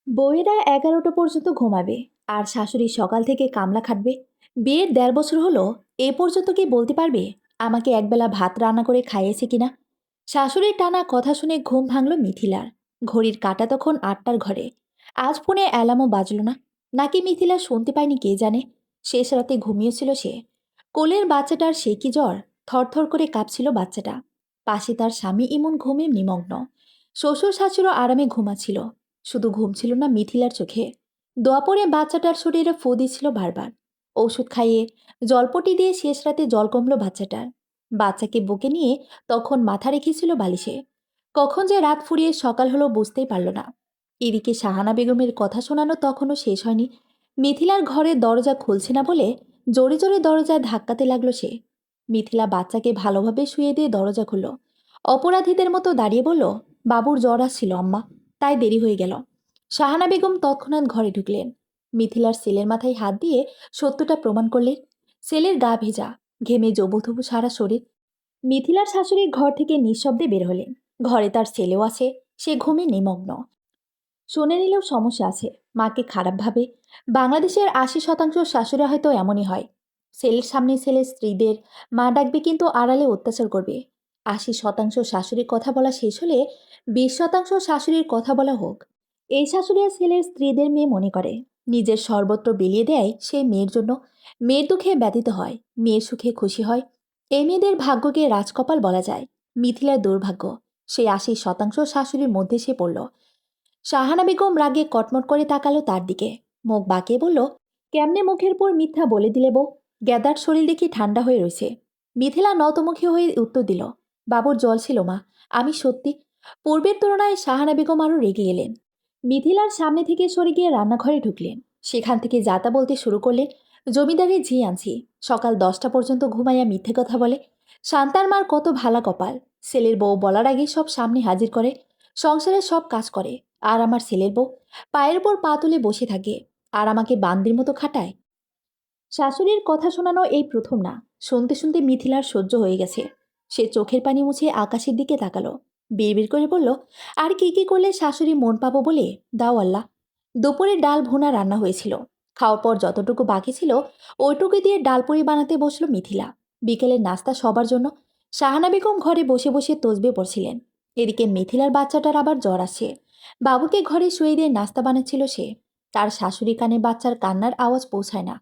বউয়েরা 11টা পর্যন্ত ঘুমাবে আর শাশুড়ি সকাল থেকে কামলা খাটবে। বিয়ের 1.5 বছর হলো, এ পর্যন্ত কি বলতে পারবে আমাকে একবেলা ভাত রান্না করে খাইয়েছে কিনা? শাশুড়ির টানা কথা শুনে ঘুম ভাঙল মিথিলার। ঘড়ির কাঁটা তখন 8টার ঘরে। আজ ফোনে অ্যালার্মও বাজল না। নাকি মিথিলা শুনতে পায়নি কে জানে। শেষ রাতে ঘুমিয়েছিল সে। কোলের বাচ্চাটার সে কি জ্বর। থরথর করে কাঁপছিল বাচ্চাটা। পাশে তার স্বামী ইমন ঘুমে নিমগ্ন। শ্বশুর শাশুড়ও আরামে ঘুমাচ্ছিল। শুধু ঘুম ছিল না মিথিলার চোখে। দোয়া পড়ে বাচ্চাটার শরীরে ফু দিচ্ছিল বারবার। ওষুধ খাইয়ে জলপটি দিয়ে শেষ রাতে জল কমল বাচ্চাটার। বাচ্চাকে বুকে নিয়ে তখন মাথা রেখেছিল বালিশে। কখন যে রাত ফুরিয়ে সকাল হলো বুঝতেই পারল না। এদিকে শাহানা বেগমের কথা শোনানো তখনও শেষ হয়নি। মিথিলার ঘরের দরজা খুলছে না বলে জোরে জোরে দরজায় ধাক্কাতে লাগলো সে। মিথিলা বাচ্চাকে ভালোভাবে শুয়ে দিয়ে দরজা খুলল। অপরাধীদের মতো দাঁড়িয়ে বলল, বাবুর জ্বর আসছিল আম্মা, তাই দেরি হয়ে গেল। শাহানা বেগম তৎক্ষণাৎ ঘরে ঢুকলেন। মিথিলার ছেলের মাথায় হাত দিয়ে সত্যটা প্রমাণ করলেন। ছেলের গা ভেজা, ঘেমে জবুথবু সারা শরীর। মিথিলার শাশুড়ি ঘর থেকে নিঃশব্দে বের হলেন। ঘরে তার ছেলেও আছে, সে ঘুমে নিমগ্ন। শুনে নিলেও সমস্যা আছে, মাকে খারাপ ভাবে। বাংলাদেশের 80% শাশুড়া হয়তো এমনই হয়। ছেলের সামনে ছেলের স্ত্রীদের মা ডাকবে কিন্তু আড়ালে অত্যাচার করবে। 80% শাশুড়ির কথা বলা শেষ হলে 20% শাশুড়ির কথা বলা হোক। এই শাশুড়ি আর ছেলের স্ত্রীদের মেয়ে মনে করে নিজের সর্বত্র বিলিয়ে দেয় সেই মেয়ের জন্য। মেয়ের দুঃখে ব্যতীত হয়, মেয়ের সুখে খুশি হয়। এই মেয়েদের ভাগ্যকে রাজকপাল বলা যায়। মিথিলার দুর্ভাগ্য, সেই 80% শাশুড়ির মধ্যে সে পড়ল। শাহানা বেগম রাগে কটমট করে তাকালো তার দিকে। মুখ বাঁকিয়ে বলল, কেমনে মুখের পর মিথ্যা বলে দিলে বউ? গ্যাদার শরীর দেখি ঠান্ডা হয়ে রয়েছে। মিথিলা নতমুখী হয়ে উত্তর দিল, বাবুর জল ছিল মা, আমি সত্যি। পূর্বের তুলনায় শাহানা বেগম আরও রেগে এলেন। মিথিলার সামনে থেকে সরে গিয়ে রান্নাঘরে ঢুকলেন। সেখান থেকে যাতা বলতে শুরু করলেন, জমিদারে ঝি আনছি, সকাল 10টা পর্যন্ত ঘুমাইয়া মিথ্যে কথা বলে। শান্তার মার কত ভালা কপাল, ছেলের বউ বলার আগে সব সামনে হাজির করে, সংসারের সব কাজ করে। আর আমার ছেলের বউ পায়ের উপর পা তুলে বসে থাকে আর আমাকে বান্দির মতো খাটায়। শাশুড়ির কথা শোনানো এই প্রথম না। শুনতে শুনতে মিথিলার সহ্য হয়ে গেছে। সে চোখের পানি মুছে আকাশের দিকে তাকালো। বিড়বিড় করে বলল, আর কি কি করলে শাশুড়ি মন পাবো বলে দাও আল্লাহ। দুপুরে ডাল ভুনা রান্না হয়েছিল। খাওয়ার পর যতটুকু বাকি ছিল ওইটুকু দিয়ে ডালপুরি বানাতে বসলো মিথিলা। বিকেলের নাস্তা সবার জন্য। শাহানা বেগম ঘরে বসে বসে তসবে পড়ছিলেন। এদিকে মিথিলার বাচ্চাটার আবার জ্বর আসে। বাবুকে ঘরে শুয়ে দিয়ে নাস্তা বানাচ্ছিল সে। তার শাশুড়ি কানে বাচ্চার কান্নার আওয়াজ পৌঁছায় না।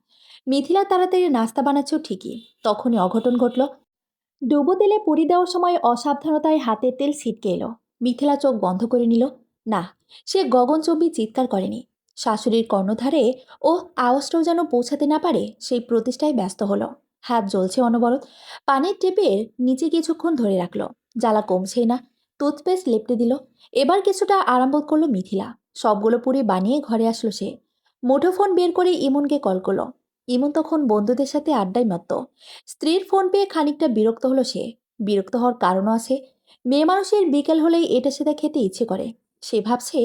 মিথিলা তাড়াতাড়ি নাস্তা বানাচ্ছেও ঠিকই, তখনই অঘটন ঘটল। ডুবো তেলে পুরি দেওয়ার সময় অসাবধানতায় হাতের তেল ছিটকে এলো। মিথিলা চোখ বন্ধ করে নিল। না, সে গগনচম্বী চিৎকার করেনি। শাশুড়ির কর্ণধারে ও আওয়াজটাও যেন পৌঁছাতে না পারে সেই প্রতিষ্ঠায় ব্যস্ত হলো। হাত জ্বলছে অনবরত। পানির টেপের নিচে কিছুক্ষণ ধরে রাখলো। জ্বালা কমছেই না। টুথপেস্ট লেপটে দিল। এবার কিছুটা আরাম বোধ করলো মিথিলা। সবগুলো পুরি বানিয়ে ঘরে আসলো সে। মুঠোফোন বের করে ইমনকে কল করলো। ইমন তখন বন্ধুদের সাথে আড্ডায় মত্ত। স্ত্রীর ফোন পেয়ে খানিকটা বিরক্ত হলো সে। বিরক্ত হওয়ার কারণও আছে। মেয়ে মানুষের বিকেল হলেই এটা সেটা খেতে ইচ্ছে করে। সে ভাবছে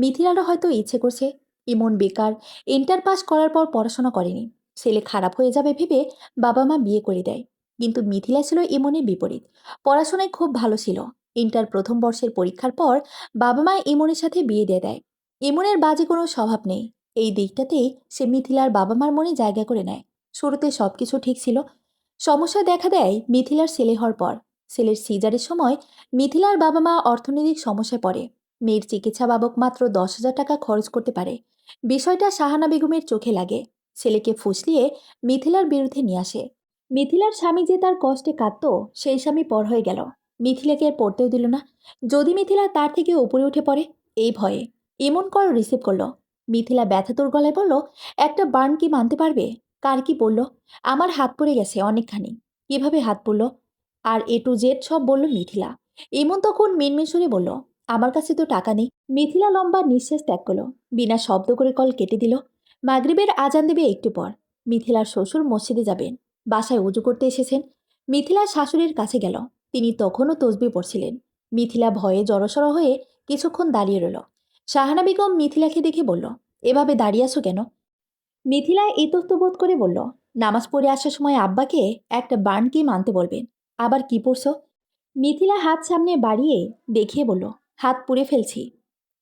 মিথিলারও হয়তো ইচ্ছে করছে। ইমন বেকার, ইন্টার পাস করার পর পড়াশোনা করেনি। ছেলে খারাপ হয়ে যাবে ভেবে বাবা মা বিয়ে করে দেয়। কিন্তু মিথিলা ছিল ইমনের বিপরীত। পড়াশোনায় খুব ভালো ছিল। ইন্টার প্রথম বর্ষের পরীক্ষার পর বাবা মা ইমনের সাথে বিয়ে দিয়ে দেয়। ইমনের বাজে কোনো স্বভাব নেই। এই দিকটাতেই সে মিথিলার বাবা মার মনে জায়গা করে নেয়। শুরুতে সবকিছু ঠিক ছিল। সমস্যা দেখা দেয় মিথিলার ছেলে হওয়ার পর। ছেলের সিজারের সময় মিথিলার বাবা মা অর্থনৈতিক সমস্যায় পড়ে। মেয়ের চিকিৎসা বাবদ মাত্র 10,000 টাকা খরচ করতে পারে। বিষয়টা শাহানা বেগমের চোখে লাগে। ছেলেকে ফুসলিয়ে মিথিলার বিরুদ্ধে নিয়ে আসে। মিথিলার স্বামী যে তার কষ্টে কাঁদত, সেই স্বামী পর হয়ে গেল। মিথিলাকে আর পড়তেও দিল না। যদি মিথিলা তার থেকে উপরে উঠে পড়ে, এই ভয়ে। এমন কল রিসিভ করলো। মিথিলা ব্যথাতুর গলায় বলল, একটা বার্ন কি মানতে পারবে? কার কি বলল? আমার হাত পড়ে গেছে অনেকখানি। কিভাবে হাত পড়ল? আর এ টু জেড সব বলল মিথিলা। ইমন তখন মিনমিন বলল, আমার কাছে তো টাকা নেই। মিথিলা লম্বা নিঃশ্বাস ত্যাগ করলো। বিনা শব্দ করে কল কেটে দিল। মাগরিবের আজান দেবে একটু পর। মিথিলার শ্বশুর মসজিদে যাবেন। বাসায় উজু করতে এসেছেন। মিথিলা শাশুড়ির কাছে গেল। তিনি তখনও তসবিহ পড়ছিলেন। মিথিলা ভয়ে জড়সড় হয়ে কিছুক্ষণ দাঁড়িয়ে রইল। শাহানা বেগম মিথিলাকে দেখে বলল, এভাবে দাঁড়িয়ে আছো কেন? মিথিলা ইতস্তত করে বলল, নামাজ পড়ে আসার সময় আব্বাকে একটা বার্ন কি মানতে বলবেন। আবার কি পড়ছো? মিথিলা হাত সামনে বাড়িয়ে দেখিয়ে বলল, হাত পুড়ে ফেলছি।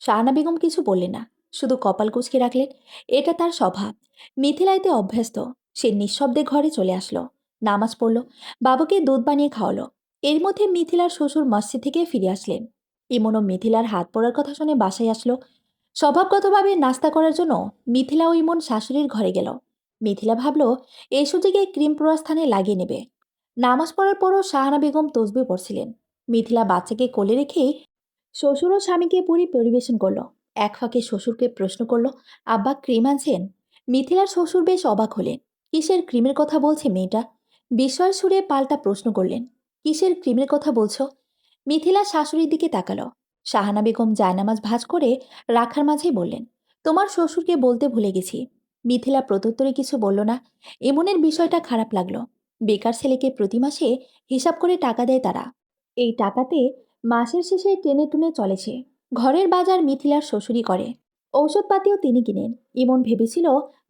শাহানা বেগম কিছু বললেন না। শুধু কপাল কুঁচকে রাখলেন। এটা তার স্বভাব। মিথিলা এতে অভ্যস্ত। সে নিঃশব্দে ঘরে চলে আসলো, নামাজ পড়ল, বাবুকে দুধ বানিয়ে খাওয়ালো। এর মধ্যে মিথিলার শ্বশুর মসজিদ থেকে ফিরে আসলেন। ইমনও মিথিলার হাত পড়ার কথা শুনে বাসায় আসলো। স্বভাবগতভাবে নাস্তা করার জন্য মিথিলা ও ইমন শাশুড়ির ঘরে গেল। মিথিলা ভাবল এই সুযোগে ক্রিম প্রস্থানে লাগিয়ে নেবে। নামাজ পড়ার পরও শাহানা বেগম তসবি পড়ছিলেন। মিথিলা বাচ্চাকে কোলে রেখেই শ্বশুর ও স্বামীকে পুরি পরিবেশন করলো। এক ফাঁকে শ্বশুরকে প্রশ্ন করলো, আব্বা ক্রিম আনছেন? মিথিলার শ্বশুর বেশ অবাক হলেন। কিসের ক্রিমের কথা বলছে মেয়েটা? বিস্ময়ের সুরে পাল্টা প্রশ্ন করলেন, কিসের ক্রিমের কথা বলছো? মিথিলা শাশুড়ির দিকে তাকালো। শাহানা বেগম জায়নামাজ ভাঁজ করে রাখার মাঝেই বললেন, তোমার শ্বশুরকে বলতে ভুলে গেছি। মিথিলা প্রত্যুত্তরে কিছু বলল না। এমনের বিষয়টা খারাপ লাগলো। বেকার ছেলেকে প্রতি মাসে হিসাব করে টাকা দেয় তারা। এই টাকাতে মাসের শেষে টেনে টুনে চলেছে। ঘরের বাজার মিথিলার শ্বশুরই করে। ঔষধপাতিও তিনি কিনেন। ইমন ভেবেছিল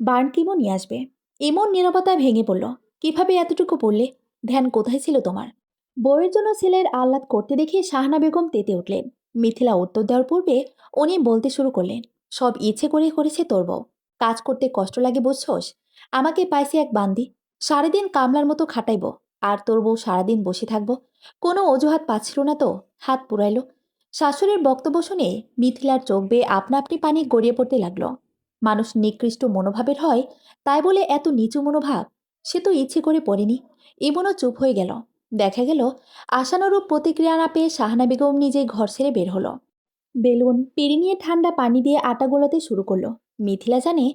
বার্ন কিমও নিয়ে আসবে। ইমন নীরবতা ভেঙে পড়ল। কিভাবে এতটুকু বললে? ধ্যান কোথায় ছিল তোমার? বউয়ের জন্য ছেলের আহ্লাদ করতে দেখে শাহানা বেগম তেতে উঠলেন। মিথিলা উত্তর দেওয়ার পূর্বে উনি বলতে শুরু করলেন, সব ইচ্ছে করে করেছে তোর বউ। কাজ করতে কষ্ট লাগে বুঝছস? আমাকে পাইছে এক বান্দি, সারাদিন কামলার মতো খাটাইব, আর তোর বউ সারাদিন বসে থাকবো। কোনো অজুহাত পাচ্ছিল না তো হাত পুরাইল। শাশুড়ির বক্তব্য শুনে মিথিলার চোখ বেয়ে আপনা আপনি পানি গড়িয়ে পড়তে লাগলো। মানুষ নিকৃষ্ট মনোভাবের হয়, তাই বলে এত নিচু মনোভাব? সে তো ইচ্ছে করে পড়েনি। ইমনও চুপ হয়ে গেল। দেখা গেল আশানুরূপ প্রতিক্রিয়া না পেয়ে শাহানা বেগম নিজেই ঘর ছেড়ে বের হলো। বেলুন পিড়ি নিয়ে ঠান্ডা পানি দিয়ে আটা গোলাতে শুরু করলো। মিথিলা জানে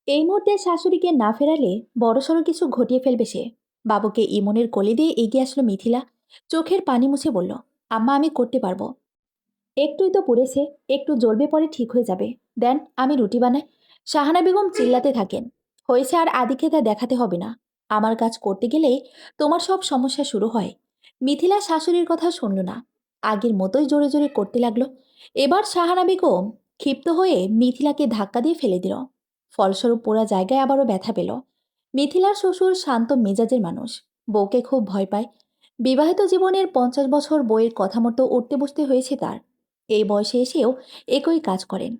এই মুহূর্তে শাশুড়িকে না ফেরালে বড়সড় কিছু ঘটিয়ে ফেলবে সে। বাবুকে ইমনের কোলে দিয়ে এগিয়ে আসলো মিথিলা। চোখের পানি মুছে বলল, আম্মা আমি করতে পারবো। একটুই তো পুড়েছে, একটু জ্বলবে পরে ঠিক হয়ে যাবে। দেন আমি রুটি বানাই। শাহানা বেগম চিল্লাতে থাকেন, হয়েছে আর আদিক্ষেতা দেখাতে হবে না। আমার কাজ করতে গেলেই তোমার সব সমস্যা শুরু হয়। মিথিলা শাশুড়ির কথা শুনল না। আগের মতোই জোরে জোরে করতে লাগলো। এবার শাহানা বেগম ক্ষিপ্ত হয়ে মিথিলাকে ধাক্কা দিয়ে ফেলে দিল। ফলস্বরূপ পোড়া জায়গায় আবারও ব্যথা পেল। মিথিলার শ্বশুর শান্ত মেজাজের মানুষ। বউকে খুব ভয় পায়। বিবাহিত জীবনের 50 বছর বইয়ের কথা মতো উঠতে বসতে হয়েছে তার। এই বয়সে এসেও একই কাজ করেন।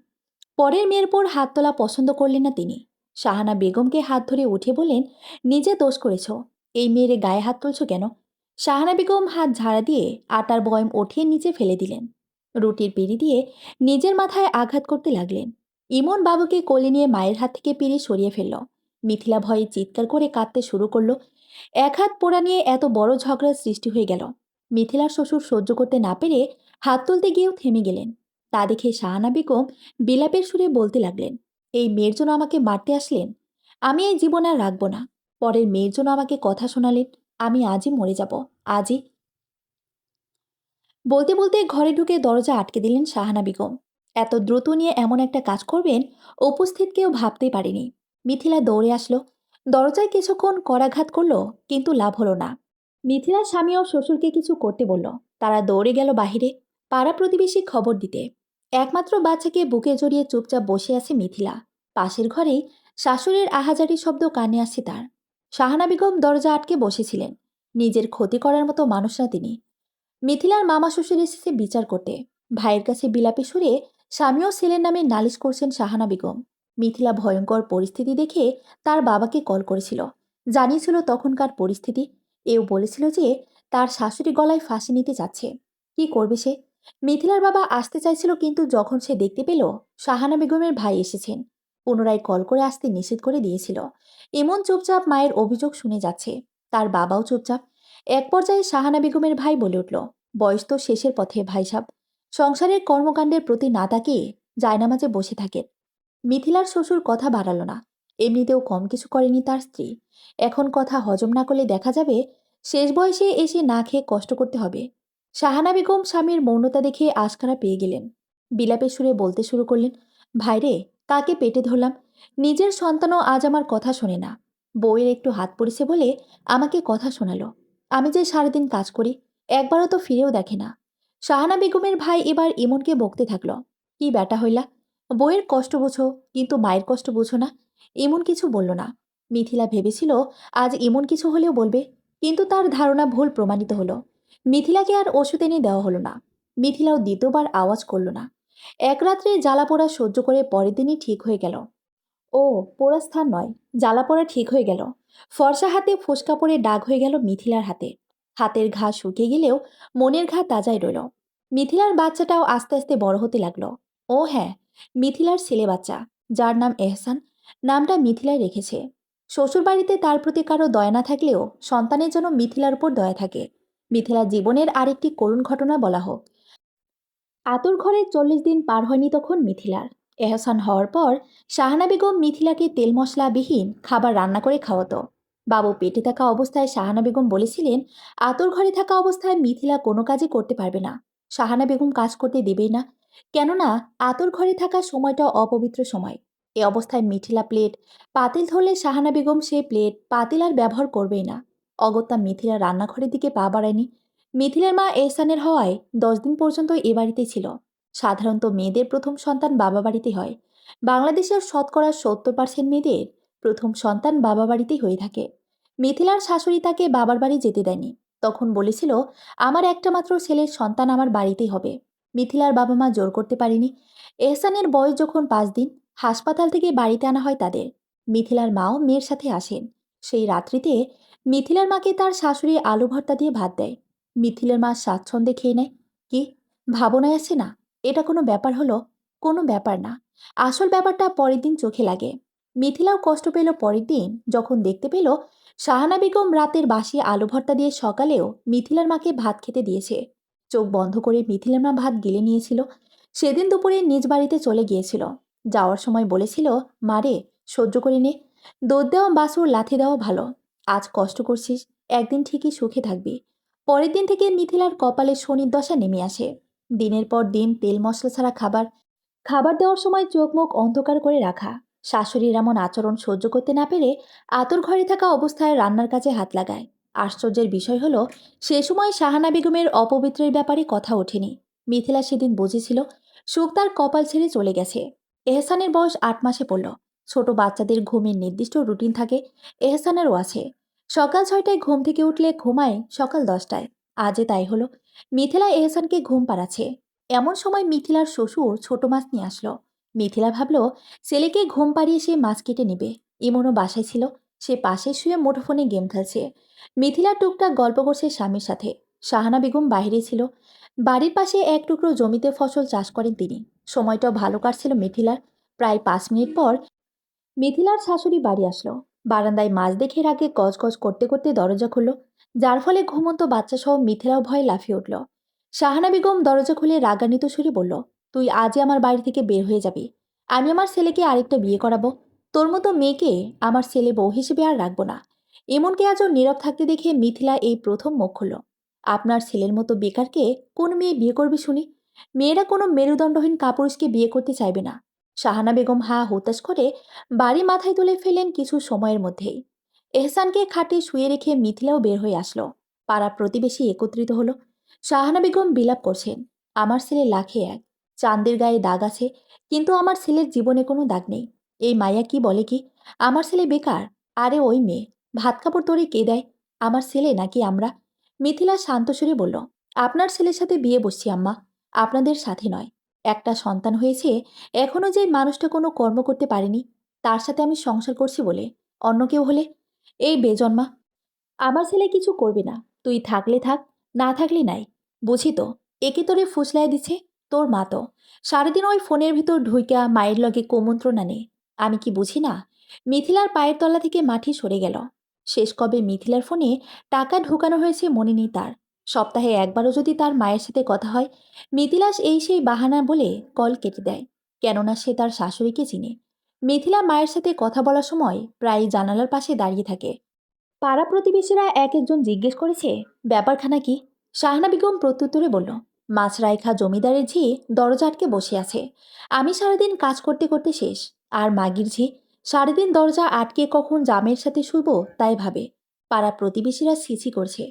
পরের মেয়ের পর হাত তোলা পছন্দ করলেন না তিনি। শাহানা বেগমকে হাত ধরে উঠে বললেন, নিজে দোষ করেছ, এই মেয়ের গায়ে হাত তুলছ কেন? শাহানা বেগম হাত ঝাড়া দিয়ে আটার বয়ম উঠিয়ে নিচে ফেলে দিলেন। রুটির পিঁড়ি দিয়ে নিজের মাথায় আঘাত করতে লাগলেন। ইমন বাবুকে কোলে নিয়ে মায়ের হাত থেকে পিঁড়ি সরিয়ে ফেলল। মিথিলা ভয়ে চিৎকার করে কাঁদতে শুরু করলো। এক হাত পোড়া নিয়ে এত বড় ঝগড়ার সৃষ্টি হয়ে গেল। মিথিলার শ্বশুর সহ্য করতে না পেরে হাত তুলতে গিয়েও থেমে গেলেন। তা দেখে শাহানা বেগম বিলাপের সুরে বলতে লাগলেন, এই মেয়ের জন্য আমাকে মারতে আসলেন? আমি এই জীবন আর রাখবো না। পরের মেয়ের জন্য আমাকে কথা শোনালেন। আমি আজই মরে যাব, আজই। বলতে বলতে ঘরে ঢুকে দরজা আটকে দিলেন শাহানা বেগম। এত দ্রুত নিয়ে এমন একটা কাজ করবেন উপস্থিত কেউ ভাবতেই পারেনি। মিথিলা দৌড়ে আসলো। দরজায় কিছুক্ষণ করাঘাত করলো, কিন্তু লাভ হলো না। মিথিলার স্বামী ও শ্বশুরকে কিছু করতে বলল। তারা দৌড়ে গেল বাহিরে, পাড়া প্রতিবেশী খবর দিতে। একমাত্র বাচ্চাকে বুকে জড়িয়ে চুপচাপ বসে আছে মিথিলা। পাশের ঘরেই শাশুড়ির আহাজারি শব্দ কানে আসছে তার। শাহানা বেগম দরজা আটকে বসেছিলেন। নিজের ক্ষতি করার মতো মানুষ না তিনি। মিথিলার মামা শ্বশুর এসেছে বিচার করতে। ভাইয়ের কাছে বিলাপে সুরে স্বামী ও ছেলের নামে নালিশ করছেন শাহানা বেগম। মিথিলা ভয়ঙ্কর পরিস্থিতি দেখে তার বাবাকে কল করেছিল। জানিয়েছিল তখনকার পরিস্থিতি। এও বলেছিল যে তার শাশুড়ি গলায় ফাঁসি নিতে যাচ্ছে। কি করবে সে? মিথিলার বাবা আসতে চাইছিল, কিন্তু যখন সে দেখতে পেল শাহানা বেগমের ভাই এসেছেন, পুনরায় কল করে আসতে নিষেধ করে দিয়েছিল। এমন চুপচাপ মায়ের অভিযোগ শুনে যাচ্ছে। তার বাবাও চুপচাপ। এক পর্যায়ে শাহানা বেগমের ভাই বলে উঠল, বয়স তো শেষের পথে ভাইসাব, সংসারের কর্মকাণ্ডের প্রতি না তাকিয়ে জায়নামাজে বসে থাকেন। মিথিলার শ্বশুর কথা বাড়াল না। এমনিতেও কম কিছু করেনি তার স্ত্রী। এখন কথা হজম না করলে দেখা যাবে শেষ বয়সে এসে না খেয়ে কষ্ট করতে হবে। শাহানা বেগম স্বামীর মৌনতা দেখে আশকারা পেয়ে গেলেন। বিলাপের সুরে বলতে শুরু করলেন, ভাইরে, কাকে পেটে ধরলাম? নিজের সন্তানও আজ আমার কথা শোনে না। বউয়ের একটু হাত পড়েছে বলে আমাকে কথা শোনালো। আমি যে সারাদিন কাজ করি, একবারও তো ফিরেও দেখে না। শাহানা বেগমের ভাই এবার ইমনকে বকতে থাকলো, কি ব্যাটা হইলা, বউয়ের কষ্ট বোঝো কিন্তু মায়ের কষ্ট বোঝো না। ইমন কিছু বলল না। মিথিলা ভেবেছিল আজ ইমন কিছু হলেও বলবে, কিন্তু তার ধারণা ভুল প্রমাণিত হলো। মিথিলাকে আর ওষুধ এনে দেওয়া হলো না। মিথিলাও দ্বিতীয়বার আওয়াজ করল না। এক রাত্রে জ্বালাপোড়া সহ্য করে পরের দিনই ঠিক হয়ে গেল। ও, পোড়া স্থান নয়, জ্বালাপোড়া ঠিক হয়ে গেল। ফর্সা হাতে ফোসকা পড়ে দাগ হয়ে গেল মিথিলার হাতে। হাতের ঘা শুকিয়ে গেলেও মনের ঘা তাজাই রইল। মিথিলার বাচ্চাটাও আস্তে আস্তে বড় হতে লাগলো। ও হ্যাঁ, মিথিলার ছেলে বাচ্চা, যার নাম এহসান। নামটা মিথিলাই রেখেছে। শ্বশুরবাড়িতে তার প্রতি কারো দয়া না থাকলেও সন্তানের জন্য মিথিলার উপর দয়া থাকে। মিথিলার জীবনের আরেকটি করুণ ঘটনা বলা হোক। আতুর ঘরে 40 দিন পার হয়নি তখন মিথিলার। এহসান হওয়ার পর শাহানা বেগম মিথিলাকে তেল মশলাবিহীন খাবার রান্না করে খাওয়াতো। বাবু পেটে থাকা অবস্থায় শাহানা বেগম বলেছিলেন, আতুর ঘরে থাকা অবস্থায় মিথিলা কোনো কাজই করতে পারবে না। শাহানা বেগম কাজ করতে দেবেই না, কেননা আতুর ঘরে থাকা সময়টা অপবিত্র সময়। এ অবস্থায় মিথিলা প্লেট পাতিল ধরলে শাহানা বেগম সেই প্লেট পাতিল আর ব্যবহার করবেই না। অগত্যা মিথিলা রান্নাঘরের দিকে পা বাড়ায়নি। মিথিলার মা এহসানের হওয়ায় 10 দিন পর্যন্ত এ বাড়িতে ছিল। সাধারণত মেয়েদের প্রথম সন্তান বাবা বাড়িতে হয়। বাংলাদেশের শতকরা 70% মেয়েদের প্রথম সন্তান বাবা বাড়িতেই হয়ে থাকে। মিথিলার শাশুড়ি তাকে বাবার বাড়ি যেতে দেয়নি। তখন বলেছিল, আমার একটা মাত্র ছেলের সন্তান আমার বাড়িতেই হবে। মিথিলার বাবা মা জোর করতে পারেনি। এহসানের বয়স যখন 5 দিন, হাসপাতাল থেকে বাড়িতে আনা হয় তাদের। মিথিলার মাও মেয়ের সাথে আসেন। সেই রাত্রিতে মিথিলার মাকে তার শাশুড়ি আলু ভর্তা দিয়ে ভাত দেয়। মিথিলের মা স্বাচ্ছন্দ্যে খেয়ে নেয়। কি ভাবনায় আছে না? এটা কোনো ব্যাপার হলো? কোনো ব্যাপার না। আসল ব্যাপারটা পরের দিন চোখে লাগে। মিথিলাও কষ্ট পেল পরের দিন যখন দেখতে পেল শাহানা বেগম রাতের বাসি আলু ভর্তা দিয়ে সকালেও মিথিলার মাকে ভাত খেতে দিয়েছে। চোখ বন্ধ করে মিথিলার মা ভাত গিলে নিয়েছিল। সেদিন দুপুরে নিজ বাড়িতে চলে গিয়েছিল। যাওয়ার সময় বলেছিল, মারে, সহ্য করে নে। দুধ দেওয়া বাসুর লাথি দেওয়া ভালো। আজ কষ্ট করছিস, একদিন ঠিকই সুখে থাকবি। পরের দিন থেকে মিথিলার কপালে শনির দশা নেমে আসে। দিনের পর দিন তেল মশলা ছাড়া খাবার, খাবার দেওয়ার সময় চোখ মুখ অন্ধকার করে রাখা। শাশুড়ির এমন আচরণ সহ্য করতে না পেরে আতুর ঘরে থাকা অবস্থায় রান্নার কাজে হাত লাগায়। আশ্চর্যের বিষয় হলো, সে সময় শাহানা বেগমের অপবিত্রের ব্যাপারে কথা ওঠেনি। মিথিলা সেদিন বুঝেছিল সুখ তার কপাল ছেড়ে চলে গেছে। এহসানের বয়স 8 মাসে পড়ল। ছোট বাচ্চাদের ঘুমের নির্দিষ্ট রুটিন থাকে, এহসানেরও আছে। সকাল 6টায় ঘুম থেকে উঠলে ঘুমায় সকাল 10টায়। আজে তাই হলো। মিথিলা এহসানকে ঘুম পাড়াচ্ছে। এমন সময় মিথিলার শ্বশুর ছোট মাছ নিয়ে আসলো। মিথিলা ভাবলো ছেলেকে ঘুম পাড়িয়ে সে মাছ কেটে নেবে। ইমনও বাসায় ছিল। সে পাশে শুয়ে মুঠোফোনে গেম খেলছে। মিথিলা টুকটাক গল্প করছে স্বামীর সাথে। শাহানা বেগম বাইরে ছিল। বাড়ির পাশে এক টুকরো জমিতে ফসল চাষ করেন তিনি। সময়টাও ভালো কাটছিল মিথিলার। প্রায় 5 মিনিট পর মিথিলার শাশুড়ি বাড়ি আসলো। বারান্দায় মাছ দেখে রাগে গজগজ করতে করতে দরজা খুলল। যার ফলে ঘুমন্ত বাচ্চা সহ মিথিলাও ভয়ে লাফিয়ে উঠল। শাহানা বেগম দরজা খুলে রাগান্বিত সুরে বলল, তুই আজই আমার বাড়ি থেকে বের হয়ে যাবি। আমি আমার ছেলেকে আরেকটা বিয়ে করাবো। তোর মতো মেয়েকে আমার ছেলে বউ হিসেবে আর রাখবো না। এমনকি আজও নীরব থাকতে দেখে মিথিলা এই প্রথম মুখ খুলল। আপনার ছেলের মতো বেকারকে কোন মেয়ে বিয়ে করবে শুনি? মেয়েরা কোনো মেরুদণ্ডহীন কাপুরুষকে বিয়ে করতে চাইবে না। শাহানা বেগম হা হুতাশ করে বাড়ি মাথায় তুলে ফেলেন কিছু সময়ের মধ্যেই। এহসানকে খাটে শুয়ে রেখে মিথিলাও বের হয়ে আসলো। পাড়া প্রতিবেশী একত্রিত হলো। শাহানা বেগম বিলাপ করছেন, আমার ছেলে লাখে এক। চাঁদের গায়ে দাগ আছে, কিন্তু আমার ছেলের জীবনে কোনো দাগ নেই। এই মায়া কি বলে কি? আমার ছেলে বেকার। আরে ওই মেয়ে, ভাত কাপড় তোরে কে দেয়? আমার ছেলে নাকি আমরা? মিথিলা শান্ত সুরে বলল, আপনার ছেলের সাথে বিয়ে বসছি আম্মা, আপনাদের সাথে নয়। একটা সন্তান হয়েছে, এখনো যে মানুষটা কোনো কর্ম করতে পারেনি, তার সাথে আমি সংসার করছি বলে। অন্য কেউ হলে, এই বেজন্মা, আমার ছেলে কিছু করবে না। তুই থাকলে থাক, না থাকলে নাই। বুঝি তো, একে তোরে ফুসলায় দিছে তোর মা তো। সারাদিন ওই ফোনের ভিতর ঢুইকা মায়ের লগে কুমন্ত্রণা নে। আমি কি বুঝি না? মিথিলার পায়ের তলা থেকে মাটি সরে গেল। শেষ কবে মিথিলার ফোনে টাকা ঢুকানো হয়েছে মনে নেই তার। সপ্তাহে একবারও যদি তার মায়ের সাথে কথা হয়, মিথিলাস এই সেই বাহানা বলে কল কেটে দেয়। কেননা সে তার শাশুড়িকে চিনে। মিথিলা মায়ের সাথে কথা বলার সময় প্রায় জানালার পাশে দাঁড়িয়ে থাকে। পাড়া প্রতিবেশীরা এক একজন জিজ্ঞেস করেছে, ব্যাপারখানা কি? শাহানা বেগম প্রত্যুত্তরে বলল, মাছ রাইখা জমিদারের ঝি দরজা আটকে বসে আছে। আমি সারাদিন কাজ করতে করতে শেষ। আর মাগির ঝি সারাদিন দরজা আটকে কখন জামের সাথে শুইব তাই ভাবে। পাড়া প্রতিবেশীরা ছিছি করছে।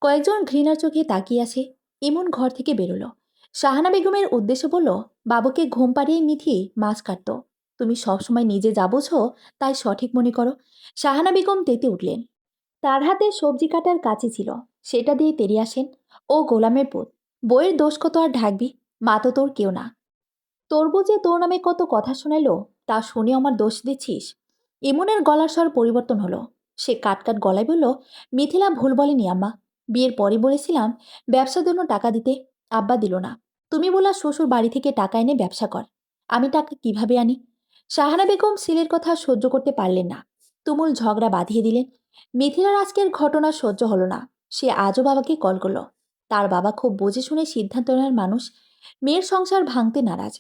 কয়েকজন ঘৃণার চোখে তাকিয়ে আছে। ইমন ঘর থেকে বেরোলো। শাহানা বেগমের উদ্দেশ্যে বলল, বাবুকে ঘুম পাড়িয়ে মিথি মাছ কাটত। তুমি সবসময় নিজে যা বোঝো তাই সঠিক মনে করো। শাহানা বেগম তেতে উঠলেন। তার হাতে সবজি কাটার কাঁচি ছিল। সেটা দিয়ে তেড়ে আসেন। ও গোলামের পুত, বইয়ের দোষ কত আর ঢাকবি? মা তো তোর কেউ না। তোর বউ যে তোর নামে কত কথা শোনালো তা শুনে আমার দোষ দিচ্ছিস? ইমনের গলার স্বর পরিবর্তন হলো। সে কাট গলায় বলল, মিথিলা ভুল বলেনি আম্মা। বিয়ের পরে বলেছিলাম ব্যবসার জন্য টাকা দিতে, আব্বা দিল না। তুমি বললা শ্বশুর বাড়ি থেকে টাকা এনে ব্যবসা কর। আমি টাকা কিভাবে আনি? শাহানা বেগম ছেলের কথা সহ্য করতে পারলেন না। তুমুল ঝগড়া বাঁধিয়ে দিলেন। মিথিলার আজকের ঘটনা সহ্য হলো না। সে আজও বাবাকে কল করলো। তার বাবা খুব বুঝে শুনে সিদ্ধান্ত নেওয়ার মানুষ। মেয়ের সংসার ভাঙতে নারাজ।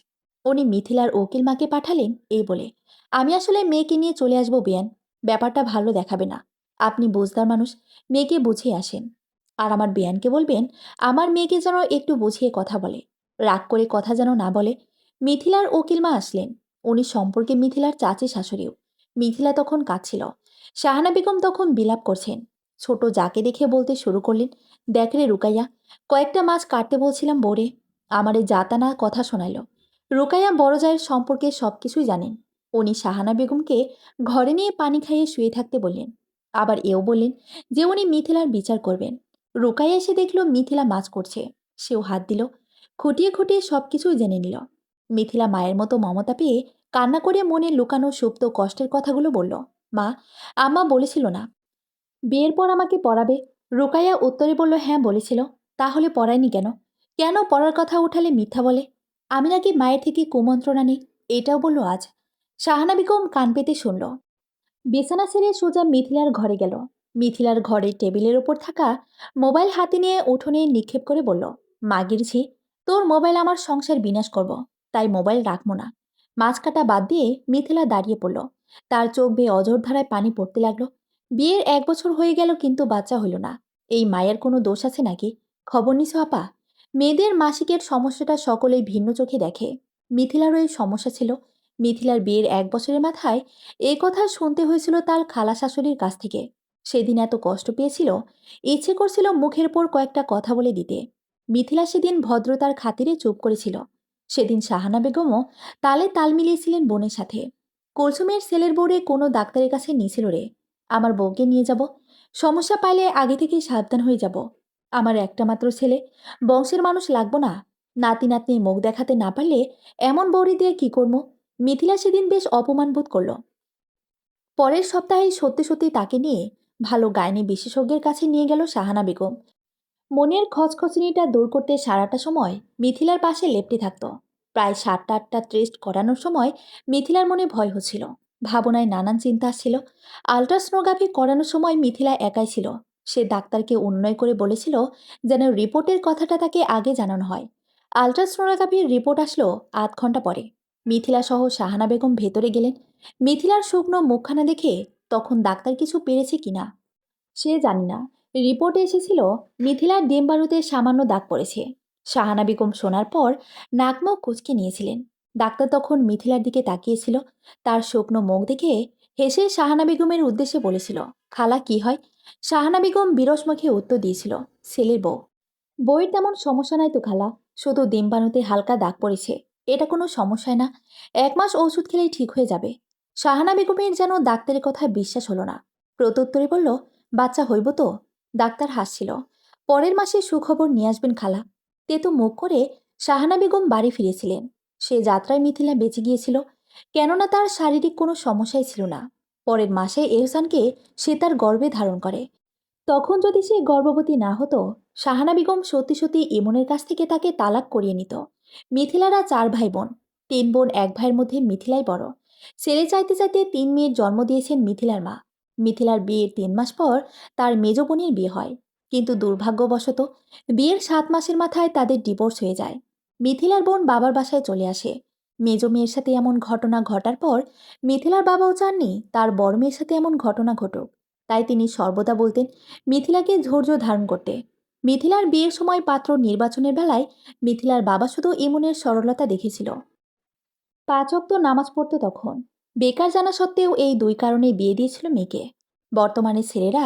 উনি মিথিলার উকিল মাকে পাঠালেন এই বলে, আমি আসলে মেয়েকে নিয়ে চলে আসবো বেয়ান। ব্যাপারটা ভালো দেখাবে না। আপনি বুঝদার মানুষ, মেয়েকে বুঝিয়ে আসেন। আর আমার বেয়ানকে বলবেন আমার মেয়েকে যেন একটু বুঝিয়ে কথা বলে, রাগ করে কথা যেন না বলে। মিথিলার উকিল মা আসলেন। উনি সম্পর্কে মিথিলার চাচি শাশুড়িও। মিথিলা তখন কাঁদছিল। শাহানা বেগম তখন বিলাপ করছেন। ছোট যাকে দেখে বলতে শুরু করলেন, দেখ রে রুকাইয়া, কয়েকটা মাছ কাটতে বলছিলাম বোরে, আমারে যাতানা কথা শোনাইল। রুকাইয়া বড় জায়ের সম্পর্কে সবকিছুই জানেন। উনি শাহানা বেগমকে ঘরে নিয়ে পানি খাইয়ে শুয়ে থাকতে বললেন। আবার এও বললেন যে উনি মিথিলার বিচার করবেন। রুকাইয়া এসে দেখল মিথিলা মাছ করছে। সেও হাত দিল। খুঁটিয়ে খুঁটিয়ে সবকিছুই জেনে নিল। মিথিলা মায়ের মতো মমতা পেয়ে কান্না করে মনে লুকানো সুপ্ত কষ্টের কথাগুলো বলল। মা, আম্মা বলেছিল না বিয়ের পর আমাকে পড়াবে? রুকাইয়া উত্তরে বলল, হ্যাঁ বলেছিল। তাহলে পড়ায়নি কেন? কেন পড়ার কথা উঠালে মিথ্যা বলে? আমি নাকি মায়ের থেকে কুমন্ত্রণা নেই, এটাও বলল আজ। শাহানা বেগম কান পেতে শুনল। বিছানা ছেড়ে সোজা মিথিলার ঘরে গেল। মিথিলার ঘরের টেবিলের ওপর থাকা মোবাইল হাতে নিয়ে উঠোনে নিক্ষেপ করে বলল, মাগির ঝি, তোর মোবাইল আমার সংসার বিনাশ করব, তাই মোবাইল রাখবো না। মাছ কাটা বাদ দিয়ে মিথিলা দাঁড়িয়ে পড়ল। তার চোখ বেয়ে অঝোর ধারায় পানি পড়তে লাগলো। বিয়ের 1 বছর হয়ে গেল কিন্তু বাচ্চা হইল না। এই মায়ের কোনো দোষ আছে নাকি? খবর নিছো আপা? মেয়েদের মাসিকের সমস্যাটা সকলেই ভিন্ন চোখে দেখে। মিথিলারও এই সমস্যা ছিল। মিথিলার বিয়ের 1 বছরের মাথায় এই কথা শুনতে হয়েছিল তার খালা শাশুড়ির কাছ থেকে। সেদিন এত কষ্ট পেয়েছিল, ইচ্ছে করছিল মুখের পর কয়েকটা কথা বলে দিতে। মিথিলা সেদিন ভদ্রতার খাতিরে চুপ করেছিল। সেদিন শাহানা বেগমও তালে তাল মিলিয়েছিলেন বোনের সাথে। কুলসুমের ছেলের বউরে কোনো ডাক্তারের কাছে নিয়েছিল রে। আমার বউকে নিয়ে যাব, সমস্যা পাইলে আগে থেকেই সাবধান হয়ে যাব। আমার একটা মাত্র ছেলে, বংশের মানুষ লাগবো না। নাতি নাতনি মুখ দেখাতে না পারলে এমন বউরি দিয়ে কি করবো? মিথিলা সেদিন বেশ অপমান বোধ করল। পরের সপ্তাহেই সত্যি সত্যি তাকে নিয়ে ভালো গাইনি বিশেষজ্ঞের কাছে নিয়ে গেল শাহানা বেগম। মনের খচখচনিটা দূর করতে সারাটা সময় মিথিলার পাশে লেপ্টে থাকত। প্রায় 7টা-8টা টেস্ট করানোর সময় মিথিলার মনে ভয় হচ্ছিল। ভাবনায় নানান চিন্তা আসছিল। আলট্রাসোনোগ্রাফি করানোর সময় মিথিলা একাই ছিল। সে ডাক্তারকে অনুনয় করে বলেছিল যেন রিপোর্টের কথাটা তাকে আগে জানানো হয়। আলট্রাসোনোগ্রাফির রিপোর্ট আসলো 8 ঘন্টা পরে। মিথিলা সহ শাহানা বেগম ভেতরে গেলেন। মিথিলার শুকনো মুখখানা দেখে তখন ডাক্তার কিছু পেরেছে কিনা সে জানি না। রিপোর্টে এসেছিল মিথিলার ডিম বারুতে সামান্য দাগ পড়েছে। শাহানা বেগম শোনার পর নাক মুখ কুঁচকে নিয়েছিলেন। ডাক্তার তখন মিথিলার দিকে তাকিয়েছিল। তার শুকনো মুখ দেখে হেসে শাহানা বেগমের উদ্দেশ্যে বলেছিল, খালা কি হয়? শাহানা বেগম বিরস মুখে উত্তর দিয়েছিল, ছেলের বউ। বইয়ের তেমন সমস্যা নাই তো খালা, শুধু ডিম বানুতে হালকা দাগ পড়েছে। এটা কোনো সমস্যাই না, 1 মাস ওষুধ খেলেই ঠিক হয়ে যাবে। শাহানা বেগমের যেন ডাক্তারের কথায় বিশ্বাস হলো না। প্রত্যুত্তরে বলল, বাচ্চা হইব তো? ডাক্তার হাসছিল। পরের মাসে সুখবর নিয়ে আসবেন খালা। তেতো মুখ করে শাহানা বেগম বাড়ি ফিরেছিলেন। সে যাত্রায় মিথিলা বেঁচে গিয়েছিল, কেননা তার শারীরিক কোনো সমস্যাই ছিল না। পরের মাসে এহসানকে সে তার গর্ভে ধারণ করে। তখন যদি সে গর্ভবতী না হতো, শাহানা বেগম সত্যি সত্যি ইমনের কাছ থেকে তাকে তালাক করিয়ে নিত। মিথিলারা 4 ভাই বোন। 3 বোন 1 ভাইয়ের মধ্যে মিথিলাই বড়। ছেলে চাইতে চাইতে 3 মেয়ের জন্ম দিয়েছেন মিথিলার মা। মিথিলার বিয়ের 3 মাস পর তার মেজ বোনের বিয়ে হয়। কিন্তু দুর্ভাগ্যবশত বিয়ের 7 মাসের মাথায় তাদের ডিভোর্স হয়ে যায়। মিথিলার বোন বাবার বাসায় চলে আসে। মেজ মেয়ের সাথে এমন ঘটনা ঘটার পর মিথিলার বাবাও চাননি তার বড় মেয়ের সাথে এমন ঘটনা ঘটুক। তাই তিনি সর্বদা বলতেন মিথিলাকে ধৈর্য ধারণ করতে। মিথিলার বিয়ের সময় পাত্র নির্বাচনের বেলায় মিথিলার বাবা শুধু ইমনের সরলতা দেখেছিল। 5 ওয়াক্ত নামাজ পড়তো তখন। বেকার জানা সত্ত্বেও এই 2 কারণে বিয়ে দিয়েছিল মেয়েকে। বর্তমানে ছেলেরা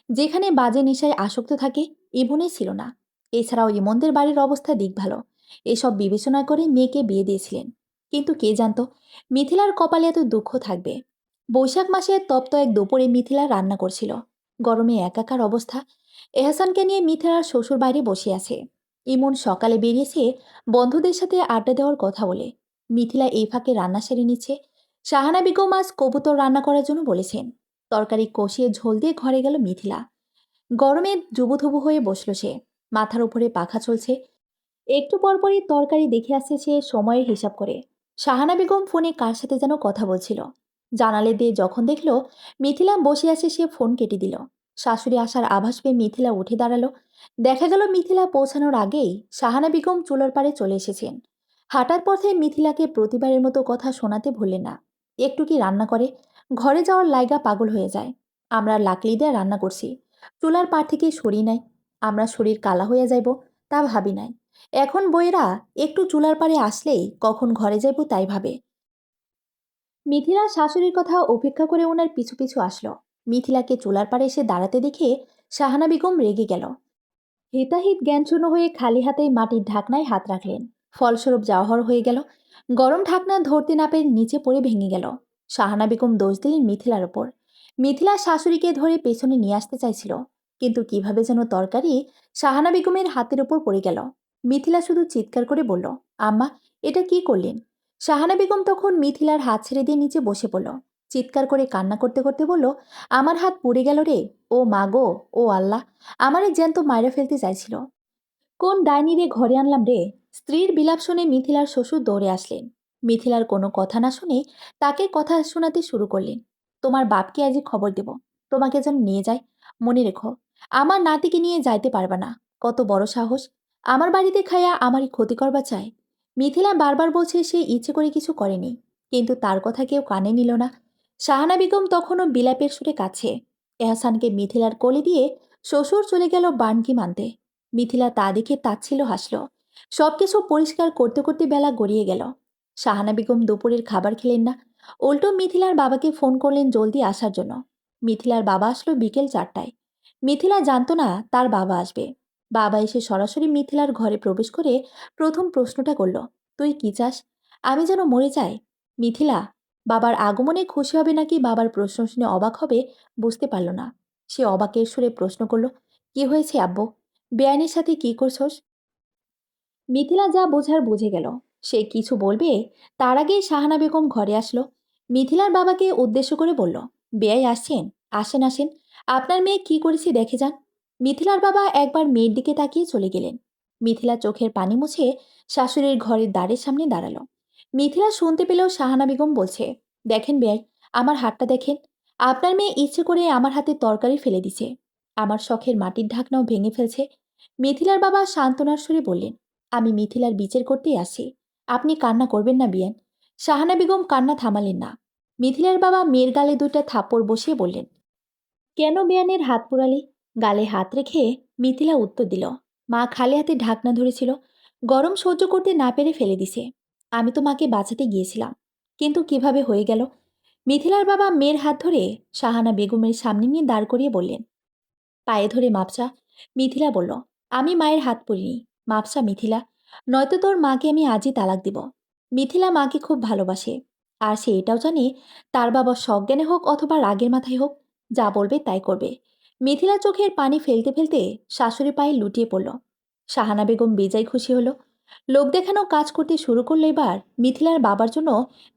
যেখানে বাজে নেশায় আসক্ত থাকে, ইমনে ছিল না। এছাড়াও ইমনদের বাড়ির অবস্থা দিক ভালো। এসব বিবেচনা করে মেয়েকে বিয়ে দিয়েছিলেন। কিন্তু কে জানতো মিথিলার কপালে এত দুঃখ থাকবে। বৈশাখ মাসের তপ্ত এক দুপুরে মিথিলা রান্না করছিল। গরমে একাকার অবস্থা। এহসানকে নিয়ে মিথিলার শ্বশুর বাইরে বসে আছে। ইমন সকালে বেরিয়েছে বন্ধুদের সাথে আড্ডা দেওয়ার কথা বলে। মিথিলা এই ফাঁকে রান্না সেরে নিচ্ছে। শাহানা বেগম আজ কবুতর রান্না করার জন্য বলেছেন। তরকারি কষিয়ে ঝোল দিয়ে ঘরে গেল মিথিলা। গরমে জুবুথুবু হয়ে বসল সে। মাথার উপরে পাখা চলছে। একটু পরপরই তরকারি দেখে আসছে সে সময়ের হিসাব করে। শাহানা বেগম ফোনে কার সাথে যেন কথা বলছিল। জানালে দিয়ে যখন দেখল মিথিলা বসে আছে, সে ফোন কেটে দিল। শাশুড়ি আসার আভাস পেয়ে মিথিলা উঠে দাঁড়ালো। দেখা গেল মিথিলা পৌঁছানোর আগেই শাহানা বেগম চুলোর পাড়ে চলে এসেছেন। হাঁটার পথে মিথিলাকে প্রতিবারের মতো কথা শোনাতে ভুললেন না। একটু কি রান্না করে, ঘরে যাওয়ার লাইগা পাগল হয়ে যায়। আমরা লাকড়ি দিয়ে রান্না করছি, চুলার পাড় থেকে সরি নাই। আমরা শরীর কালা হয়ে যাইব তা ভাবি নাই। এখন বইয়েরা একটু চুলার পাড়ে আসলেই কখন ঘরে যাইব তাই ভাবে। মিথিলা শাশুড়ির কথা উপেক্ষা করে ওনার পিছু পিছু আসলো। মিথিলাকে চুলার পাড়ে এসে দাঁড়াতে দেখে শাহানা বেগম রেগে গেল। হিতাহিত জ্ঞানশূন্য হয়ে খালি হাতেই মাটির ঢাকনায় হাত রাখলেন। ফলস্বরূপ জাওহর হয়ে গেল। গরম ঢাকনা ধরতে না পেরে নিচে পড়ে ভেঙে গেল। শাহানা বেগম দোষ দিলেন মিথিলার ওপর। মিথিলা শাশুড়িকে ধরে পেছনে নিয়ে আসতে চাইছিল, কিন্তু কিভাবে যেন তরকারি শাহানা বেগমের হাতের ওপর পড়ে গেল। মিথিলা শুধু চিৎকার করে বলল, আম্মা, এটা কি করলেন? শাহানা বেগম তখন মিথিলার হাত ছেড়ে দিয়ে নিচে বসে পড়ল। চিৎকার করে কান্না করতে করতে বলল, আমার হাত পুড়ে গেল রে। ও মা গো, ও আল্লাহ, আমারে জ্যান্ত মাইরা ফেলতে চাইছিল। কোন ডাইনি রে ঘরে আনলাম রে। স্ত্রীর বিলাপ শুনে মিথিলার শ্বশুর দৌড়ে আসলেন। মিথিলার কোনো কথা না শুনে তাকে কথা শোনাতে শুরু করলেন। তোমার বাপকে আজই খবর দেব, তোমাকে যেন নিয়ে যায়। মনে রেখো, আমার নাতিকে নিয়ে যাইতে পারবা না। কত বড় সাহস, আমার বাড়িতে খাইয়া আমারই ক্ষতি করবা চায়। মিথিলা বারবার বলছে সে ইচ্ছে করে কিছু করেনি, কিন্তু তার কথা কেউ কানে নিল না। শাহানা বেগম তখনও বিলাপের সুরে কাছে। এহসানকে মিথিলার কোলে দিয়ে শ্বশুর চলে গেল বানকি মানতে। মিথিলা তা দেখে তাচ্ছিল হাসল। সবকিছু পরিষ্কার করতে করতে বেলা গড়িয়ে গেল। শাহানা বেগম দুপুরের খাবার খেলেন না। উল্টো মিথিলার বাবাকে ফোন করলেন জলদি আসার জন্য। মিথিলার বাবা আসলো বিকেল 4টায়। মিথিলা জানতো না তার বাবা আসবে। বাবা এসে সরাসরি মিথিলার ঘরে প্রবেশ করে প্রথম প্রশ্নটা করল, তুই কি চাস? আমি যেন মরে যাই। মিথিলা বাবার আগমনে খুশি হবে নাকি বাবার প্রশ্ন শুনে অবাক হবে বুঝতে পারল না। সে অবাকের সুরে প্রশ্ন করল, কি হয়েছে আব্বু? বেআইনের সাথে কি করছস? মিথিলা যা বোঝার বুঝে গেল। সে কিছু বলবে তার আগেই শাহানা বেগম ঘরে আসলো। মিথিলার বাবাকে উদ্দেশ্য করে বলল, বেয়াই আসছেন, আসেন আসেন, আপনার মেয়ে কি করেছে দেখে যান। মিথিলার বাবা একবার মেয়ের দিকে তাকিয়ে চলে গেলেন। মিথিলা চোখের পানি মুছে শাশুড়ির ঘরের দ্বারের সামনে দাঁড়ালো। মিথিলা শুনতে পেলেও শাহানা বেগম বলছে, দেখেন বেয়াই, আমার হাতটা দেখেন। আপনার মেয়ে ইচ্ছে করে আমার হাতে তরকারি ফেলে দিছে, আমার শখের মাটির ঢাকনাও ভেঙে ফেলছে। মিথিলার বাবা সান্ত্বনার সুরে বললেন, আমি মিথিলার বিচার করতেই আসি, আপনি কান্না করবেন না বিয়ান। শাহানা বেগম কান্না থামালেন না। মিথিলার বাবা মেয়ের গালে 2টা থাপ্পড় বসিয়ে বললেন, কেন বিয়ানের হাত পোড়ালি? গালে হাত রেখে মিথিলা উত্তর দিল, মা খালি হাতে ঢাকনা ধরেছিল, গরম সহ্য করতে না পেরে ফেলে দিছে। আমি তো মাকে বাঁচাতে গিয়েছিলাম, কিন্তু কিভাবে হয়ে গেল। মিথিলার বাবা মেয়ের হাত ধরে শাহানা বেগমের সামনে নিয়ে দাঁড় করিয়ে বললেন, পায়ে ধরে মাপসা। মিথিলা বলল, আমি মায়ের হাত পড়িনি, মাপসা মিথিলা, নয়তো তোর মাকে আমি আজই তালাক দিব। মিথিলা মাকে খুব ভালোবাসে, আর সে এটাও জানে তার বাবা সজ্ঞানে হোক অথবা রাগের মাথায় হোক, যা বলবে তাই করবে। মিথিলা চোখের পানি ফেলতে ফেলতে শাশুড়ি পায়ে লুটিয়ে পড়ল। শাহানা বেগম বেজায় খুশি হলো। লোক দেখানো কাজ করতে শুরু করলো। এবার মিথিলার বাবার জন্য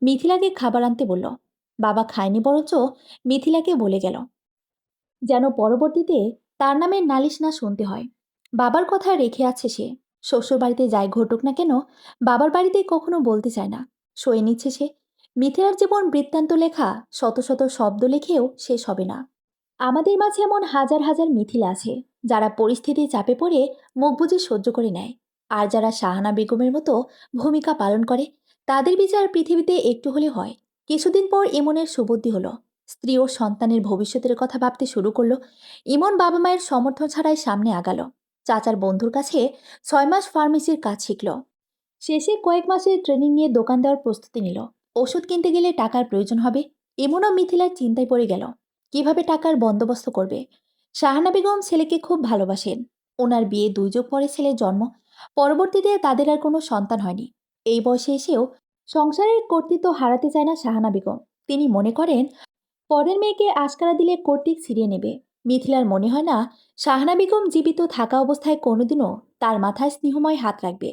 মিথিলাকে খাবার আনতে বলল। বাবা খায়নি, বরঞ্চ মিথিলাকে বলে গেল যেন পরবর্তীতে তার নামে নালিশ না শুনতে হয়। বাবার কথা রেখে আছে সে। শ্বশুর বাড়িতে যাই ঘটুক না কেন, বাবার বাড়িতে কখনো বলতে চায় না, সয়ে নিচ্ছে সে। মিথিলার জীবন বৃত্তান্ত লেখা শত শত শব্দ লেখেও শেষ হবে না। আমাদের মাঝে এমন হাজার হাজার মিথিলা আছে, যারা পরিস্থিতির চাপে পড়ে মুখ বুজে সহ্য করে নেয়। আর যারা শাহানা বেগমের মতো ভূমিকা পালন করে, তাদের বিচার পৃথিবীতে একটু হলে হয়। কিছুদিন পর ইমনের সুবুদ্ধি হলো। স্ত্রী ও সন্তানের ভবিষ্যতের কথা ভাবতে শুরু করলো। ইমন বাবা মায়ের সমর্থন ছাড়াই সামনে আগালো। চাচার বন্ধুর কাছে 6 মাস ফার্মেসির কাজ শিখল। শেষে কয়েক মাসের ট্রেনিং নিয়ে দোকান দেওয়ার প্রস্তুতি নিল। ওষুধ কিনতে গেলে টাকার প্রয়োজন হবে। ইমনও মিথিলার চিন্তায় পড়ে গেল, কিভাবে টাকার বন্দোবস্ত করবে। শাহানা বেগম ছেলেকে খুব ভালোবাসেন। ওনার বিয়ে 2 যুগ পরে ছেলের জন্ম। পরবর্তীতে তাদের আর কোনো সন্তান হয়নি। এই বয়সে এসেও সংসারের কর্তৃত্ব হারাতে চায় না শাহানা বেগম। তিনি মনে করেন পরের মেয়েকে আশকারা দিলে কর্তৃক ছিনিয়ে নেবে। মিথিলার মনে হয় না শাহানা বেগম জীবিত থাকা অবস্থায় কোনোদিনও তার মাথায় স্নেহময় হাত রাখবে।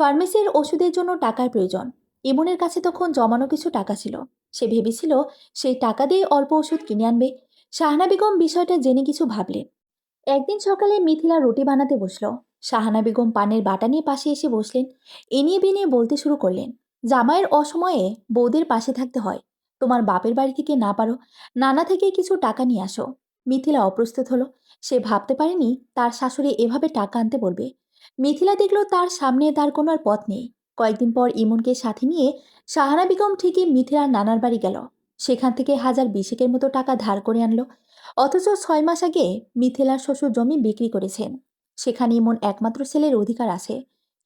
ফার্মেসির ওষুধের জন্য টাকার প্রয়োজন। ইমনের কাছে তখন জমানো কিছু টাকা ছিল। সে ভেবেছিল সেই টাকা দিয়ে অল্প ওষুধ কিনে আনবে। শাহানা বেগম বিষয়টা জেনে কিছু ভাবলেন। একদিন সকালে মিথিলা রুটি বানাতে বসলো। শাহানা বেগম পানের বাটা নিয়ে পাশে এসে বসলেন। এনিয়ে বিনিয়ে বলতে শুরু করলেন, জামাইয়ের অসময়ে বৌদের পাশে থাকতে হয়। তোমার বাপের বাড়ি থেকে না পারো, নানা থেকে কিছু টাকা নিয়ে আসো। মিথিলা অপ্রস্তুত হলো। সে ভাবতে পারেনি তার শাশুড়ি এভাবে টাকা আনতে বলবে। মিথিলা দেখলো তার সামনে তার কোনো আর পথ নেই। কয়েকদিন পর ইমনকে সাথে নিয়ে শাহানা বেগম ঠিকই মিথিলার নানার বাড়ি গেল। সেখান থেকে 1,020 মতো টাকা ধার করে আনলো। অথচ 6 মাস আগে মিথিলার শ্বশুর জমি বিক্রি করেছেন। সেখানে ইমন একমাত্র ছেলের অধিকার আছে।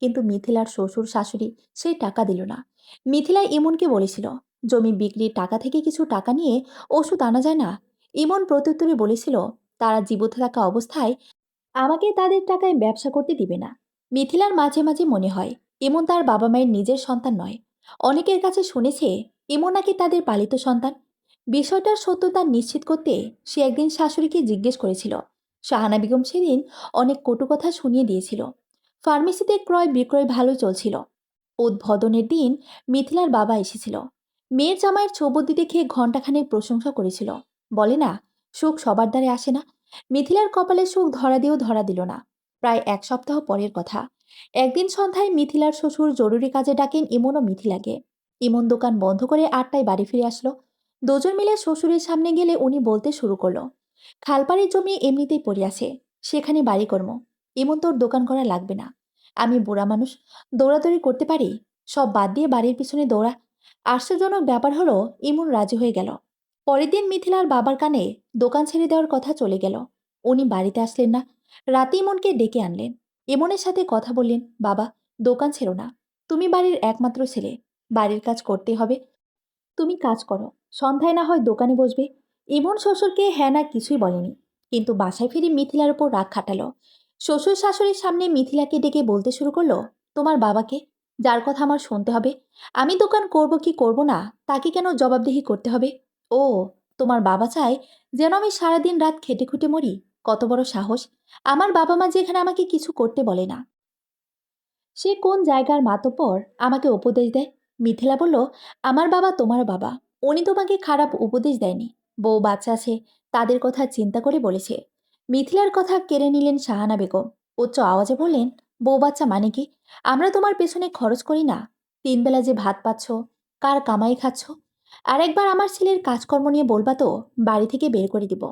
কিন্তু মিথিলার শ্বশুর শাশুড়ি সেই টাকা দিল না। মিথিলা ইমনকে বলেছিল, জমি বিক্রির টাকা থেকে কিছু টাকা নিয়ে ওষুধ আনা যায় না। ইমন প্রত্যুত্তরে বলেছিল, তারা জীবিত থাকা অবস্থায় আমাকে তাদের টাকায় ব্যবসা করতে দিবে না। মিথিলার মাঝে মাঝে মনে হয় ইমন তার বাবা মায়ের নিজের সন্তান নয়। অনেকের কাছে শুনেছে ইমন নাকি তাদের পালিত সন্তান। বিষয়টার সত্যতা নিশ্চিত করতে সে একদিন শাশুড়িকে জিজ্ঞেস করেছিল। শাহানা বেগম সেদিন অনেক কটু কথা শুনিয়ে দিয়েছিল। ফার্মেসিতে ক্রয় বিক্রয় ভালো চলছিল। উদ্বোধনের দিন মিথিলার বাবা এসেছিল। মেয়ের জামাইয়ের ছবি দেখে ঘণ্টাখানেক প্রশংসা করেছিল। বলে না, সুখ সবার দ্বারে আসে না। মিথিলার কপালে সুখ ধরা দিয়েও ধরা দিল না। প্রায় 1 সপ্তাহ পরের কথা। একদিন সন্ধ্যায় মিথিলার শ্বশুর জরুরি কাজে ডাকেন ইমন ও মিথিলাকে। ইমন দোকান বন্ধ করে 8টায় বাড়ি ফিরে আসলো। দুজন মিলে শ্বশুরের সামনে গেলে উনি বলতে শুরু করলো, খালপাড়ের জমি এমনিতেই পড়ে আছে, সেখানে বাড়ি কর্ম। ইমন, তোর দোকান করা লাগবে না। আমি বুড়া মানুষ, দৌড়াদৌড়ি করতে পারি। সব বাদ দিয়ে বাড়ির পিছনে দৌড়া। আশ্চর্যজনক ব্যাপার হলো ইমন রাজি হয়ে গেল। পরের দিন মিথিলার বাবার কানে দোকান ছেড়ে দেওয়ার কথা চলে গেল। উনি বাড়িতে আসলেন না। রাতে ইমনকে ডেকে আনলেন। ইমনের সাথে কথা বললেন, বাবা, দোকান ছেড়ো না। তুমি বাড়ির একমাত্র ছেলে। বাড়ির কাজ করতে হবে। তুমি কাজ করো, সন্ধ্যায় না হয় দোকানে বসবে। ইমন শ্বশুরকে হ্যাঁ না কিছুই বলেনি। কিন্তু বাসায় ফিরে মিথিলার উপর রাগ খাটালো। শ্বশুর শাশুড়ির সামনে মিথিলাকে ডেকে বলতে শুরু করলো, তোমার বাবাকে, যার কথা আমার শুনতে হবে, আমি দোকান করব কি করব না তাকে কেন জবাবদিহি করতে হবে? ও, তোমার বাবা চায় যেন আমি সারাদিন রাত খেটে খুঁটে মরি? কত বড় সাহস! আমার বাবা মা যেখানে আমাকে কিছু করতে বলে না, সে কোন জায়গার মাতব্বর আমাকে উপদেশ দেয়? মিথিলা বলল, আমার বাবা তোমার বাবা, উনি তোমাকে খারাপ উপদেশ দেয়নি। বউ বাচ্চা আছে, তাদের কথা চিন্তা করে বলেছে। মিথিলার কথা কেড়ে নিলেন শাহানা বেগম। উচ্চ আওয়াজে বললেন, বউ বাচ্চা মানে কি? আমরা তোমার পেছনে খরচ করি না? 3 বেলা যে ভাত পাচ্ছ, কার কামাই খাচ্ছ? আর একবার আমার ছেলের কাজকর্ম নিয়ে বলবা তো বাড়ি থেকে বের করে দিব।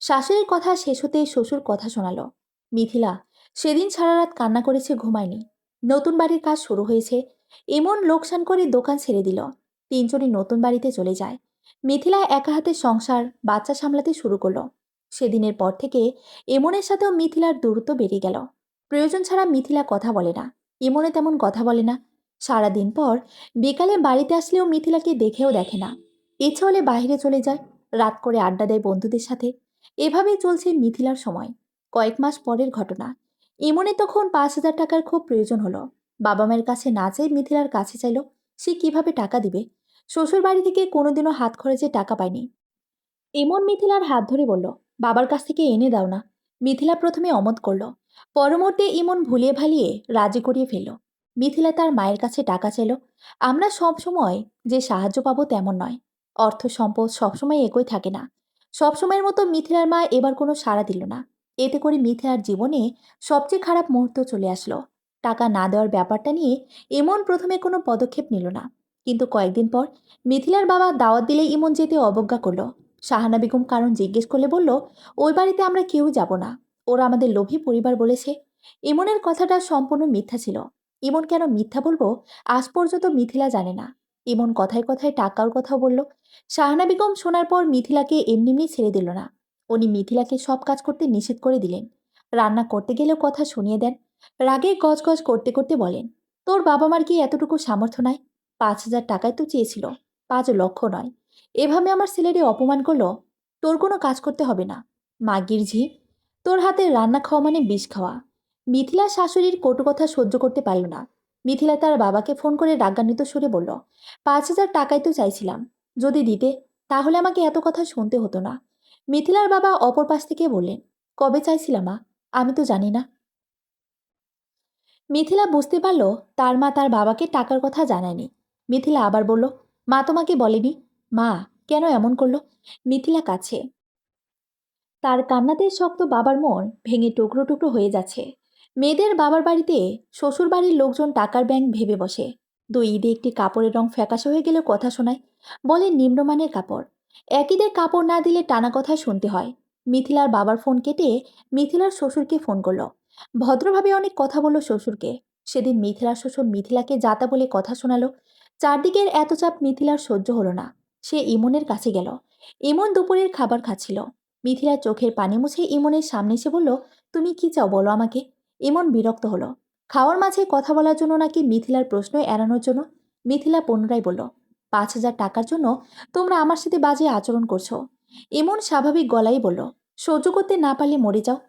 শাশুড়ির কথা শেষ হতে শ্বশুর কথা শোনালো। মিথিলা সেদিন সারা রাত কান্না করেছে, ঘুমায়নি। নতুন বাড়ির কাজ শুরু হয়েছে, এমন লোকসান করে দোকান ছেড়ে দিল। তিনজনই নতুন বাড়িতে চলে যায়। মিথিলা একা হাতে সংসার বাচ্চা সামলাতে শুরু করলো। সেদিনের পর থেকে এমনের সাথেও মিথিলার দূরত্ব বেড়ে গেল। প্রয়োজন ছাড়া মিথিলা কথা বলে না, এমনে তেমন কথা বলে না। সারাদিন পর বিকালে বাড়িতে আসলেও মিথিলাকে দেখেও দেখে না। ইচ্ছে হলে বাইরে চলে যায়, রাত করে আড্ডা দেয় বন্ধুদের সাথে। এভাবেই চলছে মিথিলার সময়। কয়েক মাস পরের ঘটনা। ইমনে তখন 5,000 টাকার খুব প্রয়োজন হলো। বাবা মায়ের কাছে না চাই মিথিলার কাছে চাইল। সে কিভাবে টাকা দিবে? শ্বশুর বাড়ি থেকে কোনোদিনও হাত খরচে টাকা পায়নি। ইমন মিথিলার হাত ধরে বলল, বাবার কাছ থেকে এনে দাও না। মিথিলা প্রথমে অমত করল। পরমুহূর্তে ইমন ভুলিয়ে ভালিয়ে রাজি করিয়ে ফেলল। মিথিলা তার মায়ের কাছে টাকা চাইল। আমরা সব সময় যে সাহায্য পাবো তেমন নয়। অর্থ সম্পদ সবসময় একই থাকে না। সবসময়ের মতো মিথিলার মা এবার কোনো সাড়া দিল না। এতে করে মিথিলার জীবনে সবচেয়ে খারাপ মুহূর্ত চলে আসলো। টাকা না দেওয়ার ব্যাপারটা নিয়ে ইমন প্রথমে কোনো পদক্ষেপ নিল না। কিন্তু কয়েকদিন পর মিথিলার বাবা দাওয়াত দিলে ইমন যেতে অবজ্ঞা করলো। শাহানা বেগম কারণ জিজ্ঞেস করলে বলল, ওই বাড়িতে আমরা কেউ যাব না। ওরা আমাদের লোভী পরিবার বলেছে। ইমনের কথাটা সম্পূর্ণ মিথ্যা ছিল। ইমন কেন মিথ্যা বলবো আজ পর্যন্ত মিথিলা জানে না। ইমন কথায় কথায় টাকার কথাও বলল। শাহানা বেগম শোনার পর মিথিলাকে এমনি ছেড়ে দিল না। উনি মিথিলাকে সব কাজ করতে নিষেধ করে দিলেন। রান্না করতে গেলেও কথা শুনিয়ে দেন। রাগে গজগজ করতে করতে বলেন, তোর বাবা মার কি এতটুকু সামর্থ্য নাই? 5,000 টাকায় তো চেয়েছিল, 5 লক্ষ নয়। এভাবে আমার ছেলেরে অপমান করলো। তোর কোনো কাজ করতে হবে না। মাগির ঝি, তোর হাতে রান্না খাওয়া মানে বিষ খাওয়া। মিথিলা শাশুড়ির কটু কথা সহ্য করতে পারল না। মিথিলা তার বাবাকে ফোন করে রাগান্বিত সুরে বলল, 5,000 টাকাই তো চাইছিলাম। যদি দিতে, তাহলে আমাকে এত কথা শুনতে হতো না। মিথিলার বাবা অপর পাশ থেকে বললেন, কবে চাইছিলাম মা? আমি তো জানি না। মিথিলা বুঝতে পারল তার মা তার বাবাকে টাকার কথা জানায়নি। মিথিলা আবার বলল, মা তোমাকে বলেনি? মা কেন এমন করলো? মিথিলা কাছে। তার কান্নাতে শক্ত বাবার মন ভেঙে টুকরো টুকরো হয়ে যাচ্ছে। মেয়েদের বাবার বাড়িতে শ্বশুর বাড়ির লোকজন টাকার ব্যাংক ভেবে বসে। 2 ঈদে একটি কাপড়ের রং ফ্যাকাশে হয়ে গেলেও কথা শোনায়, বলে নিম্নমানের কাপড়। এক ঈদের কাপড় না দিলে টানা কথা শুনতে হয়। মিথিলার বাবার ফোন কেটে মিথিলার শ্বশুরকে ফোন করলো। ভদ্রভাবে অনেক কথা বলল শ্বশুরকে। সেদিন মিথিলার শ্বশুর মিথিলাকে যাতা বলে কথা শোনালো। চারদিকের এত চাপ মিথিলার সহ্য হলো না। সে ইমনের কাছে গেল। ইমন দুপুরের খাবার খাচ্ছিল। মিথিলার চোখের পানি মুছে ইমনের সামনে এসে বলল, তুমি কি চাও বলো আমাকে? ইমন বিরক্ত হলো। খাওয়ার মাঝে কথা বলার জন্য নাকি মিথিলার প্রশ্ন এড়ানোর জন্য? মিথিলা পুনরায় বলল, 5,000 টাকার জন্য তোমরা আমার সাথে বাজে আচরণ করছো। ইমন স্বাভাবিক গলায় বলল, সহ্য করতে না পারলে মরে যাও।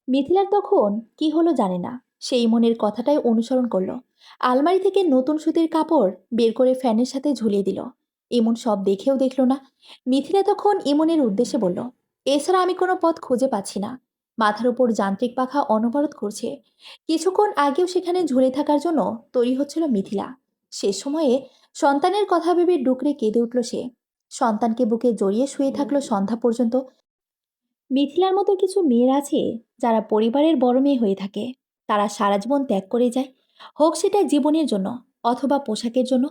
মিথিলার তখন কি হলো জানে না। সে ইমনের কথাটাই অনুসরণ করলো। আলমারি থেকে নতুন সুতির কাপড় বের করে ফ্যানের সাথে ঝুলিয়ে দিল। ইমন সব দেখেও দেখল না। মিথিলা তখন ইমনের উদ্দেশ্যে বলল, এছাড়া আমি কোনো পথ খুঁজে পাচ্ছি না। মাথার উপর যান্ত্রিক পাখা অনবরত করছে। কিছুক্ষণ আগেও সেখানে ঝুলে থাকার জন্য তৈরি হচ্ছিল মিথিলা। শেষ সময়ে সন্তানের কথা ভেবে ডুকরে কেঁদে উঠল সে। সন্তানকে বুকে জড়িয়ে শুয়ে থাকলো সন্ধ্যা পর্যন্ত। মিথিলার মতো কিছু মেয়ের আছে যারা পরিবারের বড় মেয়ে হয়ে থাকে। তারা সারা জীবন ত্যাগ করে যায়, হোক সেটা জীবনের জন্য অথবা পোশাকের জন্য।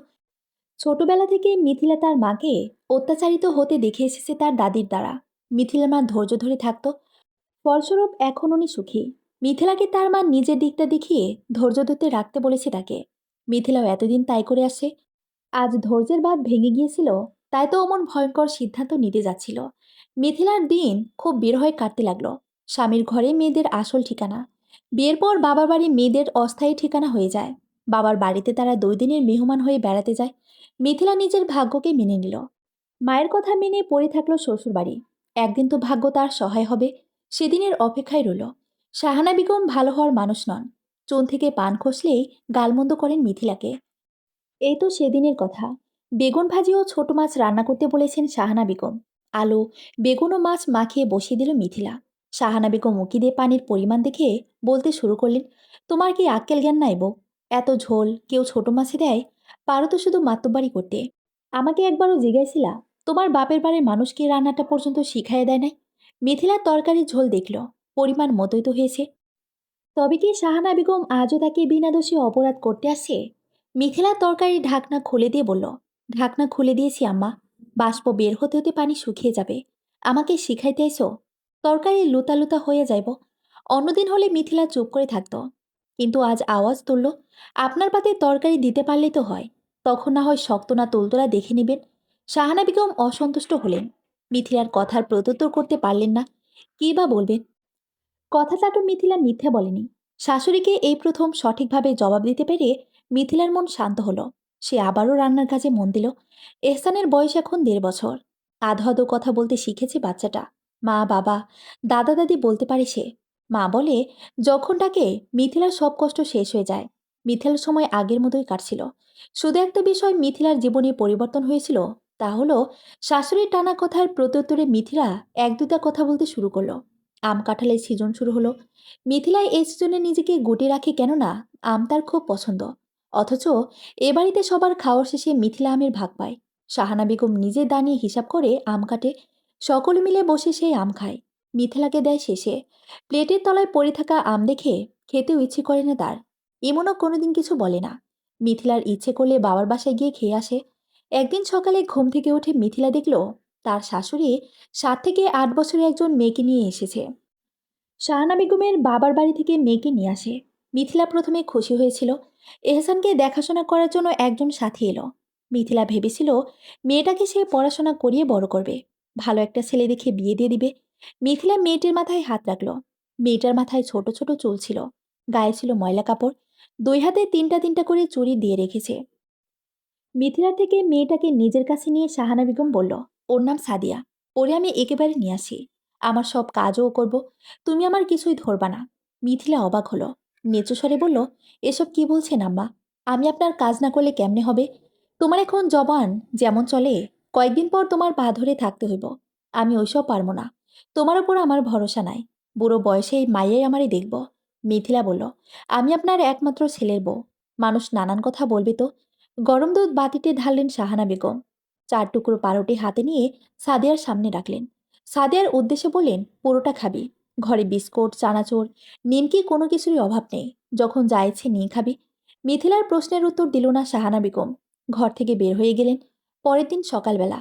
ছোটবেলা থেকে মিথিলা তার মাকে অত্যাচারিত হতে দেখে এসেছে তার দাদির দ্বারা। মিথিলার মা ধৈর্য ধরে থাকতো। ফলস্বরূপ এখন উনি সুখী। মিথিলাকে তার মা নিজের দিকটা দেখিয়ে ধৈর্য ধরতে রাখতে বলেছে তাকে। মিথিলাও এতদিন তাই করে আসে। আজ ধৈর্যের বাঁধ ভেঙে গিয়েছিল, তাই তো অমন ভয়ঙ্কর সিদ্ধান্ত নিতে যাচ্ছিল। মিথিলার দিন খুব বের হয়ে কাটতে লাগলো। স্বামীর ঘরে মেয়েদের আসল ঠিকানা। বিয়ের পর বাবার বাড়ি মেয়েদের অস্থায়ী ঠিকানা হয়ে যায়। বাবার বাড়িতে তারা 2 দিনের মেহমান হয়ে বেড়াতে যায়। মিথিলা নিজের ভাগ্যকে মেনে নিল। মায়ের কথা মেনে পড়ে থাকলো শ্বশুর বাড়ি। একদিন তো ভাগ্য তার সহায় হবে। সেদিনের অপেক্ষায় রইল। শাহানা বেগম ভালো হওয়ার মানুষ নন। চুন থেকে পান খসলেই গালমন্দ করেন মিথিলাকে। এই তো সেদিনের কথা। বেগুন ভাজি ও ছোট মাছ রান্না করতে বলেছেন শাহানা বেগম। আলু, বেগুন ও মাছ মাখিয়ে বসিয়ে দিল মিথিলা। শাহানা বেগম উকি দিয়ে পানির পরিমাণ দেখে বলতে শুরু করলেন, তোমার কি আক্কেল জ্ঞান নাই বউ? এত ঝোল কেউ ছোট মাছে দেয়? পারো তো শুধু মাতব্বারি করতে। আমাকে একবারও জিজ্ঞাসিলা, তোমার বাপের বাড়ির মানুষকে রান্নাটা পর্যন্ত শিখাইয়া দেয় নাই? মিথিলার তরকারির ঝোল দেখল, পরিমাণ মতোই তো হয়েছে। তবে কি শাহানা বেগম আজও তাকে বিনা দোষে অপরাধ করতে আসে? মিথিলা তরকারির ঢাকনা খুলে দিয়ে বলল, ঢাকনা খুলে দিয়েছি আম্মা। বাষ্প বের হতে হতে পানি শুকিয়ে যাবে। আমাকে শিখাইতে এসো? তরকারি লুতা লুতা হয়ে যাইব। অন্যদিন হলে মিথিলা চুপ করে থাকত, কিন্তু আজ আওয়াজ তুলল, আপনার পাতে তরকারি দিতে পারলেই তো হয়। তখন না হয় শক্ত না তুলতোলা দেখে নেবেন। শাহানা বেগম অসন্তুষ্ট হলেন। মিথিলার কথার প্রত্যুত্তর করতে পারলেন না। কী বা বলবেন? কথাটা তো মিথিলা মিথ্যে বলেনি। শাশুড়িকে এই প্রথম সঠিকভাবে জবাব দিতে পেরে মিথিলার মন শান্ত হলো। সে আবারও রান্নার কাজে মন দিল। এহসানের বয়স এখন 1.5 বছর। আধো আধো কথা বলতে শিখেছে বাচ্চাটা। মা বাবা দাদা দাদি বলতে পারে সে। মা বলে যখন ডাকে মিথিলার সব কষ্ট শেষ হয়ে যায়। মিথিলার সময় আগের মতোই কাটছিল। শুধু একটা বিষয় মিথিলার জীবনে পরিবর্তন হয়েছিল, তা হলো শাশুড়ির টানা কথার প্রত্যুত্তরে মিথিলা 1-2টা কথা বলতে শুরু করলো। আম কাঁঠালের সিজন শুরু হলো। মিথিলায় এই সিজনে নিজেকে গুটিয়ে রাখে, কেননা আম তার খুব পছন্দ। অথচ এ বাড়িতে সবার খাওয়ার শেষে মিথিলা আমের ভাগ পায়। শাহানা বেগম নিজে দাঁড়িয়ে হিসাব করে আম কাটে। সকলে মিলে বসে সেই আম খায়। মিথিলাকে দেয় শেষে। প্লেটের তলায় পড়ে থাকা আম দেখে খেতেও ইচ্ছে করে না তার। এমনও কোনোদিন কিছু বলে না। মিথিলার ইচ্ছে করলে বাবার বাসায় গিয়ে খেয়ে আসে। একদিন সকালে ঘুম থেকে উঠে মিথিলা দেখল তার শাশুড়ি 7 থেকে 8 বছরের একজন মেয়েকে নিয়ে এসেছে। শাহানা বেগমের বাবার বাড়ি থেকে মেয়েকে নিয়ে আসে। মিথিলা প্রথমে খুশি হয়েছিল। এহসানকে দেখাশোনা করার জন্য একজন সাথী এলো। মিথিলা ভেবেছিল মেয়েটাকে সে পড়াশোনা করিয়ে বড় করবে, ভালো একটা ছেলে দেখে বিয়ে দিয়ে দিবে। মিথিলা মেয়েটির মাথায় হাত রাখল। মেয়েটার মাথায় ছোট ছোট চুল ছিল, গায়ে ছিল ময়লা কাপড়, 2 হাতে 3টা করে চুড়ি দিয়ে রেখেছে। মিথিলা থেকে মেয়েটাকে নিজের কাছে নিয়ে শাহানা বেগম বলল, ওর নাম সাদিয়া। ওরে আমি একেবারে নিয়ে আসি। আমার সব কাজও করব। তুমি আমার কিছুই ধরবা না। মিথিলা অবাক হলো। নেচু স্বরে বলল, এসব কি বলছেন আম্মা? আমি আপনার কাজ না করলে কেমনে হবে? তোমার এখন জবান যেমন চলে, কয়েকদিন পর তোমার পা ধরে থাকতে হইব। আমি ওইসব পারবো না। তোমার ওপর আমার ভরসা নাই। বুড়ো বয়সে এই মাইয়াই আমারই দেখব। মিথিলা বলল, আমি আপনার একমাত্র ছেলের বউ। মানুষ নানান কথা বলবে তো। গরম দুধ বাটিতে ঢাললেন শাহানা বেগম। 4 টুকরো পাউরুটি হাতে নিয়ে সাদিয়ার সামনে রাখলেন। সাদিয়ার উদ্দেশ্যে বললেন, পুরোটা খাবি। ঘরে বিস্কুট, চানাচুর, নিমকি কোনো কিছুরই অভাব নেই। যখন যা ইচ্ছে নিয়ে খাবি। মিথিলার প্রশ্নের উত্তর দিল না শাহানা বেগম। ঘর থেকে বের হয়ে গেলেন। পরের দিন সকালবেলা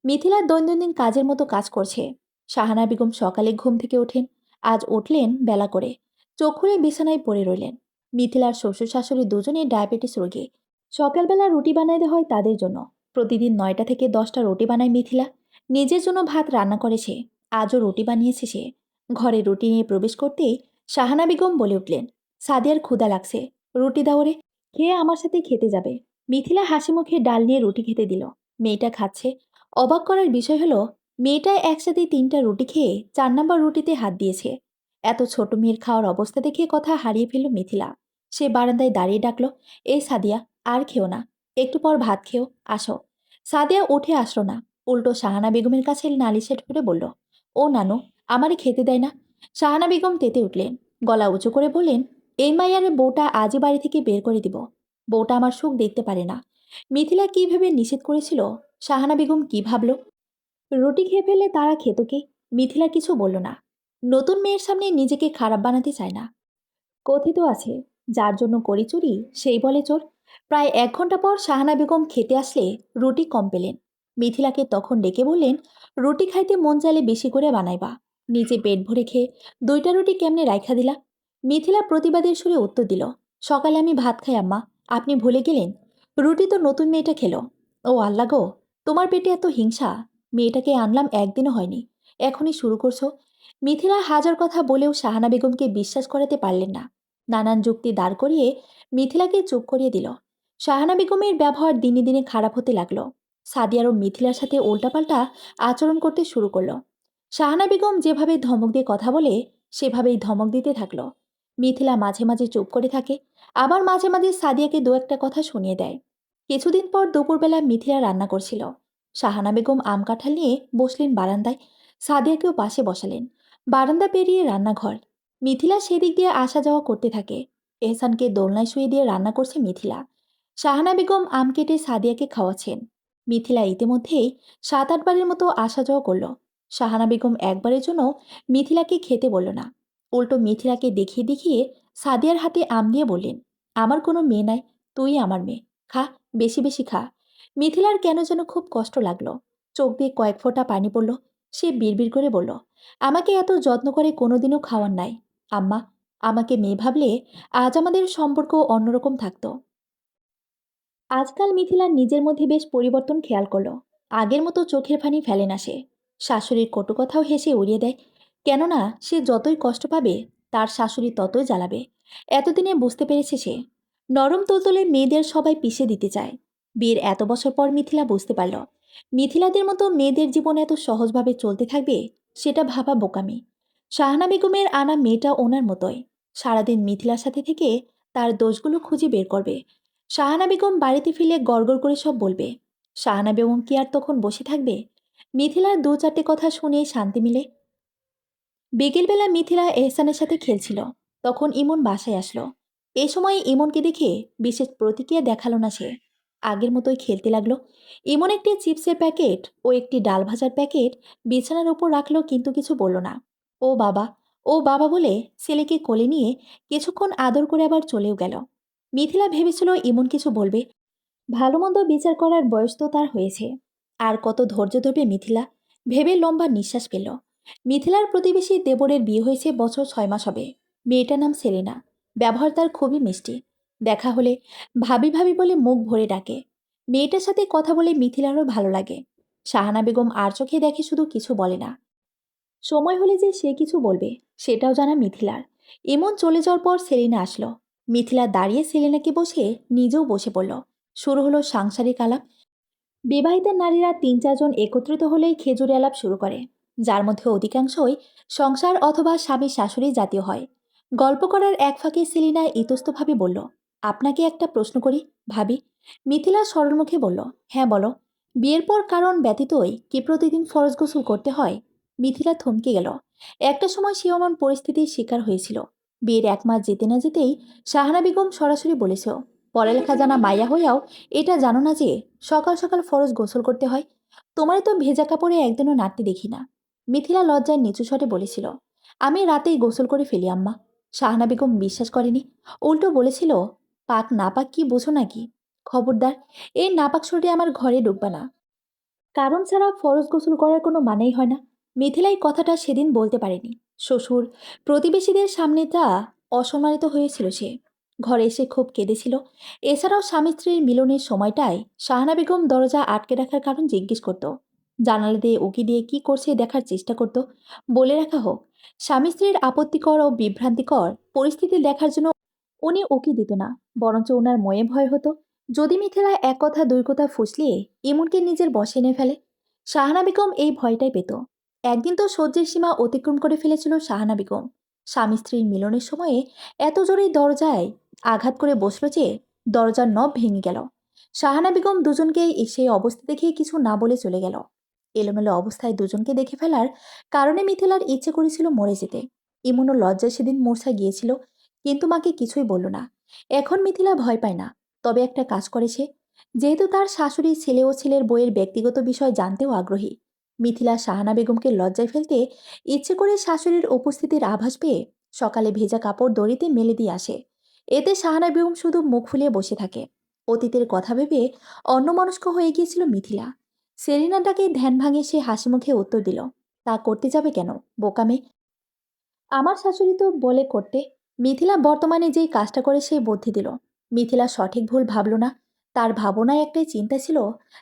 মিথিলার দৈনন্দিন কাজের মতো কাজ করছে। শাহানা বেগম সকালে ঘুম থেকে ওঠেন। আজ উঠলেন বেলা করে। চোখ খুলে বিছানায় পড়ে রইলেন। মিথিলার শ্বশুর শাশুড়ি দুজনেই ডায়াবেটিস রোগী। সকালবেলা রুটি বানাইতে হয় তাদের জন্য। প্রতিদিন 9টা থেকে 10টা রুটি বানায় মিথিলা। নিজের জন্য ভাত রান্না করে সে। আজও রুটি বানিয়েছে সে। ঘরে রুটি নিয়ে প্রবেশ করতেই শাহানা বেগম বলে উঠলেন, সাদিয়ার ক্ষুধা লাগছে, রুটি দাও রে, খেয়ে আমার সাথে খেতে যাবে। মিথিলা হাসি মুখে ডাল নিয়ে রুটি খেতে দিল। মেয়েটা খাচ্ছে। অবাক করার বিষয় হলো, মেয়েটা একসাথে 3টা রুটি খেয়ে 4 নম্বর রুটিতে হাত দিয়েছে। এত ছোট মেয়ের খাওয়ার অবস্থা দেখে কথা হারিয়ে ফেলল মিথিলা। সে বারান্দায় দাঁড়িয়ে ডাকলো, এই সাদিয়া, আর খেও না, একটু পর ভাত খেও, আসো। সাদিয়া উঠে আসলো না। উল্টো শাহানা বেগমের কাছে নালিশে ঠুরে বলল, ও নানু, আমারে খেতে দেয় না। শাহানা বেগম তেতে উঠলেন। গলা উঁচু করে বললেন, এই মাইয়ারে বউটা আজই বাড়ি থেকে বের করে দিব। বউটা আমার সুখ দেখতে পারে না। মিথিলা কি ভেবে নিষেধ করেছিল, শাহানা বেগম কি ভাবল? রুটি খেয়ে ফেললে তারা খেত কি? মিথিলা কিছু বলল না। নতুন মেয়ের সামনে নিজেকে খারাপ বানাতে চায় না। কথিত আছে, যার জন্য করি চুরি সেই বলে চোর। প্রায় 1 ঘন্টা পর শাহানা বেগম খেতে আসলে রুটি কম পেলেন। মিথিলাকে তখন ডেকে বললেন, রুটি খাইতে মন চাইলে বেশি করে বানাইবা। নিজে পেট ভরে খেয়ে 2টা রুটি কেমনে রাইখা দিলা? মিথিলা প্রতিবাদের সুরে উত্তর দিল, সকালে আমি ভাত খাই আম্মা, আপনি ভুলে গেলেন? রুটি তো নতুন মেয়েটা খেলো। ও আল্লাহ গো, তোমার পেটে এত হিংসা! মেয়েটাকে আনলাম একদিনও হয়নি, এখনই শুরু করছো? মিথিলা হাজার কথা বলেও শাহানা বেগমকে বিশ্বাস করাতে পারলেন না। নানান যুক্তি দাঁড় করিয়ে মিথিলাকে চুপ করিয়ে দিল। শাহানা বেগমের ব্যবহার দিনে দিনে খারাপ হতে লাগলো। সাদিয়ারও মিথিলার সাথে উল্টাপাল্টা আচরণ করতে শুরু করলো। শাহানা বেগম যেভাবে ধমক দিয়ে কথা বলে সেভাবেই ধমক দিতে থাকলো। মিথিলা মাঝে মাঝে চুপ করে থাকে, আবার মাঝে মাঝে সাদিয়াকে দু একটা কথা শুনিয়ে দেয়। কিছুদিন পর দুপুরবেলা মিথিলা রান্না করছিল। শাহানা বেগম আম কাঁঠাল নিয়ে বসলেন বারান্দায়। সাদিয়াকেও পাশে বসালেন। বারান্দা পেরিয়ে রান্নাঘর। মিথিলা সেদিক দিয়ে আসা যাওয়া করতে থাকে। এহসানকে দোলনায় শুয়ে দিয়ে রান্না করছে মিথিলা। শাহানা বেগম আম কেটে সাদিয়াকে খাওয়াচ্ছেন। মিথিলা ইতিমধ্যেই 7-8 বারের মতো আসা যাওয়া করল। শাহানা বেগম একবারের জন্য মিথিলাকে খেতে বলল না। উল্টো মিথিলাকে দেখিয়ে দেখিয়ে সাদিয়ার হাতে আম দিয়ে বললেন, আমার কোনো মেয়ে নাই, তুই আমার মেয়ে, খা, বেশি বেশি খা। মিথিলার কেন যেন খুব কষ্ট লাগলো। চোখ দিয়ে কয়েক ফোঁটা পানি পড়ল। সে বিড়বিড় করে বলল, আমাকে এত যত্ন করে কোনোদিনও খাওয়ার নাই। আম্মা, আমাকে মেয়ে ভাবলে আজ আমাদের সম্পর্ক অন্যরকম থাকতো। আজকাল মিথিলা নিজের মধ্যে বেশ পরিবর্তন খেয়াল করলো। আগের মতো চোখের পানি ফেলে না সে। শাশুড়ির কটু কথাও হেসে উড়িয়ে দেয়। কেননা সে যতই কষ্ট পাবে তার শাশুড়ি ততই জ্বালাবে। এতদিনে বুঝতে পেরেছে সে। নরম তোলতলে মেয়েদের সবাই পিষে দিতে চায়। বিয়ের এত বছর পর মিথিলা বুঝতে পারল, মিথিলাদের মতো মেয়েদের জীবন এত সহজভাবে চলতে থাকবে সেটা ভাবা বোকামি। শাহানা বেগমের আনা মেয়েটা ওনার মতোই। সারাদিন মিথিলার সাথে থেকে তার দোষগুলো খুঁজে বের করবে। শাহানা বেগম বাড়িতে ফিরে গড়গড় করে সব বলবে। শাহানা বেগম কি আর তখন বসে থাকবে? মিথিলার 2-4টে কথা শুনে শান্তি মিলে। বিকেলবেলা মিথিলা এহসানের সাথে খেলছিল। তখন ইমন বাসায় আসলো। এ সময় ইমনকে দেখে বিশেষ প্রতিক্রিয়া দেখালো না সে। আগের মতোই খেলতে লাগলো। ইমন একটি চিপসের প্যাকেট ও একটি ডাল ভাজার প্যাকেট বিছানার উপর রাখলো, কিন্তু কিছু বলল না। ও বাবা, ও বাবা বলে ছেলেকে কোলে নিয়ে কিছুক্ষণ আদর করে আবার চলেও গেল। মিথিলা ভেবেছিল ইমন কিছু বলবে। ভালো মন্দ বিচার করার বয়স তো তার হয়েছে। আর কত ধৈর্য ধরবে মিথিলা? ভেবে লম্বা নিঃশ্বাস ফেলল। মিথিলার প্রতিবেশী দেবরের বিয়ে হয়েছে বছর 6 মাস হবে। মেয়েটার নাম সেলিনা। ব্যবহার তার খুবই মিষ্টি। দেখা হলে ভাবি ভাবি বলে মুখ ভরে ডাকে। মেয়েটার সাথে কথা বলে মিথিলারও ভালো লাগে। শাহানা বেগম আর চোখে দেখে, শুধু কিছু বলে না। সময় হলে যে সে কিছু বলবে সেটাও জানা মিথিলার। এমন চলে যাওয়ার পর সেলিনা আসলো। মিথিলা দাঁড়িয়ে সেলিনাকে বসে নিজেও বসে পড়ল। শুরু হলো সাংসারিক আলাপ। বিবাহিতা নারীরা 3-4 জন একত্রিত হলেই খেজুরে আলাপ শুরু করে, যার মধ্যে অধিকাংশই সংসার অথবা স্বামী শাশুড়ি জাতীয় হয়। গল্প করার এক ফাঁকে সেলিনা ইতস্তভাবে বলল, আপনাকে একটা প্রশ্ন করি ভাবি। মিথিলা সরলমুখে বলল, হ্যাঁ বলো। বিয়ের পর কারণ ব্যতীতই কি প্রতিদিন ফরজ গোসল করতে হয়? মিথিলা থমকে গেল। একটা সময় সে এমন পরিস্থিতির শিকার হয়েছিল। বিয়ের 1 মাস যেতে না যেতেই শাহানা বেগম সরাসরি বলেছ, পড়ালেখা জানা মাইয়া হইয়াও এটা জানো না যে সকাল সকাল ফরজ গোসল করতে হয়? তোমার তো ভেজা কাপড়ে একদিনও নাড়তে দেখি না। মিথিলা লজ্জায় নিচু স্বরে বলেছিল, আমি রাতেই গোসল করে ফেলি আম্মা। শাহানা বেগম বিশ্বাস করেনি, উল্টো বলেছিল, পাক না পাক কি বোঝো নাকি? খবরদার, এই নাপাক শরীরে আমার ঘরে ঢুকবা না। কারণ ছাড়া ফরজ গোসল করার কোনো মানেই হয় না। মিথিলা এই কথাটা সেদিন বলতে পারেনি। শ্বশুর, প্রতিবেশীদের সামনে তা অসম্মানিত হয়েছিল সে। ঘরে এসে খুব কেঁদেছিল। এছাড়াও স্বামী স্ত্রীর মিলনের সময়টায় শাহানা বেগম দরজা আটকে রাখার কারণ জিজ্ঞেস করত। জানালা দিয়ে উকি দিয়ে কি করছে দেখার চেষ্টা করত। বলে রাখা হোক, স্বামী স্ত্রীর আপত্তিকর ও বিভ্রান্তিকর পরিস্থিতি দেখার জন্য উনি উকি দিত না, বরঞ্চ ওনার ময়ে ভয় হতো যদি মিথিলা এক কথা দুই কথা ফুসলিয়ে ইমনকে নিজের বশে এনে ফেলে। শাহানা বেগম এই ভয়টাই পেত। একদিন তো সহ্যের সীমা অতিক্রম করে ফেলেছিল শাহানা বেগম। স্বামী স্ত্রীর মিলনের সময়ে এত জোরেই দরজায় আঘাত করে বসল যে দরজার নব ভেঙে গেল। শাহানা বেগম দুজনকে সেই অবস্থা দেখে কিছু না বলে চলে গেল। এলোমেলো অবস্থায় দুজনকে দেখে ফেলার কারণে মিথিলার ইচ্ছে করেছিল মরে যেতে। ইমনও লজ্জায় সেদিন মূর্ছা গিয়েছিল, কিন্তু মাকে কিছুই বলল না। এখন মিথিলা ভয় পায় না। তবে একটা কাজ করেছে, যেহেতু তার শাশুড়ি ছেলে ও ছেলের বইয়ের ব্যক্তিগত বিষয় জানতেও আগ্রহী। মিথিলা শাহানা বেগমকে লজ্জায় ফেলতে ইচ্ছে করে শাশুড়ির উপস্থিতির আভাস পেয়ে সকালে ভেজা কাপড় দড়িতে মেলে দিয়ে আসে। এতে শাহানা বেগম শুধু মুখ ফুলিয়ে বসে থাকে। অতীতের কথা ভেবে অন্যমনস্ক হয়ে গিয়েছিল মিথিলা। সেলিনাটাকে ধ্যান ভাঙে সে হাসি মুখে উত্তর দিল, তা করতে যাবে কেন, বোকামে? আমার শাশুড়ি তো বলে করতে। মিথিলা বর্তমানে যেই কাজটা করে সেই বুদ্ধি দিল। মিথিলা সঠিক ভুল ভাবল না। তার ভাবনায় একটাই চিন্তা ছিল,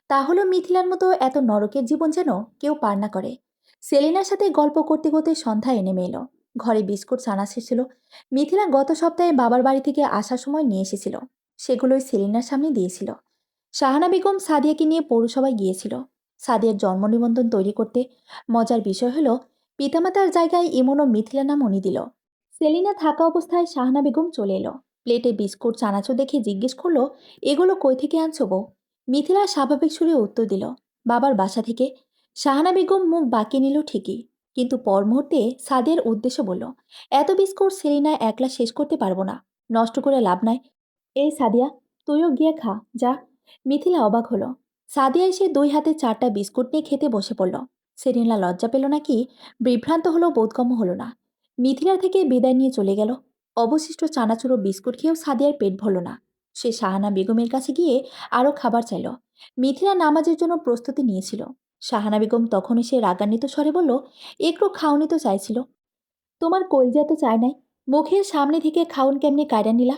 তা হলো মিথিলার মতো এত নরকের জীবন যেন কেউ পার না করে। সেলিনার সাথে গল্প করতে করতে সন্ধ্যা নেমে এলো। ঘরে বিস্কুট ছানা ছিল। মিথিলা গত সপ্তাহে বাবার বাড়ি থেকে আসার সময় নিয়ে এসেছিল। সেগুলোই সেলিনার সামনে দিয়েছিল। শাহানা বেগম সাদিয়াকে নিয়ে পৌরসভায় গিয়েছিল সাদিয়ার জন্ম নিবন্ধন তৈরি করতে। মজার বিষয় হলো, পিতামাতার জায়গায় ইমন ও মিথিলা নাম উনি দিল। সেলিনা থাকা অবস্থায় শাহানা বেগম চলে এলো। প্লেটে বিস্কুট চানাচুর দেখে জিজ্ঞেস করলো, এগুলো কই থেকে আনছো বউ? মিথিলা স্বাভাবিক সুরে উত্তর দিল, বাবার বাসা থেকে। শাহানা বেগম মুখ বাঁকিয়ে নিল ঠিকই, কিন্তু পর মুহূর্তে সাদিয়ার উদ্দেশ্য বলল, এত বিস্কুট সেলিনা একলা শেষ করতে পারবো না, নষ্ট করে লাভ নাই। এই সাদিয়া, তুইও গিয়ে খা, যা। মিথিলা অবাক হলো। সাদিয়া এসে দুই হাতে চারটা বিস্কুট নিয়ে খেতে বসে পড়ল। সেরিনা লজ্জা পেল নাকি বিভ্রান্ত হলো বোধগম্য হলো না। মিথিলা থেকে বিদায় নিয়ে চলে গেল। অবশিষ্ট চানাচুর ও বিস্কুট খেয়েও সাদিয়ার পেট ভরল না। সে শাহানা বেগমের কাছে গিয়ে আরও খাবার চাইল। মিথিলা নামাজের জন্য প্রস্তুতি নিয়েছিল। শাহানা বেগম তখন এসে রাগান্বিত স্বরে বলল, একটু খাওনি তো চাইছিল, তোমার কলজা তো চায় নাই, মুখের সামনে থেকে খাউন কেমনে কায়রা নিলা?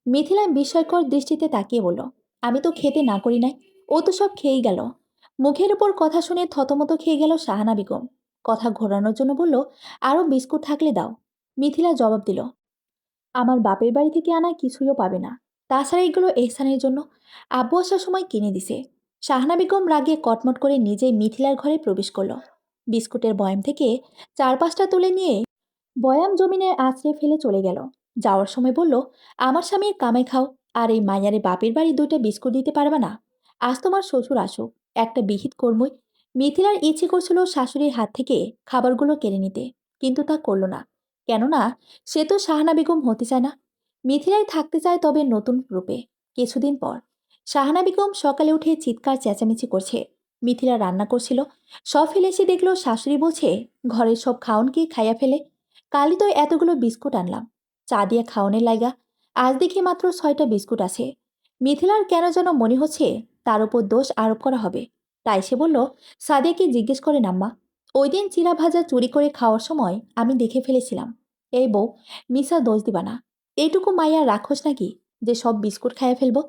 মিথিলা বিস্ময়কর দৃষ্টিতে তাকিয়ে বলল, আমি তো খেতে না করি নাই, ও তো সব খেয়েই গেল। মুখের উপর কথা শুনে থতমত খেয়ে গেল শাহানা বেগম। কথা ঘোরানোর জন্য বলল, আরও বিস্কুট থাকলে দাও। মিথিলা জবাব দিল, আমার বাপের বাড়ি থেকে আনা কিছুইও পাবে না। তাছাড়া এগুলো এহসানের জন্য, আব্বু আসার সময় কিনে দিছে। শাহানা বেগম রাগে কটমট করে নিজেই মিথিলার ঘরে প্রবেশ করলো। বিস্কুটের বয়াম থেকে চার পাঁচটা তুলে নিয়ে বয়াম জমিনে আছড়ে ফেলে চলে গেল। যাওয়ার সময় বলল, আমার স্বামীর কামাই খাও, আর এই মাইয়ারে বাপের বাড়ি দুইটা বিস্কুট দিতে পারবে না? আজ তোমার শ্বশুর আসুক, একটা বিহিত কর্মই। মিথিলার ইচ্ছে করছিল শাশুড়ির হাত থেকে খাবারগুলো কেড়ে নিতে, কিন্তু তা করল না। কেননা সে তো শাহানা বেগম হতে চায় না। মিথিলাই থাকতে চায়, তবে নতুন রূপে। কিছুদিন পর শাহানা বেগম সকালে উঠে চিৎকার চেঁচামেচি করছে। মিথিলা রান্না করছিল। সব ফেলে এসে দেখলো শাশুড়ি বলছে, ঘরের সব খাওন কি খাইয়া ফেলে? কালই তো এতগুলো বিস্কুট আনলাম চা দিয়ে খাওয়ানোর লাইগা, আজ দেখি মাত্র 6টা বিস্কুট আছে। মিথিলার কেন যেন মনে হচ্ছে তার উপর দোষ আরোপ করা হবে। তাই সে বলল, সাদিয়াকে জিজ্ঞেস করেন আম্মা, ওই দিন চিরা ভাজা চুরি করে খাওয়ার সময় আমি দেখে ফেলেছিলাম। এই বউ, মিসা দোষ দিবা না। এইটুকু মাইয়া রাখোস নাকি যে সব বিস্কুট খাইয়া ফেলবো?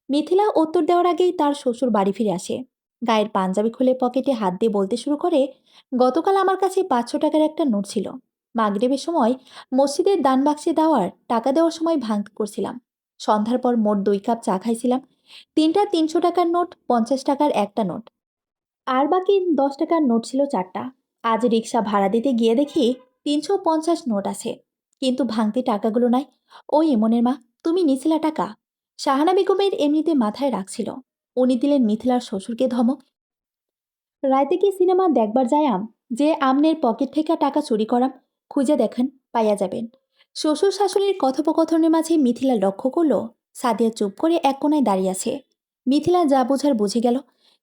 মিথিলা উত্তর দেওয়ার আগেই তার শ্বশুর বাড়ি ফিরে আসে। গায়ের পাঞ্জাবি খুলে পকেটে হাত দিয়ে বলতে শুরু করে, গতকাল আমার কাছে 500 টাকার একটা নোট ছিল। মাগরিবের সময় মসজিদের দান বাক্সে দেওয়ার টাকা দেওয়ার সময় ভাঙ করছিলাম। সন্ধ্যার পর মোট 2 কাপ চা খাইছিলাম। 3টা 300 টাকার নোট, 50 টাকার একটা নোট, আর বাকি 10 টাকার নোট ছিল 4টা। আজ রিক্সা ভাড়া দিতে গিয়ে দেখি 350 নোট আছে, কিন্তু ভাঙতি টাকাগুলো নাই। ওই ইমনের মা, তুমি নিছিলা টাকা? শাহানা বেগমের এমনিতে মাথায় রাখছিল। উনি দিলেন মিথিলার শ্বশুরকে ধমক, রাইতে কি সিনেমা দেখবার যায়াম যে আমনের পকেট থেকে টাকা চুরি করাম? খুঁজে দেখেন, পাইয়া যাবেন। শ্বশুর শাশুড়ির কথোপকথনের মাঝে মিথিলা লক্ষ্য করল সাদিয়া চুপ করে এক কোণায় দাঁড়িয়ে আছে। মিথিলা যা বোঝার বুঝে গেল।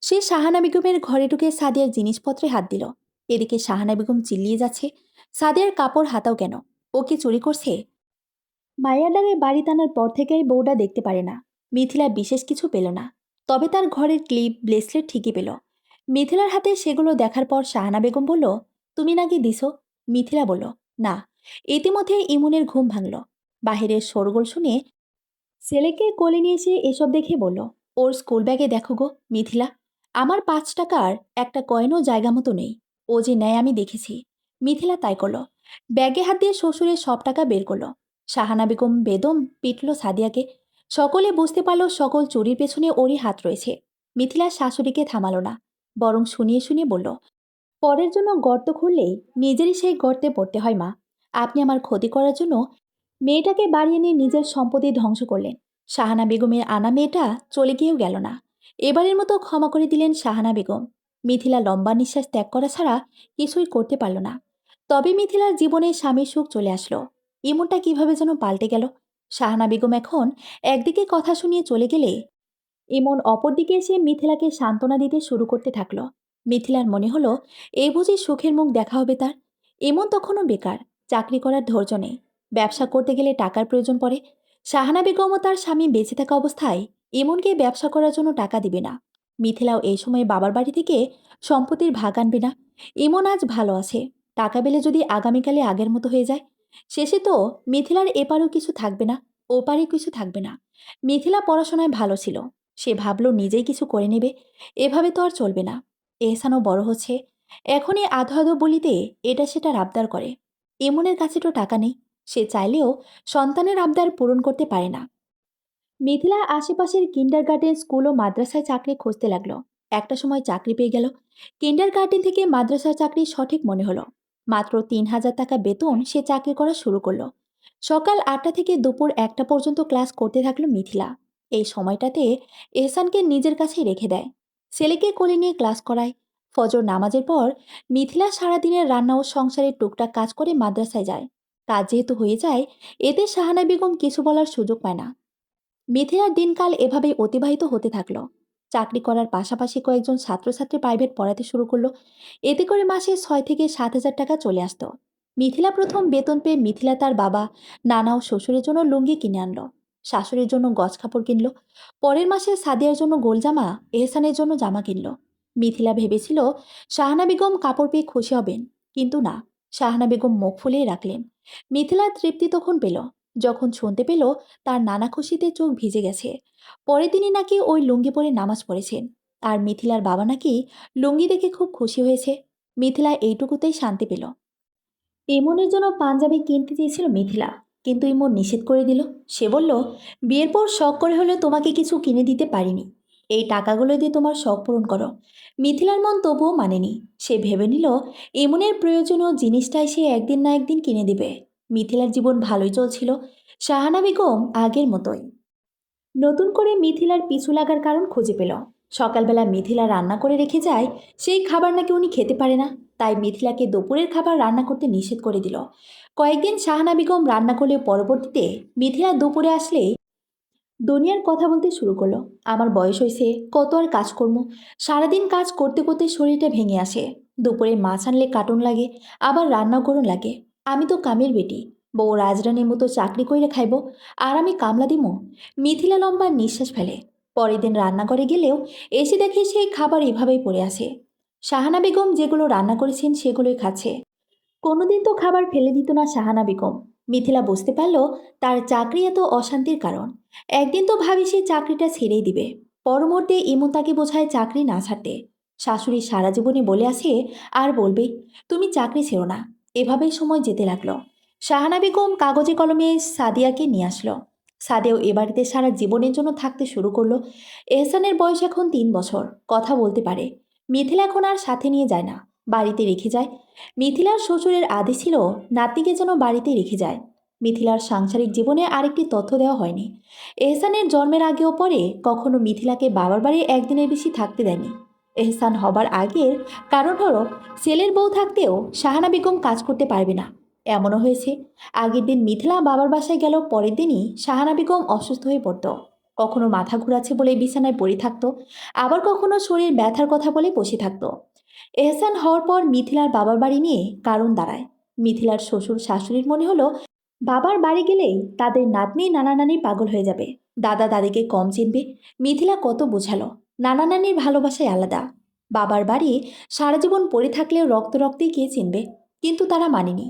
সে শাহানা বেগমের ঘরে ঢুকে সাদিয়ার জিনিসপত্রে হাত দিল। এদিকে শাহানা বেগম চিল্লিয়ে যাচ্ছে, সাদিয়ার কাপড় হাতাও কেন? ও কি চুরি করছে? মায়াডারের বাড়ি টানার পর থেকেই বউটা দেখতে পারে না। মিথিলা বিশেষ কিছু পেল না, তবে তার ঘরের ক্লিপ ব্রেসলেট ঠিকই পেল। মিথিলার হাতে সেগুলো দেখার পর শাহানা বেগম বলল, তুমি নাকি দিছো? মিথিলা বলল, না। ইতিমধ্যে ইমনের ঘুম ভাঙল। বাহিরের শোরগোল শুনে ছেলেকে কোলে নিয়ে এসে এসব দেখে বলল, ওর স্কুল ব্যাগে দেখো গো মিথিলা, আমার 5 টাকার একটা কয়েনও জায়গা মতো নেই। ও যে নেয় আমি দেখেছি। মিথিলা তাই করলো। ব্যাগে হাত দিয়ে শ্বশুরের সব টাকা বের করলো। শাহানা বেগম বেদম পিটল সাদিয়াকে। সকলে বুঝতে পারল সকল চুরির পেছনে ওরই হাত রয়েছে। মিথিলা শাশুড়িকে থামালো না, বরং শুনিয়ে শুনিয়ে বলল, পরের জন্য গর্ত খুঁড়লেই নিজেরই সেই গর্তে পড়তে হয় মা। আপনি আমার ক্ষতি করার জন্য মেয়েটাকে বাড়িয়ে নিয়ে নিজের সম্পত্তি ধ্বংস করলেন। শাহানা বেগমের আনা মেয়েটা চলে গিয়েও গেল না। এবারের মতো ক্ষমা করে দিলেন শাহানা বেগম। মিথিলা লম্বা নিঃশ্বাস ত্যাগ করা ছাড়া কিছুই করতে পারল না। তবে মিথিলার জীবনে স্বামীর সুখ চলে আসলো। ইমনটা কিভাবে যেন পাল্টে গেল। শাহানা বেগম এখন একদিকে কথা শুনিয়ে চলে গেলে ইমন অপরদিকে এসে মিথিলাকে সান্ত্বনা দিতে শুরু করতে থাকলো। মিথিলার মনে হলো এই বুঝি সুখের মুখ দেখা হবে তার। ইমন তখনও বেকার, চাকরি করার ধৈর্য নেই। ব্যবসা করতে গেলে টাকার প্রয়োজন পড়ে। শাহানা বেগম ও তার স্বামী বেঁচে থাকা অবস্থায় ইমনকে ব্যবসা করার জন্য টাকা দিবে না। মিথিলাও এই সময় বাবার বাড়ি থেকে সম্পত্তির ভাগ আনবে না। ইমন আজ ভালো আছে, টাকা পেলে যদি আগামীকালে আগের মতো হয়ে যায়, শেষে তো মিথিলার এপারও কিছু থাকবে না, ওপারে কিছু থাকবে না। মিথিলা পড়াশোনায় ভালো ছিল, সে ভাবল নিজেই কিছু করে নেবে। এভাবে তো আর চলবে না। এহসানও বড় হচ্ছে, এখনই আধো আধো বলিতে এটা সেটা আবদার করে। ইমনের কাছে তো টাকা নেই, সে চাইলেও সন্তানের আবদার পূরণ করতে পারে না। মিথিলা আশেপাশের কিন্ডার গার্ডেন স্কুল ও মাদ্রাসায় চাকরি খুঁজতে লাগলো। একটা সময় চাকরি পেয়ে গেল। কিন্ডার গার্ডেন থেকে মাদ্রাসার চাকরি সঠিক মনে হলো। মাত্র 3,000 টাকা বেতন সে চাকরি করা শুরু করলো। সকাল 8টা থেকে দুপুর 1টা পর্যন্ত ক্লাস করতে থাকলো মিথিলা। এই সময়টাতে এহসানকে নিজের কাছেই রেখে দেয়। ছেলেকে কোলে নিয়ে ক্লাস করায়। ফজর নামাজের পর মিথিলা সারাদিনের রান্না ও সংসারের টুকটাক কাজ করে মাদ্রাসায় যায়। কাজ যেহেতু হয়ে যায়, এতে শাহানা বেগম কিছু বলার সুযোগ পায় না। মিথিলার দিনকাল এভাবেই অতিবাহিত হতে থাকলো। চাকরি করার পাশাপাশি কয়েকজন ছাত্রছাত্রী প্রাইভেট পড়াতে শুরু করলো। এতে করে মাসে 6 থেকে 7 হাজার টাকা চলে আসতো। মিথিলা প্রথম বেতন পেয়ে মিথিলা তার বাবা, নানা ও শ্বশুরের জন্য লুঙ্গি কিনে আনলো। শাশুড়ির জন্য গজ কাপড় কিনলো। পরের মাসে সাদিয়ার জন্য গোল জামা, এহসানের জন্য জামা কিনলো। মিথিলা ভেবেছিল শাহানা বেগম কাপড় পেয়ে খুশি হবেন, কিন্তু না। শাহানা বেগম মুখ ফুলিয়ে রাখলেন। মিথিলা তৃপ্তি তখন পেল যখন শুনতে পেল তার নানা খুশিতে চোখ ভিজে গেছে। পরের দিনই নাকি ওই লুঙ্গি পরে নামাজ পড়েছেন। আর মিথিলার বাবা নাকি লুঙ্গি দেখে খুব খুশি হয়েছে। মিথিলা এইটুকুতেই শান্তি পেল। ইমনের জন্য পাঞ্জাবি কিনতে চেয়েছিল মিথিলা, কিন্তু ইমন নিষেধ করে দিল। সে বলল, বিয়ের পর শখ করে হলেও তোমাকে কিছু কিনে দিতে পারিনি, এই টাকাগুলো দিয়ে তোমার শখ পূরণ করো। মিথিলার মন তবুও মানেনি। সে ভেবে নিল ইমনের প্রয়োজনীয় জিনিসটাই সে একদিন না একদিন কিনে দিবে। মিথিলার জীবন ভালোই চলছিল, শাহানা বেগম আগের মতোই। নতুন করে মিথিলার পিছু লাগার কারণ খুঁজে পেল। সকালবেলা মিথিলা রান্না করে রেখে যায়, সেই খাবার নাকি উনি খেতে পারে না। তাই মিথিলাকে দুপুরের খাবার রান্না করতে নিষেধ করে দিল। কয়েকদিন শাহানা বেগম রান্না করলেও পরবর্তীতে মিথিলা দুপুরে আসলে দুনিয়ার কথা বলতে শুরু করলো। আমার বয়স হয়েছে, কত আর কাজ করব, সারাদিন কাজ করতে করতে শরীরটা ভেঙে আসে। দুপুরে মাছ আনলে কাটুন লাগে, আবার রান্না করুন লাগে। আমি তো কামের বেটি, বউ রাজরানীর মতো চাকরি কইরে খাইব, আর আমি কামলা দিমু। মিথিলা লম্বা নিঃশ্বাস ফেলে। পরের দিন রান্নাঘরে গেলেও এসে দেখে সেই খাবার এভাবেই পড়ে আছে। শাহানা বেগম যেগুলো রান্না করেছেন সেগুলোই খাচ্ছে। কোনোদিন তো খাবার ফেলে দিত না শাহানা বেগম। মিথিলা বুঝতে পারল তার চাকরি এত অশান্তির কারণ। একদিন তো ভাবি সে চাকরিটা ছেড়েই দিবে। পর মুহূর্তে ইমন তাকে বোঝায় চাকরি না ছাড়তে। শাশুড়ি সারা জীবনে বলে আছে, আর বলবে, তুমি চাকরি ছেড়ো না। এভাবেই সময় যেতে লাগলো। শাহানা বেগম কাগজে কলমে সাদিয়াকে নিয়ে আসলো। সাদিয়াও এ বাড়িতে সারা জীবনের জন্য থাকতে শুরু করলো। এহসানের বয়স এখন 3 বছর, কথা বলতে পারে। মিথিলা এখন আর সাথে নিয়ে যায় না, বাড়িতে রেখে যায়। মিথিলার শ্বশুরের আদেশ ছিল নাতনিকে যেন বাড়িতে রেখে যায়। মিথিলার সাংসারিক জীবনে আরেকটি তথ্য দেওয়া হয়নি। এহসানের জন্মের আগেও পরে কখনো মিথিলাকে বাবার বাড়ি একদিনের বেশি থাকতে দেয়নি। এহসান হবার আগের কারণ হলো ছেলের বউ থাকতেও শাহানা বেগম কাজ করতে পারবে না। এমনও হয়েছে আগের দিন মিথিলা বাবার বাসায় গেল, পরের দিনই শাহানা বেগম অসুস্থ হয়ে পড়ত। কখনো মাথা ঘুরাচ্ছে বলে বিছানায় পড়ে থাকতো, আবার কখনো শরীর ব্যথার কথা বলে বসে থাকতো। এহসান হওয়ার পর মিথিলার বাবার বাড়ি নিয়ে কারণ দাঁড়ায়। মিথিলার শ্বশুর শাশুড়ির মনে হলো বাবার বাড়ি গেলেই তাদের নাতনি নানা নানি পাগল হয়ে যাবে, দাদা দাদিকে কম চিনবে। মিথিলা কত বোঝালো নানা নানির ভালোবাসায় আলাদা। বাবার বাড়ি সারা জীবন পড়ে থাকলেও রক্ত রক্তে কে চিনবে, কিন্তু তারা মানেনি।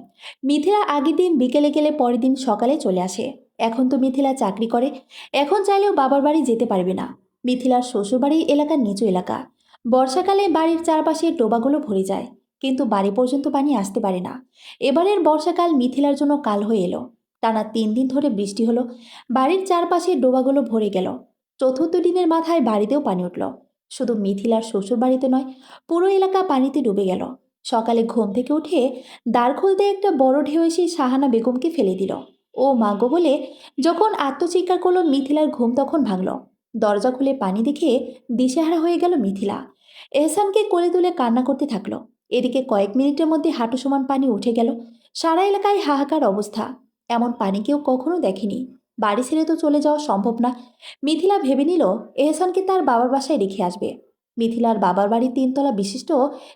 মিথিলা আগের দিন বিকেলে গেলে পরের দিন সকালে চলে আসে। এখন তো মিথিলা চাকরি করে, এখন চাইলেও বাবার বাড়ি যেতে পারবে না। মিথিলার শ্বশুরবাড়ির এলাকা নিচু এলাকা, বর্ষাকালে বাড়ির চারপাশে ডোবাগুলো ভরে যায়, কিন্তু বাড়ি পর্যন্ত পানি আসতে পারে না। এবারের বর্ষাকাল মিথিলার জন্য কাল হয়ে এলো। টানা 3 দিন ধরে বৃষ্টি হলো, বাড়ির চারপাশে ডোবাগুলো ভরে গেল। চতুর্থ দিনের মাথায় বাড়িতেও পানি উঠল। শুধু মিথিলার শ্বশুর বাড়িতে নয়, পুরো এলাকা পানিতে ডুবে গেল। সকালে ঘুম থেকে উঠে দ্বার খুলতে একটা বড় ঢেউ এসে শাহানা বেগমকে ফেলে দিল। ও মাগো বলে যখন আত্মচিৎকার করলো মিথিলার ঘুম তখন ভাঙল। দরজা খুলে পানি দেখে দিশেহারা হয়ে গেল মিথিলা। এহসানকে কোলে তুলে কান্না করতে থাকলো। এদিকে কয়েক মিনিটের মধ্যে হাঁটু সমান পানি উঠে গেল। সারা এলাকায় হাহাকার অবস্থা। এমন পানি কেউ কখনো দেখেনি। বাড়ি ছেড়ে তো চলে যাওয়া সম্ভব না। মিথিলা ভেবে নিল এহসানকে তার বাবার বাসায় রেখে আসবে। মিথিলার বাবার বাড়ি 3 তলা বিশিষ্ট,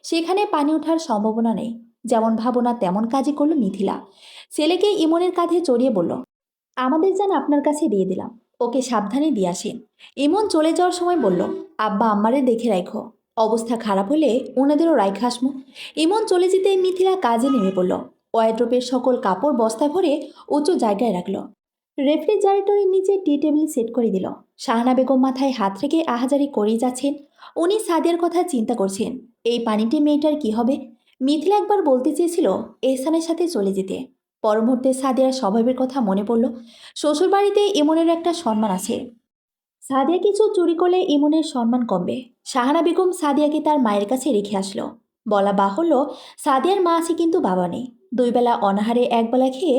সেখানে পানি ওঠার সম্ভাবনা নেই। যেমন ভাবনা তেমন কাজই করল মিথিলা। ছেলেকে ইমনের কাঁধে চড়িয়ে বলল, আমাদের যান আপনার কাছে দিয়ে দিলাম, ওকে সাবধানে দিয়ে আসেন। ইমন চলে যাওয়ার সময় বলল, আব্বা আম্মারে দেখে রাখো, অবস্থা খারাপ হলে ওনাদেরও রাইখা আসমু। ইমন চলে যেতে মিথিলা কাজে নেমে পড়ল। ওয়ারড্রোপের সকল কাপড় বস্তায় ভরে উঁচু জায়গায় রাখল। রেফ্রিজারেটরের নিচে টি টেবিল সেট করে দিল। শাহানা বেগম মাথায় হাত রেখে আহাজারি করেই যাচ্ছেন। উনি সাদিয়ার কথা চিন্তা করছেন, এই পানিটি মেয়েটার কি হবে। মিথিলা একবার বলতে চেয়েছিল এহসানের সাথে চলে যেতে। পর মুহূর্তে সাদিয়ার স্বভাবের কথা মনে পড়ল। শ্বশুরবাড়িতে ইমনের একটা সম্মান আছে, সাদিয়া কিছু চুরি করলে ইমনের সম্মান কমবে। শাহানা বেগম সাদিয়াকে তার মায়ের কাছে রেখে আসলো। বলা বাহুল্য, সাদিয়ার মা আছে কিন্তু বাবা নেই। 2 বেলা অনাহারে একবেলা খেয়ে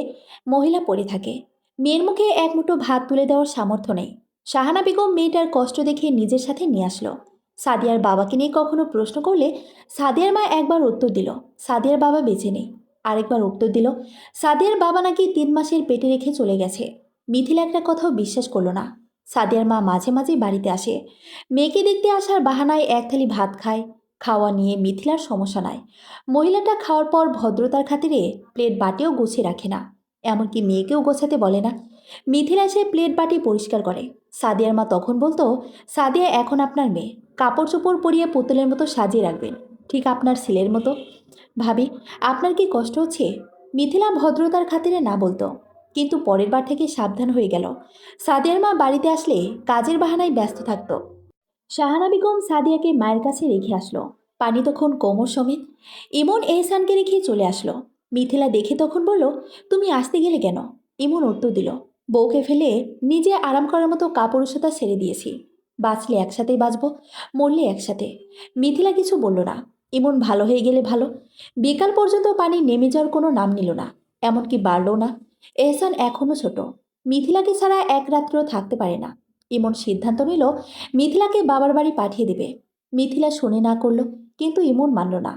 মহিলা পড়ে থাকে। মেয়ের মুখে এক মুঠো ভাত তুলে দেওয়ার সামর্থ্য নেই। শাহানা বেগম মেয়েটার কষ্ট দেখে নিজের সাথে নিয়ে আসলো। সাদিয়ার বাবাকে নিয়ে কখনো প্রশ্ন করলে সাদিয়ার মা একবার উত্তর দিল, সাদিয়ার বাবা বেঁচে নেই। আরেকবার উত্তর দিল, সাদিয়ার বাবা নাকি 3 মাসের পেটে রেখে চলে গেছে। মিথিলা একটা কথাও বিশ্বাস করলো না। সাদিয়ার মা মাঝে মাঝে বাড়িতে আসে, মেয়েকে দেখতে আসার বাহানায় এক থালি ভাত খায়। খাওয়া নিয়ে মিথিলার সমস্যা নাই। মহিলাটা খাওয়ার পর ভদ্রতার খাতিরে প্লেট বাটিও গুছিয়ে রাখে না, এমনকি মেয়েকেও গোছাতে বলে না। মিথিলা এসে প্লেট বাটি পরিষ্কার করে। সাদিয়ার মা তখন বলতো, সাদিয়া এখন আপনার মেয়ে, কাপড় চোপড় পরিয়ে পুতুলের মতো সাজিয়ে রাখবেন, ঠিক আপনার ছেলের মতো। ভাবি, আপনার কি কষ্ট হচ্ছে? মিথিলা ভদ্রতার খাতিরে না বলতো, কিন্তু পরের বার থেকে সাবধান হয়ে গেল। সাদিয়ার মা বাড়িতে আসলে কাজের বাহানায় ব্যস্ত থাকতো। শাহানা বেগম সাদিয়াকে মায়ের কাছে রেখে আসলো। পানি তখন কোমর সমেত। ইমন এহসানকে রেখে চলে আসলো। মিথিলা দেখে তখন বলল, তুমি আসতে গেলে কেন? ইমন উত্তর দিল, বউকে ফেলে নিজে আরাম করার মতো কাপুরুষতা ছেড়ে দিয়েছি। বাঁচলে একসাথেই বাঁচবো, মরলে একসাথে। মিথিলা কিছু বলল না। ইমন ভালো হয়ে গেলে ভালো। বিকাল পর্যন্ত পানি নেমে যাওয়ার কোনো নাম নিল না, এমনকি বাড়লও না। এহসান এখনও ছোট, মিথিলাকে ছাড়া এক রাত্রেও থাকতে পারে না। ইমন সিদ্ধান্ত নিল মিথিলাকে বাবার বাড়ি পাঠিয়ে দেবে। মিথিলা শুনে না করল, কিন্তু ইমন মানল না।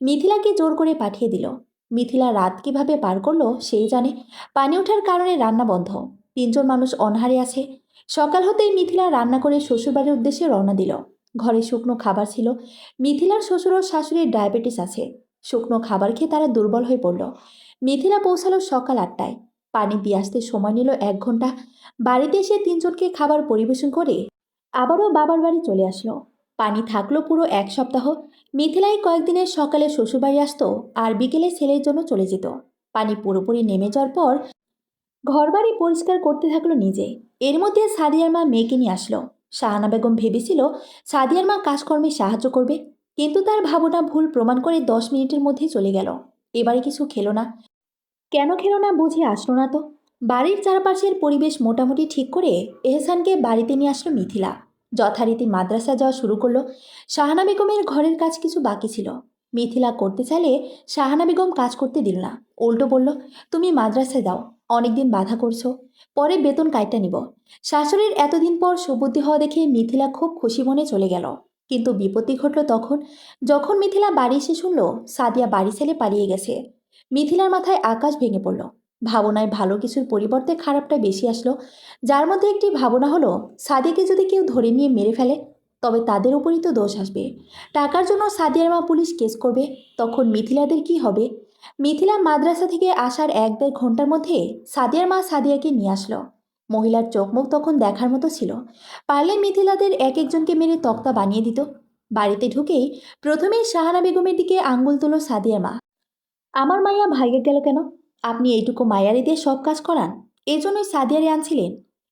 মিথিলাকে জোর করে পাঠিয়ে দিল। মিথিলা রাত কিভাবে পার করলো সেই জানে। পানি ওঠার কারণে রান্না বন্ধ, 3জন মানুষ অনাহারে আছে। সকাল হতেই মিথিলা রান্না করে শ্বশুরবাড়ির উদ্দেশ্যে রওনা দিল। ঘরে শুকনো খাবার ছিল। মিথিলার শ্বশুর ও শাশুড়ির ডায়াবেটিস আছে, শুকনো খাবার খেয়ে তারা দুর্বল হয়ে পড়ল। মিথিলা পৌঁছালো সকাল 8টায়। পানি দিয়ে আসতে সময় নিল 1 ঘন্টা। বাড়িতে এসে 3জনকে খাবার পরিবেশন করে আবারও বাবার বাড়ি চলে আসলো। পানি থাকলো পুরো 1 সপ্তাহ। মিথিলাই কয়েকদিনের সকালে শ্বশুরবাড়ি আসতো আর বিকেলে ছেলের জন্য চলে যেত। পানি পুরোপুরি নেমে যাওয়ার পর ঘরবাড়ি পরিষ্কার করতে থাকলো নিজে। এর মধ্যে সাদিয়ার মা মেয়েকে নিয়ে আসলো। শাহানা বেগম ভেবেছিল সাদিয়ার মা কাজকর্মে সাহায্য করবে, কিন্তু তার ভাবনা ভুল প্রমাণ করে 10 মিনিটের মধ্যেই চলে গেল। এবারে কিছু খেলো না। কেন খেলো না বুঝে আসলো না তো। বাড়ির চারপাশের পরিবেশ মোটামুটি ঠিক করে এহসানকে বাড়িতে নিয়ে আসলো মিথিলা। যথারীতি মাদ্রাসা যাওয়া শুরু করলো। শাহানা বেগমের ঘরের কাজ কিছু বাকি ছিল। মিথিলা করতে চাইলে শাহানা বেগম কাজ করতে দিল না। উল্টো বলল, তুমি মাদ্রাসায় দাও, অনেকদিন বাধা করছো, পরে বেতন কাইটা নিব। শাশুড়ির এতদিন পর সুবুদ্ধি হওয়া দেখে মিথিলা খুব খুশি মনে চলে গেল। কিন্তু বিপত্তি ঘটল তখন, যখন মিথিলা বাড়ি এসে শুনল সাদিয়া বাড়ি ছেড়ে পালিয়ে গেছে। মিথিলার মাথায় আকাশ ভেঙে পড়ল। ভাবনায় ভালো কিছুর পরিবর্তে খারাপটা বেশি আসলো। যার মধ্যে একটি ভাবনা হলো, সাদিয়াকে যদি কেউ ধরে নিয়ে মেরে ফেলে তবে তাদের উপরই তো দোষ আসবে। টাকার জন্য সাদিয়ার মা পুলিশ কেস করবে, তখন মিথিলাদের কি হবে? মিথিলা মাদ্রাসা থেকে আসার ১-১.৫ ঘন্টার মধ্যে সাদিয়ার মা সাদিয়াকে নিয়ে আসলো। মহিলার চোখ মুখ তখন দেখার মতো ছিল। পারলে মিথিলাদের এক একজনকে মেরে তক্তা বানিয়ে দিত। বাড়িতে ঢুকেই প্রথমেই শাহানা বেগমের দিকে আঙ্গুল তুলো সাদিয়ার মা। আমার মাইয়া ভাইগে গেল কেন? আপনি এইটুকু মায়ারে দিয়ে সব কাজ করান, এই জন্যই সাদিয়ারে আনছিলেন।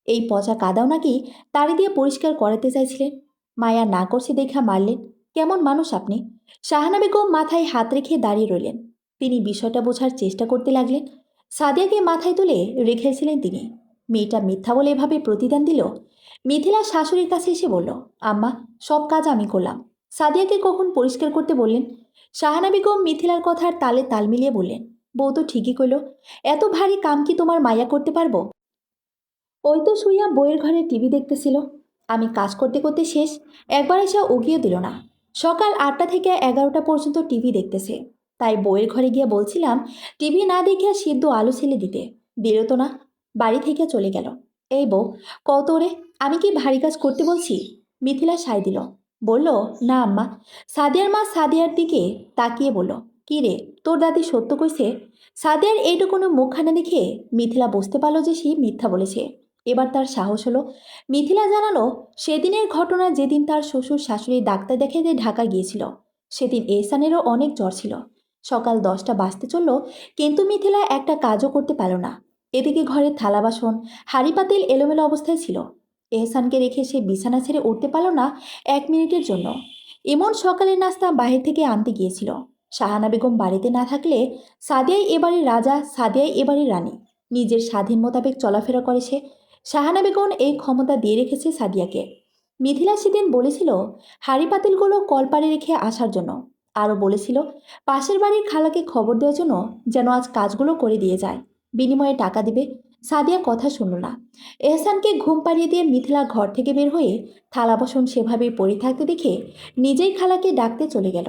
এই পচা কাদাও নাকি তারে দিয়ে পরিষ্কার করাতে চাইছিলেন। মায়া না করছে দেখা মারলেন। কেমন মানুষ আপনি? শাহানা বেগম মাথায় হাত রেখে দাঁড়িয়ে রইলেন। তিনি বিষয়টা বোঝার চেষ্টা করতে লাগলেন। সাদিয়াকে মাথায় তুলে রেখেছিলেন তিনি। মেয়েটা মিথ্যা বলে এভাবে প্রতিদান দিল। মিথিলা শাশুড়ির কাছে এসে বলল, আম্মা, সব কাজ আমি করলাম। সাদিয়াকে কখন পরিষ্কার করতে বললেন? শাহানা বেগম মিথিলার কথার তালে তাল মিলিয়ে বললেন, বউ তো ঠিকই কইল, এত ভারী কাম কি তোমার মাইয়া করতে পারবো? ওই তো শুইয়া বইয়ের ঘরে টিভি দেখতেছিল। আমি কাজ করতে করতে শেষ, একবার এসে উগিয়ে দিল না। সকাল ৮টা থেকে ১১টা পর্যন্ত টিভি দেখতেছে। তাই বইয়ের ঘরে গিয়ে বলছিলাম টিভি না দেখে সিদ্ধ আলু ছেলে দিতে, দিল তো না। বাড়ি থেকে চলে গেল। এই বউ, কত রে, আমি কি ভারী কাজ করতে বলছি? মিথিলা সায় দিল, বলল, না আম্মা। সাদিয়ার মা সাদিয়ার দিকে তাকিয়ে বলল, কি রে, তোর দাদি সত্য কইছে? সাদিয়ার এইটুকুনো মুখখানা দেখে মিথিলা বুঝতে পারল যে সে মিথ্যা বলেছে। এবার তার সাহস হলো। মিথিলা জানালো, সেদিনের ঘটনা, যেদিন তার শ্বশুর শাশুড়ি ডাক্তার দেখাতে ঢাকা গিয়েছিল, সেদিন এহসানেরও অনেক জ্বর ছিল। সকাল 10টা বাজতে চলল, কিন্তু মিথিলা একটা কাজও করতে পারল না। এদিকে ঘরের থালা বাসন, হাঁড়ি পাতিল এলোমেলো অবস্থায় ছিল। এহসানকে রেখে সে বিছানা ছেড়ে উঠতে পারল না 1 মিনিটের জন্য। এমন সকালের নাস্তা বাহির থেকে আনতে গিয়েছিল। শাহানা বেগম বাড়িতে না থাকলে সাদিয়াই এবারের রাজা, সাদিয়াই এবারের রানী। নিজের স্বাধীন মোতাবেক চলাফেরা করে সে। শাহানা বেগম এই ক্ষমতা দিয়ে রেখেছে সাদিয়াকে। মিথিলা সেদিন বলেছিল হাঁড়ি পাতিলগুলো কলপারে রেখে আসার জন্য। আরও বলেছিল পাশের বাড়ির খালাকে খবর দেওয়ার জন্য যেন আজ কাজগুলো করে দিয়ে যায়, বিনিময়ে টাকা দিবে। সাদিয়া কথা শুনল না। এহসানকে ঘুম পাড়িয়ে দিয়ে মিথিলা ঘর থেকে বের হয়ে থালা বাসন সেভাবেই পড়ে থাকতে দেখে নিজেই খালাকে ডাকতে চলে গেল।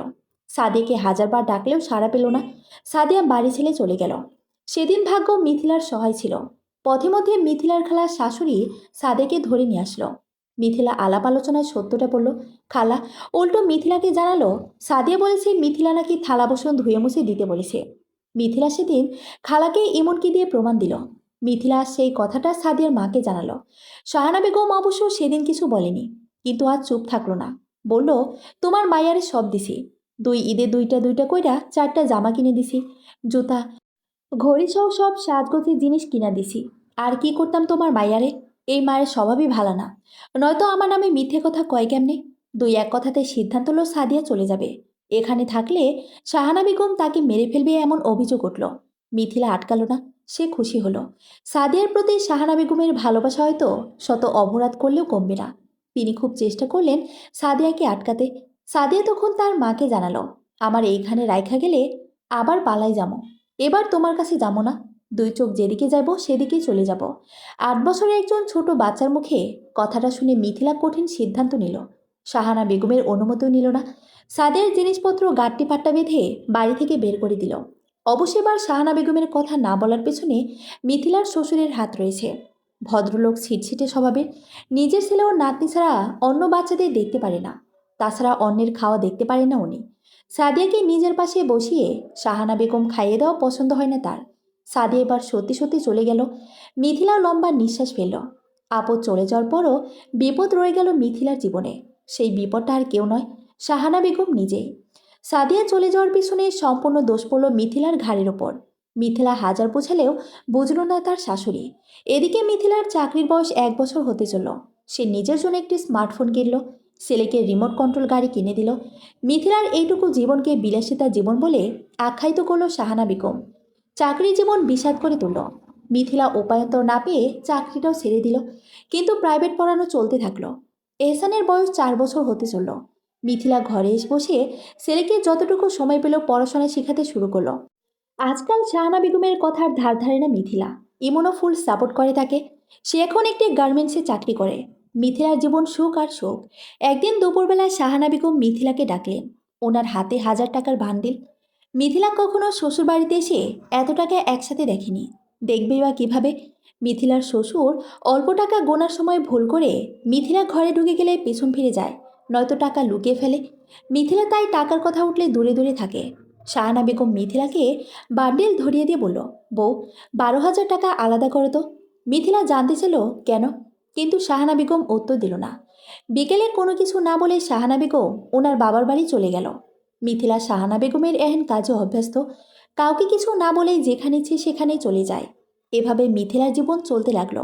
সাদিয়াকে হাজারবার ডাকলেও সাড়া পেল না। সাদিয়া বাড়ি ছেড়ে চলে গেল। সেদিন ভাগ্য মিথিলার সহায় ছিল। পথে মধ্যে মিথিলার খালা শাশুড়ি সাদেকে ধরে নিয়ে আসলো। মিথিলা আলাপ আলোচনায় সত্যটা বলল। খালা উল্টো মিথিলাকে জানালো সাদিয়া বলেছে মিথিলা নাকি থালা বাসন ধুয়ে মুছে দিতে বলেছে। মিথিলা সেদিন খালাকে ইমনকে দিয়ে প্রমাণ দিল। মিথিলা সেই কথাটা সাদিয়ার মাকে জানালো। শাহানা বেগম অবশ্য সেদিন কিছু বলেনি, কিন্তু আজ চুপ থাকলো না। বলল, তোমার মায়ারে সব দিছি। 2 ঈদে দুইটা দুইটা কইরা 4টা জামা কিনে দিছি, জুতা, ঘড়ি সহ সব সাজগোজের জিনিস কিনা দিছি। আর কি করতাম তোমার মাইয়ারে? এই মায়ের স্বভাবই ভালো না, নয়তো আমার নামে মিথ্যে কথা কয় কেমনে? 2-1 কথাতে সিদ্ধান্ত হলো সাদিয়া চলে যাবে। এখানে থাকলে শাহানা বেগম তাকে মেরে ফেলবে এমন অভিযোগ উঠল। মিথিলা আটকালো না, সে খুশি হলো। সাদিয়ার প্রতি শাহানা বেগমের ভালোবাসা হয়তো শত অপরাধ করলেও কমবে না। তিনি খুব চেষ্টা করলেন সাদিয়াকে আটকাতে। সাদিয়া তখন তার মাকে জানালো, আমার এইখানে রাইখা গেলে আবার পালাই যাবো। এবার তোমার কাছে যাবো না, 2 চোখ যেদিকে যাব সেদিকেই চলে যাব। 8 বছরের একজন ছোট বাচ্চার মুখে কথাটা শুনে মিথিলা কঠিন সিদ্ধান্ত নিল। শাহানা বেগমের অনুমতিও নিল না। সাদের জিনিসপত্র গাঁট্টি পাট্টা বেঁধে বাড়ি থেকে বের করে দিল। অবশ্য এবার শাহানা বেগমের কথা না বলার পেছনে মিথিলার শ্বশুরের হাত রয়েছে। ভদ্রলোক ছিটছিটে স্বভাবের। নিজের ছেলে ও নাতনি ছাড়া অন্য বাচ্চাদের দেখতে পারে না। তাছাড়া অন্যের খাওয়া দেখতে পারে না উনি। সাদিয়াকে নিজের পাশে বসিয়ে শাহানা বেগম খাইয়ে দেওয়া পছন্দ হয় না তার। সাদিয়া এবার সত্যি সত্যি চলে গেল। মিথিলা লম্বা নিঃশ্বাস ফেলল। আপদ চলে যাওয়ার পরও বিপদ রয়ে গেল মিথিলার জীবনে। সেই বিপদটা আর কেউ নয়, শাহানা বেগম নিজেই। সাদিয়া চলে যাওয়ার পিছনে সম্পূর্ণ দোষ পড়ল মিথিলার ঘাড়ের ওপর। মিথিলা হাজার বোঝালেও বুঝল না তার শাশুড়ি। এদিকে মিথিলার চাকরির বয়স 1 বছর হতে চলল। সে নিজের জন্য একটি স্মার্টফোন কিনল। ছেলেকে রিমোট কন্ট্রোল গাড়ি কিনে দিল। মিথিলার এইটুকু জীবনকে বিলাসিতা জীবন বলে আখ্যায়িত করল শাহানা বেগম। চাকরি জীবন বিষাদ করে তুলল। মিথিলা উপায়ন্তর না পেয়ে চাকরিটাও ছেড়ে দিল, কিন্তু প্রাইভেট পড়ানো চলতে থাকলো। এহসানের বয়স 4 বছর হতে চলল। মিথিলা ঘরে এসে বসে ছেলেকে যতটুকু সময় পেল পড়াশোনা শেখাতে শুরু করলো। আজকাল শাহানা বেগমের কথার ধার ধারে না মিথিলা। ইমনও ফুল সাপোর্ট করে তাকে। সে এখন একটি গার্মেন্টসে চাকরি করে। মিথিলার জীবন সুখ আর সুখ। একদিন দুপুরবেলায় শাহানা বেগম মিথিলাকে ডাকলেন। ওনার হাতে 1000 টাকার বান্ডিল। মিথিলা কখনো শ্বশুরবাড়িতে এসে এত টাকা একসাথে দেখেনি। দেখবেই বা কিভাবে? মিথিলার শ্বশুর অল্প টাকা গোনার সময় ভুল করে মিথিলা ঘরে ঢুকে গেলে পেছন ফিরে যায়, নয়তো টাকা লুকিয়ে ফেলে। মিথিলা তাই টাকার কথা উঠলে দূরে দূরে থাকে। শাহানা বেগম মিথিলাকে বান্ডিল ধরিয়ে দিয়ে বলল, বউ, 12,000 টাকা আলাদা করো তো। মিথিলা জানতে ছিল কেন, কিন্তু শাহানা বেগম উত্তর দিল না। বিকেলে কোনো কিছু না বলে শাহানা বেগম ওনার বাবার বাড়ি চলে গেল। মিথিলা শাহানা বেগমের এহেন কাজে অভ্যস্ত, কাউকে কিছু না বলেই যেখানে ইচ্ছে সেখানেই চলে যায়। এভাবে মিথিলার জীবন চলতে লাগলো।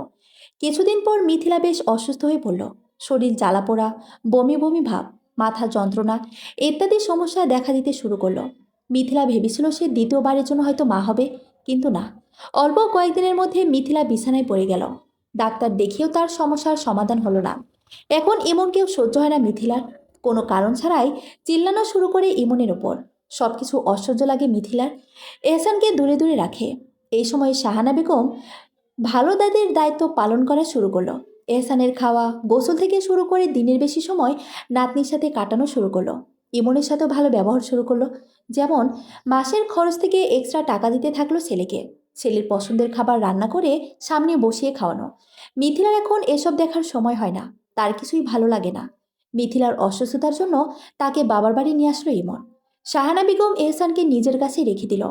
কিছুদিন পর মিথিলা বেশ অসুস্থ হয়ে পড়ল। শরীর জ্বালাপোড়া, বমি বমি ভাব, মাথা যন্ত্রণা ইত্যাদি সমস্যা দেখা দিতে শুরু করলো। মিথিলা ভেবেছিল সে দ্বিতীয়বারের জন্য হয়তো মা হবে, কিন্তু না। অল্প কয়েকদিনের মধ্যে মিথিলা বিছানায় পড়ে গেল। ডাক্তার দেখিয়েও তার সমস্যার সমাধান হলো না। এখন এমন কেউ সহ্য হয় না মিথিলার। কোনো কারণ ছাড়াই চিল্লানো শুরু করে ইমনের ওপর। সবকিছু অসহ্য লাগে মিথিলার। এহসানকে দূরে দূরে রাখে। এই সময় শাহানা বেগম ভালো দাদের দায়িত্ব পালন করা শুরু করলো। এহসানের খাওয়া, গোসল থেকে শুরু করে দিনের বেশি সময় নাতনির সাথে কাটানো শুরু করলো। ইমনের সাথেও ভালো ব্যবহার শুরু করলো। যেমন মাসের খরচ থেকে এক্সট্রা টাকা দিতে থাকলো ছেলেকে। ছেলের পছন্দের খাবার রান্না করে সামনে বসিয়ে খাওয়ানো। মিথিলার এখন এসব দেখার সময় হয় না। তার কিছুই ভালো লাগে না। মিথিলার অসুস্থতার জন্য তাকে বাবার বাড়ি নিয়ে আসলো ইমন। শাহানা বেগম এহসানকে নিজের কাছে রেখে দিল।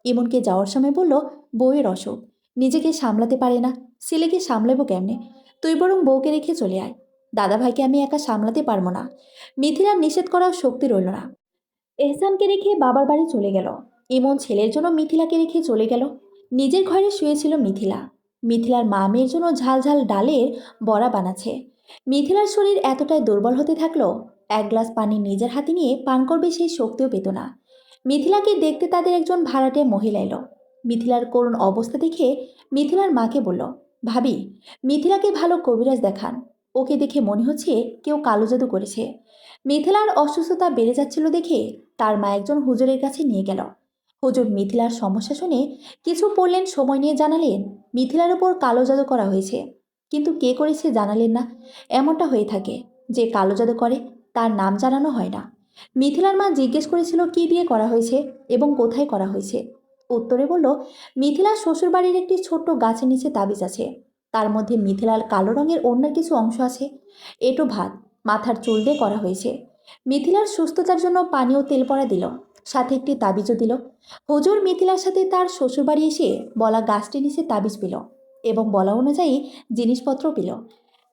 ইমনকে যাওয়ার সময় বলল, বউয়ের অসুখ, নিজেকে সামলাতে পারে না, ছেলেকে সামলাবো কেমনে? তুই বরং বউকে রেখে চলে আয়। দাদাভাইকে আমি একা সামলাতে পারবো না। মিথিলার নিষেধ করার শক্তি রইল না। এহসানকে রেখে বাবার বাড়ি চলে গেল। ইমন ছেলের জন্য মিথিলাকে রেখে চলে গেল। নিজের ঘরে শুয়েছিল মিথিলা। মিথিলার মা মেয়ের জন্য ঝাল ঝাল ডালের বড়া বানাচ্ছে। মিথিলার শরীর এতটাই দুর্বল হতে থাকলো, এক গ্লাস পানি নিজের হাতে নিয়ে পান করবে সেই শক্তিও পেত না। মিথিলাকে দেখতে তাদের একজন ভাড়াটে মহিলা এলো। মিথিলার করুণ অবস্থা দেখে মিথিলার মাকে বলল, ভাবি, মিথিলাকে ভালো কবিরাজ দেখান। ওকে দেখে মনে হচ্ছে কেউ কালো জাদু করেছে। মিথিলার অসুস্থতা বেড়ে যাচ্ছিল দেখে তার মা একজন হুজুরের কাছে নিয়ে গেল। হুজুর মিথিলার সমস্যা শুনে কিছু পড়লেন, সময় নিয়ে জানালেন মিথিলার ওপর কালো জাদু করা হয়েছে। কিন্তু কে করেছে জানালেন না। এমনটা হয়ে থাকে, যে কালো জাদু করে তার নাম জানানো হয় না। মিথিলার মা জিজ্ঞেস করেছিল কি দিয়ে করা হয়েছে এবং কোথায় করা হয়েছে। উত্তরে বলল, মিথিলার শ্বশুরবাড়ির একটি ছোট্ট গাছের নিচে তাবিজ আছে। তার মধ্যে মিথিলার কালো রঙের অন্য কিছু অংশ আছে। এটো ভাত, মাথার চুল দিয়ে করা হয়েছে। মিথিলার সুস্থতার জন্য পানি ও তেল পড়া দিল, সাথে একটি তাবিজও দিল। হুজুর মিথিলার সাথে তার শ্বশুরবাড়ি এসে বলা গাছটি নিচে তাবিজ পেল এবং বলা অনুযায়ী জিনিসপত্র পেল।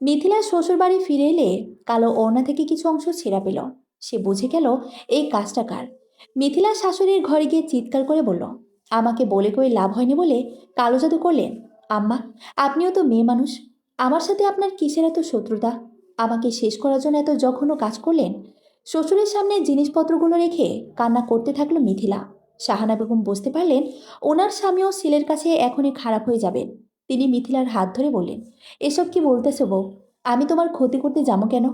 মিথিলার শ্বশুরবাড়ি ফিরে এলে কালো ওড়না থেকে কিছু অংশ ছেঁড়া পেল। সে বুঝে গেল এই কাজটা কার। মিথিলার শাশুড়ির ঘরে গিয়ে চিৎকার করে বলল, আমাকে বলে কই লাভ হয়নি বলে কালো জাদু করলেন? আম্মা, আপনিও তো মেয়ে মানুষ, আমার সাথে আপনার কিসের এত শত্রুতা? আমাকে শেষ করার জন্য এত জঘন্য কাজ করলেন? শ্বশুরের সামনে জিনিসপত্রগুলো রেখে কান্না করতে থাকলো মিথিলা। শাহানা বেগম বুঝতে পারলেন ওনার স্বামীও ছেলের কাছে এখনই খারাপ হয়ে যাবেন। তিনি মিথিলার হাত ধরে বললেন, এসব কি বলতেছো বউ? আমি তোমার ক্ষতি করতে যাবো কেন?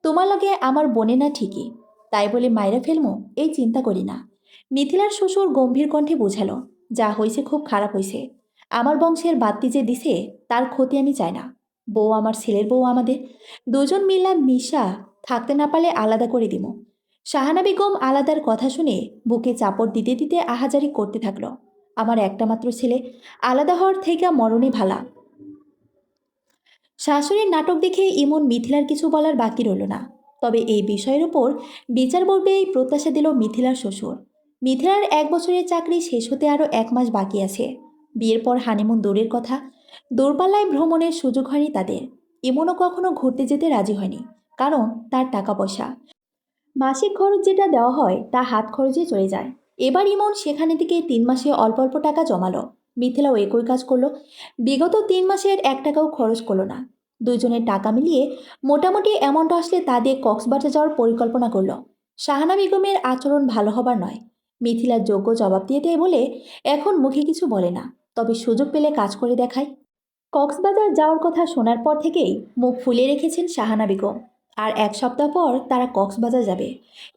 তোমার লগে আমার বোনে না ঠিকই, তাই বলে মায়েরা ফেলমো এই চিন্তা করি না। মিথিলার শ্বশুর গম্ভীর কণ্ঠে বোঝালো, যা হয়েছে খুব খারাপ হয়েছে। আমার বংশের বাত্তি যে দিছে তার ক্ষতি আমি চাই না। বউ আমার, ছেলের বউ আমাদের, দুজন মিলা মিশা থাকতে না পারলে আলাদা করে দিব। শাহানা বেগম আলাদার কথা শুনে বুকে চাপড় দিতে দিতে আহাজারি করতে থাকলো, আমার একটা মাত্র ছেলে, আলাদা হওয়ার থেকে মরণই ভালা। শাশুড়ির নাটক দেখে ইমন মিথিলার কিছু বলার বাকি রইল না। তবে এই বিষয়ের উপর বিচার করবে এই প্রত্যাশা দিল মিথিলার শ্বশুর। মিথিলার 1 বছরের চাকরি শেষ হতে আরও 1 মাস বাকি আছে। বিয়ের পর হানিমুন দূরের কথা, দূরপাল্লায় ভ্রমণের সুযোগ হয়নি তাদের। ইমনও কখনো ঘুরতে যেতে রাজি হয়নি, কারণ তার টাকা পয়সা, মাসিক খরচ যেটা দেওয়া হয় তা হাত খরচে চলে যায়। এবার ইমন সেখানে থেকে 3 মাসে অল্প অল্প টাকা জমালো। মিথিলাও একই কাজ করলো। বিগত 3 মাসের 1 টাকাও খরচ করলো না। দুজনের টাকা মিলিয়ে মোটামুটি অ্যামাউন্ট আসলে তা দিয়ে কক্সবাজার যাওয়ার পরিকল্পনা করলো। শাহানা বেগমের আচরণ ভালো হবার নয়। মিথিলার যোগ্য জবাব দিয়ে দেয় বলে এখন মুখে কিছু বলে না, তবে সুযোগ পেলে কাজ করে দেখায়। কক্সবাজার যাওয়ার কথা শোনার পর থেকেই মুখ ফুলিয়ে রেখেছেন শাহানা বেগম। আর 1 সপ্তাহ পর তারা কক্সবাজার যাবে।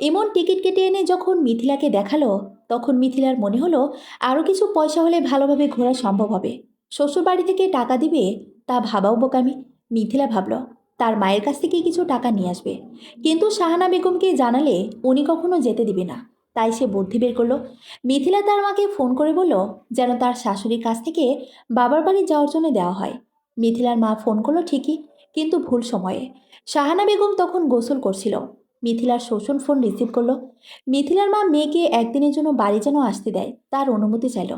এমন টিকিট কেটে এনে যখন মিথিলাকে দেখালো, তখন মিথিলার মনে হলো আরও কিছু পয়সা হলে ভালোভাবে ঘোরা সম্ভব হবে। শ্বশুরবাড়ি থেকে টাকা দিবে তা ভাবাও বোকামি। মিথিলা ভাবল তার মায়ের কাছ থেকে কিছু টাকা নিয়ে আসবে, কিন্তু শাহানা বেগমকে জানালে উনি কখনো যেতে দিবে না। তাই সে বুদ্ধি বের করলো। মিথিলা তার মাকে ফোন করে বলল যেন তার শাশুড়ির কাছ থেকে বাবার বাড়ি যাওয়ার জন্য দেওয়া হয়। মিথিলার মা ফোন করলো ঠিকই, কিন্তু ভুল সময়ে। শাহানা বেগম তখন গোসল করছিল। মিথিলার শ্বশুর ফোন রিসিভ করলো। মিথিলার মা মেয়েকে একদিনের জন্য বাড়ি যেন আসতে দেয় তার অনুমতি চাইল।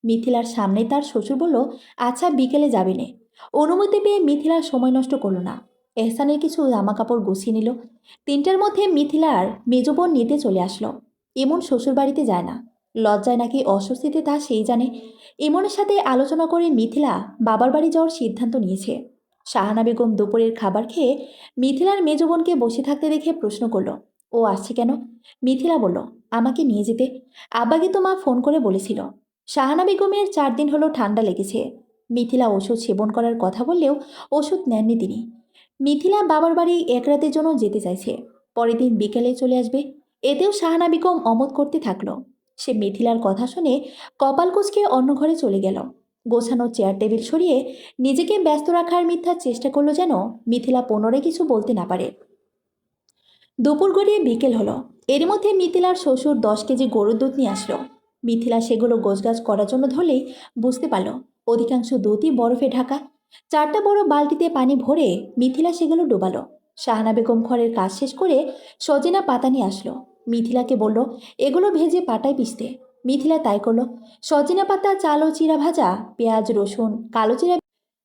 মিথিলার সামনে তার শ্বশুর বলল, আচ্ছা বিকেলে যাবি নে। অনুমতি পেয়ে মিথিলার সময় নষ্ট করলো না। এহসানের কিছু জামা কাপড় গুছিয়ে নিল। 3টার মধ্যে মিথিলার মেজ বোন নিতে চলে আসলো। ইমন শ্বশুর বাড়িতে যায় না। লজ্জায় নাকি অস্বস্তিতে তা সেই জানে। ইমনের সাথে আলোচনা করে মিথিলা বাবার বাড়ি যাওয়ার সিদ্ধান্ত নিয়েছে। শাহানা বেগম দুপুরের খাবার খেয়ে মিথিলার মেজ বোনকে বসে থাকতে দেখে প্রশ্ন করলো, ও আসছে কেন? মিথিলা বলল, আমাকে নিয়ে যেতে। আব্বাকে তো মা ফোন করে বলেছিল। শাহানা বেগমের 4 দিন হলো ঠান্ডা লেগেছে। মিথিলা ওষুধ সেবন করার কথা বললেও ওষুধ নেননি তিনি। মিথিলা বাবার বাড়ি এক রাতের জন্য যেতে চাইছে, পরের দিন বিকেলে চলে আসবে। এতেও শাহানা বেগম অমত করতে থাকলো। সে মিথিলার কথা শুনে কপাল কুঁচকে অন্য ঘরে চলে গেল। গোছানো চেয়ার টেবিল সরিয়ে নিজেকে ব্যস্ত রাখার মিথ্যার চেষ্টা করলো যেন মিথিলা পুনরায় কিছু বলতে না পারে। দুপুর গড়িয়ে বিকেল হলো। এর মধ্যে মিথিলার শ্বশুর 10 কেজি গরুর দুধ নিয়ে আসলো। মিথিলা সেগুলো গোছগাছ করার জন্য ধরলেই বুঝতে পারল অধিকাংশ দুধই বরফে ঢাকা। 4টা বড় বালতিতে পানি ভরে মিথিলা সেগুলো ডোবালো। শাহানা বেগম ঘরের কাজ শেষ করে সজিনা পাতা নিয়ে আসলো। মিথিলাকে বলল, এগুলো ভেজে পাটায় পিষতে। মিথিলা তাই করলো। সজিনা পাতা, চাল ও চিরা ভাজা, পেঁয়াজ, রসুন, কালো জিরা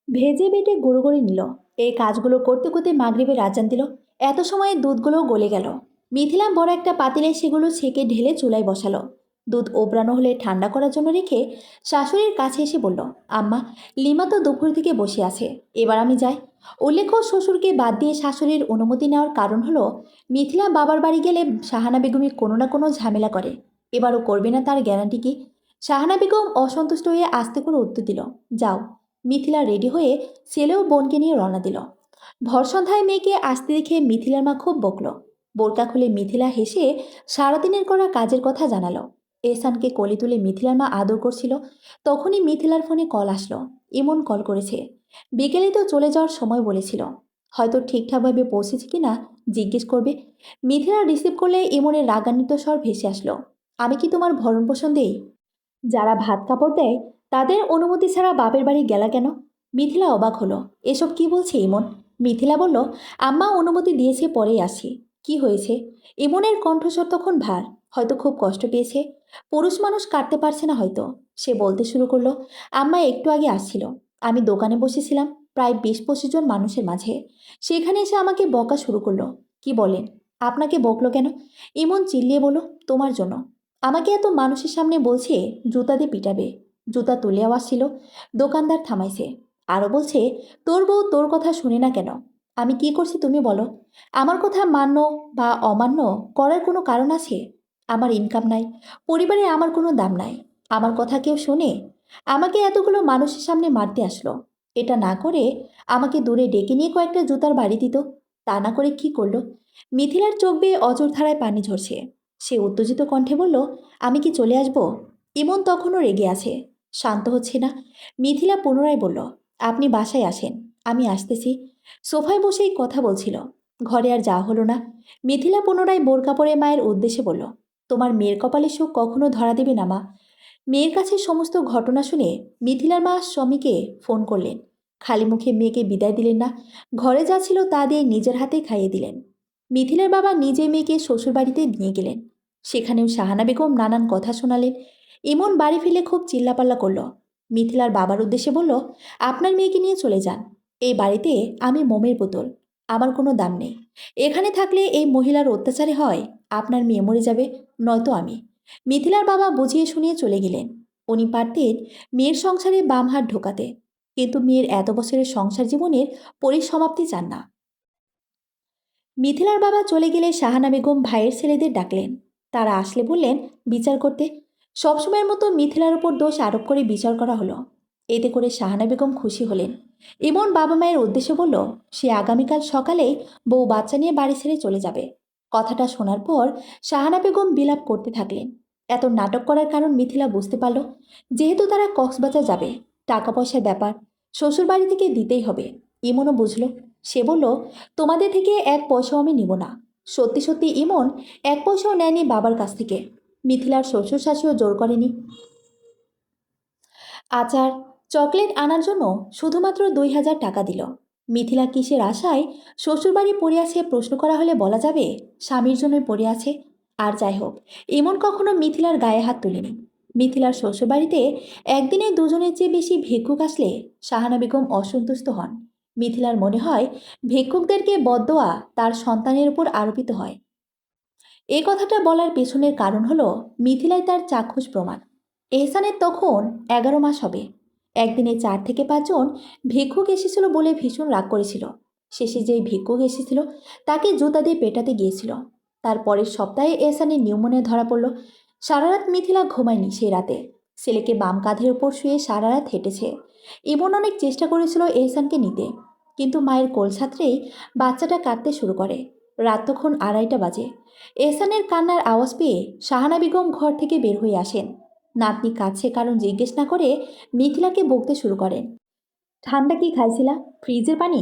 ভেজে বেটে গুঁড়ো করে নিল। এই কাজগুলো করতে করতে মাগরিবের আজান দিল। এত সময়ে দুধগুলো গলে গেল। মিথিলা বড় একটা পাতিলে সেগুলো ছেঁকে ঢেলে চুলায় বসালো। দুধ ওবরানো হলে ঠান্ডা করার জন্য রেখে শাশুড়ির কাছে এসে বলল, আম্মা, লিমা তো দুপুর থেকে বসে আছে, এবার আমি যাই। উল্লেখ্য, শ্বশুরকে বাদ দিয়ে শাশুড়ির অনুমতি নেওয়ার কারণ হলো মিথিলা বাবার বাড়ি গেলে শাহানা বেগমই কোনো না কোনো ঝামেলা করে। এবারও করবে না তার গ্যারান্টি কি? শাহানা বেগম অসন্তুষ্ট হয়ে আস্তে করে উত্তর দিল, যাও। মিথিলা রেডি হয়ে ছেলে ও বোনকে নিয়ে রওনা দিল। ভর সন্ধ্যায় মেয়েকে আসতে দেখে মিথিলার মা খুব বকল। বোরকা খুলে মিথিলা হেসে সারাদিনের করা কাজের কথা জানালো। এহসানকে কোলে তুলে মিথিলার মা আদর করছিল। তখনই মিথিলার ফোনে কল আসলো। ইমন কল করেছে। বিকেলে তো চলে যাওয়ার সময় বলেছিল। হয়তো ঠিকঠাকভাবে পৌঁছেছে কিনা জিজ্ঞেস করবে। মিথিলা রিসিভ করলে ইমনের রাগান্বিত স্বর ভেসে আসলো, আমি কি তোমার ভরণ পোষণ দেই? যারা ভাত কাপড় দেয় তাদের অনুমতি ছাড়া বাপের বাড়ি গেলা কেন? মিথিলা অবাক হলো, এসব কি বলছে ইমন? মিথিলা বলল, আম্মা অনুমতি দিয়েছে, পরেই আসি। কি হয়েছে? ইমনের কণ্ঠস্বর তখন ভার, হয়তো খুব কষ্ট পেয়েছে। পুরুষ মানুষ কাটতে পারছে না হয়তো। সে বলতে শুরু করলো, আম্মা একটু আগে আসছিল। আমি দোকানে বসেছিলাম প্রায় 20-25 জন মানুষের মাঝে। সেখানে এসে আমাকে বকা শুরু করলো। কি বলেন? আপনাকে বকলো কেন? ইমন চিল্লিয়ে বলল, তোমার জন্য। আমাকে এত মানুষের সামনে বলছে জুতা দিয়ে পিটাবে। জুতা তুলে আওয়াজ ছিল। দোকানদার থামাইছে। আরও বলছে, তোর বউ তোর কথা শুনে না কেন? আমি কি করছি তুমি বলো? আমার কথা মান্য বা অমান্য করার কোনো কারণ আছে? আমার ইনকাম নাই, পরিবারে আমার কোনো দাম নাই। আমার কথা কেউ শোনে? আমাকে এতগুলো মানুষের সামনে মারতে আসলো। এটা না করে আমাকে দূরে ডেকে নিয়ে কয়েকটা জুতার বাড়ি দিত। তা না করে কি করলো? মিথিলার চোখ বেয়ে অজর ধারায় পানি ঝরছে। সে উত্তেজিত কণ্ঠে বলল, আমি কি চলে আসব? ইমন তখনও রেগে আছে, শান্ত হচ্ছে না। মিথিলা পুনরায় বলল, আপনি বাসায় আসেন, আমি আসতেছি। সোফায় বসেই কথা বলছিল। ঘরে আর যা হলো না। মিথিলা পুনরায় বোরকা পরে মায়ের উদ্দেশ্যে বলল, তোমার মেয়ের কপালে সুখ কখনো ধরা দেবে না মা। মেয়ের কাছে সমস্ত ঘটনা শুনে মিথিলার মা স্বামীকে ফোন করলেন। খালি মুখে মেয়েকে বিদায় দিলেন না, ঘরে যা ছিল তা দিয়ে নিজের হাতে খাইয়ে দিলেন। মিথিলার বাবা নিজে মেয়েকে শ্বশুরবাড়িতে নিয়ে গেলেন। সেখানেও শাহানা বেগম নানান কথা শোনালেন। ইমন বাড়ি ফিরে খুব চিল্লাপাল্লা করল। মিথিলার বাবার উদ্দেশ্যে বলল, আপনার মেয়েকে নিয়ে চলে যান। এই বাড়িতে আমি মোমের বোতল, আমার কোনো দাম নেই। এখানে থাকলে এই মহিলার অত্যাচারে হয় আপনার মেয়ে মরে যাবে, নয়তো আমি। মিথিলার বাবা বুঝিয়ে শুনিয়ে চলে গেলেন। উনি পারতেন মেয়ের সংসারে বাম হাত ঢোকাতে, কিন্তু মেয়ের এত বছরের সংসার জীবনের পরিসমাপ্তি চান না। মিথিলার বাবা চলে গেলে শাহানা বেগম ভাইয়ের ছেলেদের ডাকলেন। তারা আসলে বললেন বিচার করতে। সবসময়ের মতো মিথিলার উপর দোষ আরোপ করে বিচার করা হলো। এতে করে শাহানা বেগম খুশি হলেন। ইমন বাবা মায়ের উদ্দেশ্যে বলল, সে আগামীকাল সকালেই বউ বাচ্চা নিয়ে বাড়ি ছেড়ে চলে যাবে। কথাটা শোনার পর শাহানা বেগম বিলাপ করতে থাকলেন। এত নাটক করার কারণ মিথিলা বুঝতে পারল। যেহেতু তারা কক্সবাজার যাবে, টাকা পয়সার ব্যাপার, শ্বশুর বাড়ি থেকে দিতেই হবে। ইমনও বুঝল। সে বলল, তোমাদের থেকে 1 পয়সাও আমি নিব না। সত্যি সত্যি ইমন 1 পয়সাও নেয়নি বাবার কাছ থেকে। মিথিলার শ্বশুর শাশুড়িও জোর করেনি। আচার, চকলেট আনার জন্য শুধুমাত্র 2,000 টাকা দিল। মিথিলা কিসের আশায় শ্বশুরবাড়ি পড়ে আছে প্রশ্ন করা হলে বলা যাবে স্বামীর জন্যই পড়ে আছে। আর যাই হোক, এমন কখনো মিথিলার গায়ে হাত তুলেনি। মিথিলার শ্বশুরবাড়িতে একদিনে দুজনের চেয়ে বেশি ভিক্ষুক আসলে শাহানা বেগম অসন্তুষ্ট হন। মিথিলার মনে হয় ভিক্ষুকদেরকে বদদোয়া তার সন্তানের উপর আরোপিত হয়। এই কথাটা বলার পেছনের কারণ হলো মিথিলায় তার চাক্ষুষ প্রমাণ। এহসানের তখন 11 মাস হবে। একদিনে 4 থেকে 5 জন ভিক্ষুক এসেছিল বলে ভীষণ রাগ করেছিল। শেষে যেই ভিক্ষুক এসেছিল তাকে জুতা দিয়ে পেটাতে গিয়েছিল। তার পরের সপ্তাহে এহসানের নিউমোনিয়া ধরা পড়ল। সারা রাত মিথিলা ঘুমায়নি সেই রাতে। ছেলেকে বাম কাঁধের ওপর শুয়ে সারা রাত হেঁটেছে। ইমন অনেক চেষ্টা করেছিল এহসানকে নিতে, কিন্তু মায়ের কোল ছাত্রেই বাচ্চাটা কাঁদতে শুরু করে। রাত তখন 2:30 বাজে। এহসানের কান্নার আওয়াজ পেয়ে শাহানা বেগম ঘর থেকে বের হয়ে আসেন। নাতনি কাছে কারণ জিজ্ঞেস না করে মিথিলাকে বকতে শুরু করেন। ঠান্ডা কি খাইছিলা? ফ্রিজের পানি?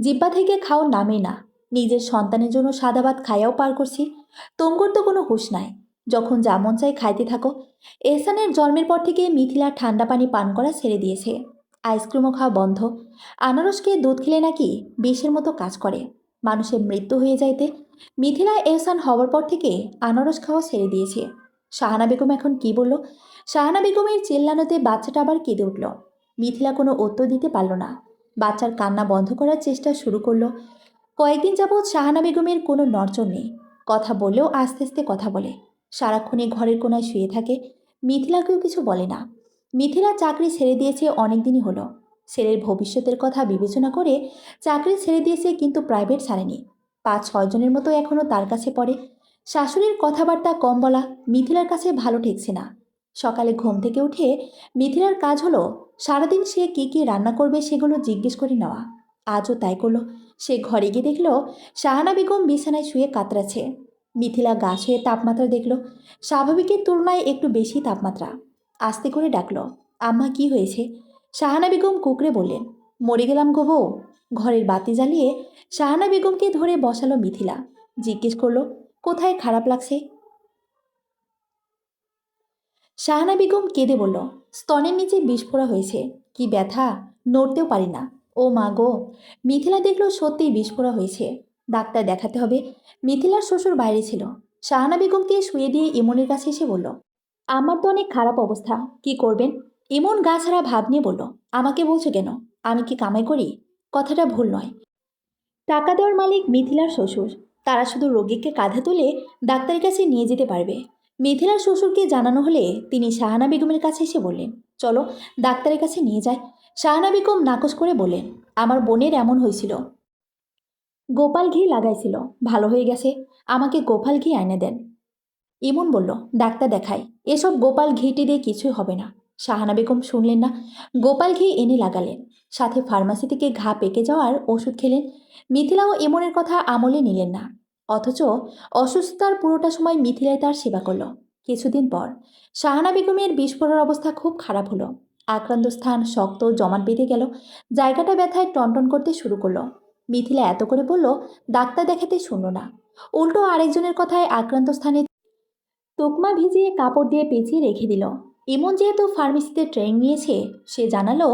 জিব্বা থেকে খাও নামে না। নিজের সন্তানের জন্য সাদা ভাত খাইয়াও পার করছি। তোমগর তো কোনো হুঁশ নাই। যখন যা মন চায় খাইতে থাকো। এহসানের জন্মের পর থেকে মিথিলা ঠান্ডা পানি পান করা ছেড়ে দিয়েছে। আইসক্রিমও খাওয়া বন্ধ। আনারস খেয়ে দুধ খেলে নাকি বিষের মতো কাজ করে, মানুষের মৃত্যু হয়ে যাইতে। মিথিলা এহসান হওয়ার পর থেকে আনারস খাওয়া ছেড়ে দিয়েছে। শাহানা বেগম এখন কি বলল? শাহানা বেগমের চিল্লানোতে বাচ্চাটা আবার কেঁদে উঠল। মিথিলা কোনো উত্তর দিতে পারল না। বাচ্চার কান্না বন্ধ করার চেষ্টা শুরু করলো। কয়েকদিন যাবৎ শাহানা বেগমের কোনো নড়চড় নেই। কথা বললেও আস্তে আস্তে কথা বলে। সারাক্ষণে ঘরের কোনায় শুয়ে থাকে। মিথিলাকেও কিছু বলে না। মিথিলা চাকরি ছেড়ে দিয়েছে অনেক দিনই হলো। ছেলের ভবিষ্যতের কথা বিবেচনা করে চাকরি ছেড়ে দিয়েছে, কিন্তু প্রাইভেট ছাড়েনি। 5-6 জনের মতো এখনও তার কাছে পড়ে। শাশুড়ির কথাবার্তা কম বলা মিথিলার কাছে ভালো ঠেকছে না। সকালে ঘুম থেকে উঠে মিথিলার কাজ হলো সারাদিন সে কী কী রান্না করবে সেগুলো জিজ্ঞেস করে নেওয়া। আজও তাই করলো। সে ঘরে গিয়ে দেখল শাহানা বেগম বিছানায় শুয়ে কাতরাচ্ছে। মিথিলা গা ছুঁয়ে তাপমাত্রা দেখল স্বাভাবিকের তুলনায় একটু বেশি তাপমাত্রা। আস্তে করে ডাকলো, আম্মা কি হয়েছে? শাহানা বেগম কুকড়ে বললেন, মরে গেলাম গো বউ। ঘরের বাতি জ্বালিয়ে শাহানা বেগমকে ধরে বসালো মিথিলা। জিজ্ঞেস করলো, কোথায় খারাপ লাগছে? শাহানা বেগম কেঁদে বলল, স্তনের নিচে বিস্ফোরা হয়েছে। কি ব্যথা, নড়তেও পারি না। ও মা গো! মিথিলা দেখল সত্যিই বিস্ফোরা হয়েছে। ডাক্তার দেখাতে হবে। মিথিলার শ্বশুর বাইরে ছিল। শাহানা বেগমকে শুয়ে দিয়ে ইমনের কাছে এসে বলল, আমার তো অনেক খারাপ অবস্থা, কি করবেন? ইমন গা ছাড়া ভাব নিয়ে বলল, আমাকে বলছো কেন? আমি কি কামাই করি? কথাটা ভুল নয়। টাকা দেওয়ার মালিক মিথিলার শ্বশুর। তারা শুধু রোগীকে কাঁধে তুলে ডাক্তারের কাছে নিয়ে যেতে পারবে। মিথিলার শ্বশুরকে জানানো হলে তিনি শাহানা বেগমের কাছে এসে বললেন, চলো ডাক্তারের কাছে নিয়ে যায়। শাহানা বেগম নাকচ করে বললেন, আমার বোনের এমন হয়েছিল, গোপাল ঘি লাগাইছিল, ভালো হয়ে গেছে। আমাকে গোপাল ঘি এনে দেন। ইমন বলল, ডাক্তার দেখাই। এসব গোপাল ঘিটি দিয়ে কিছুই হবে না। শাহানা বেগম শুনলেন না। গোপাল ঘি এনে লাগালেন। সাথে ফার্মাসি থেকে ঘা পেকে যাওয়ার ওষুধ খেলেন। মিথিলাও ইমনের কথা আমলে নিলেন না। অথচ অসুস্থতার পুরোটা সময় মিথিলাই তার সেবা করল। কিছুদিন পর শাহানা বেগমের বিস্ফোরণ অবস্থা খুব খারাপ হলো। আক্রান্ত স্থান শক্ত জমাট বেঁধে গেল। জায়গাটা ব্যথায় টনটন করতে শুরু করলো। মিথিলা এত করে বলল, ডাক্তার দেখাতে শুনল না। উল্টো আরেকজনের কথায় আক্রান্ত স্থানে তোকমা ভিজিয়ে কাপড় দিয়ে পেঁচিয়ে রেখে দিল। ইমন যেহেতু ফার্মেসিতে ট্রেনিং নিয়েছে, সে জানালো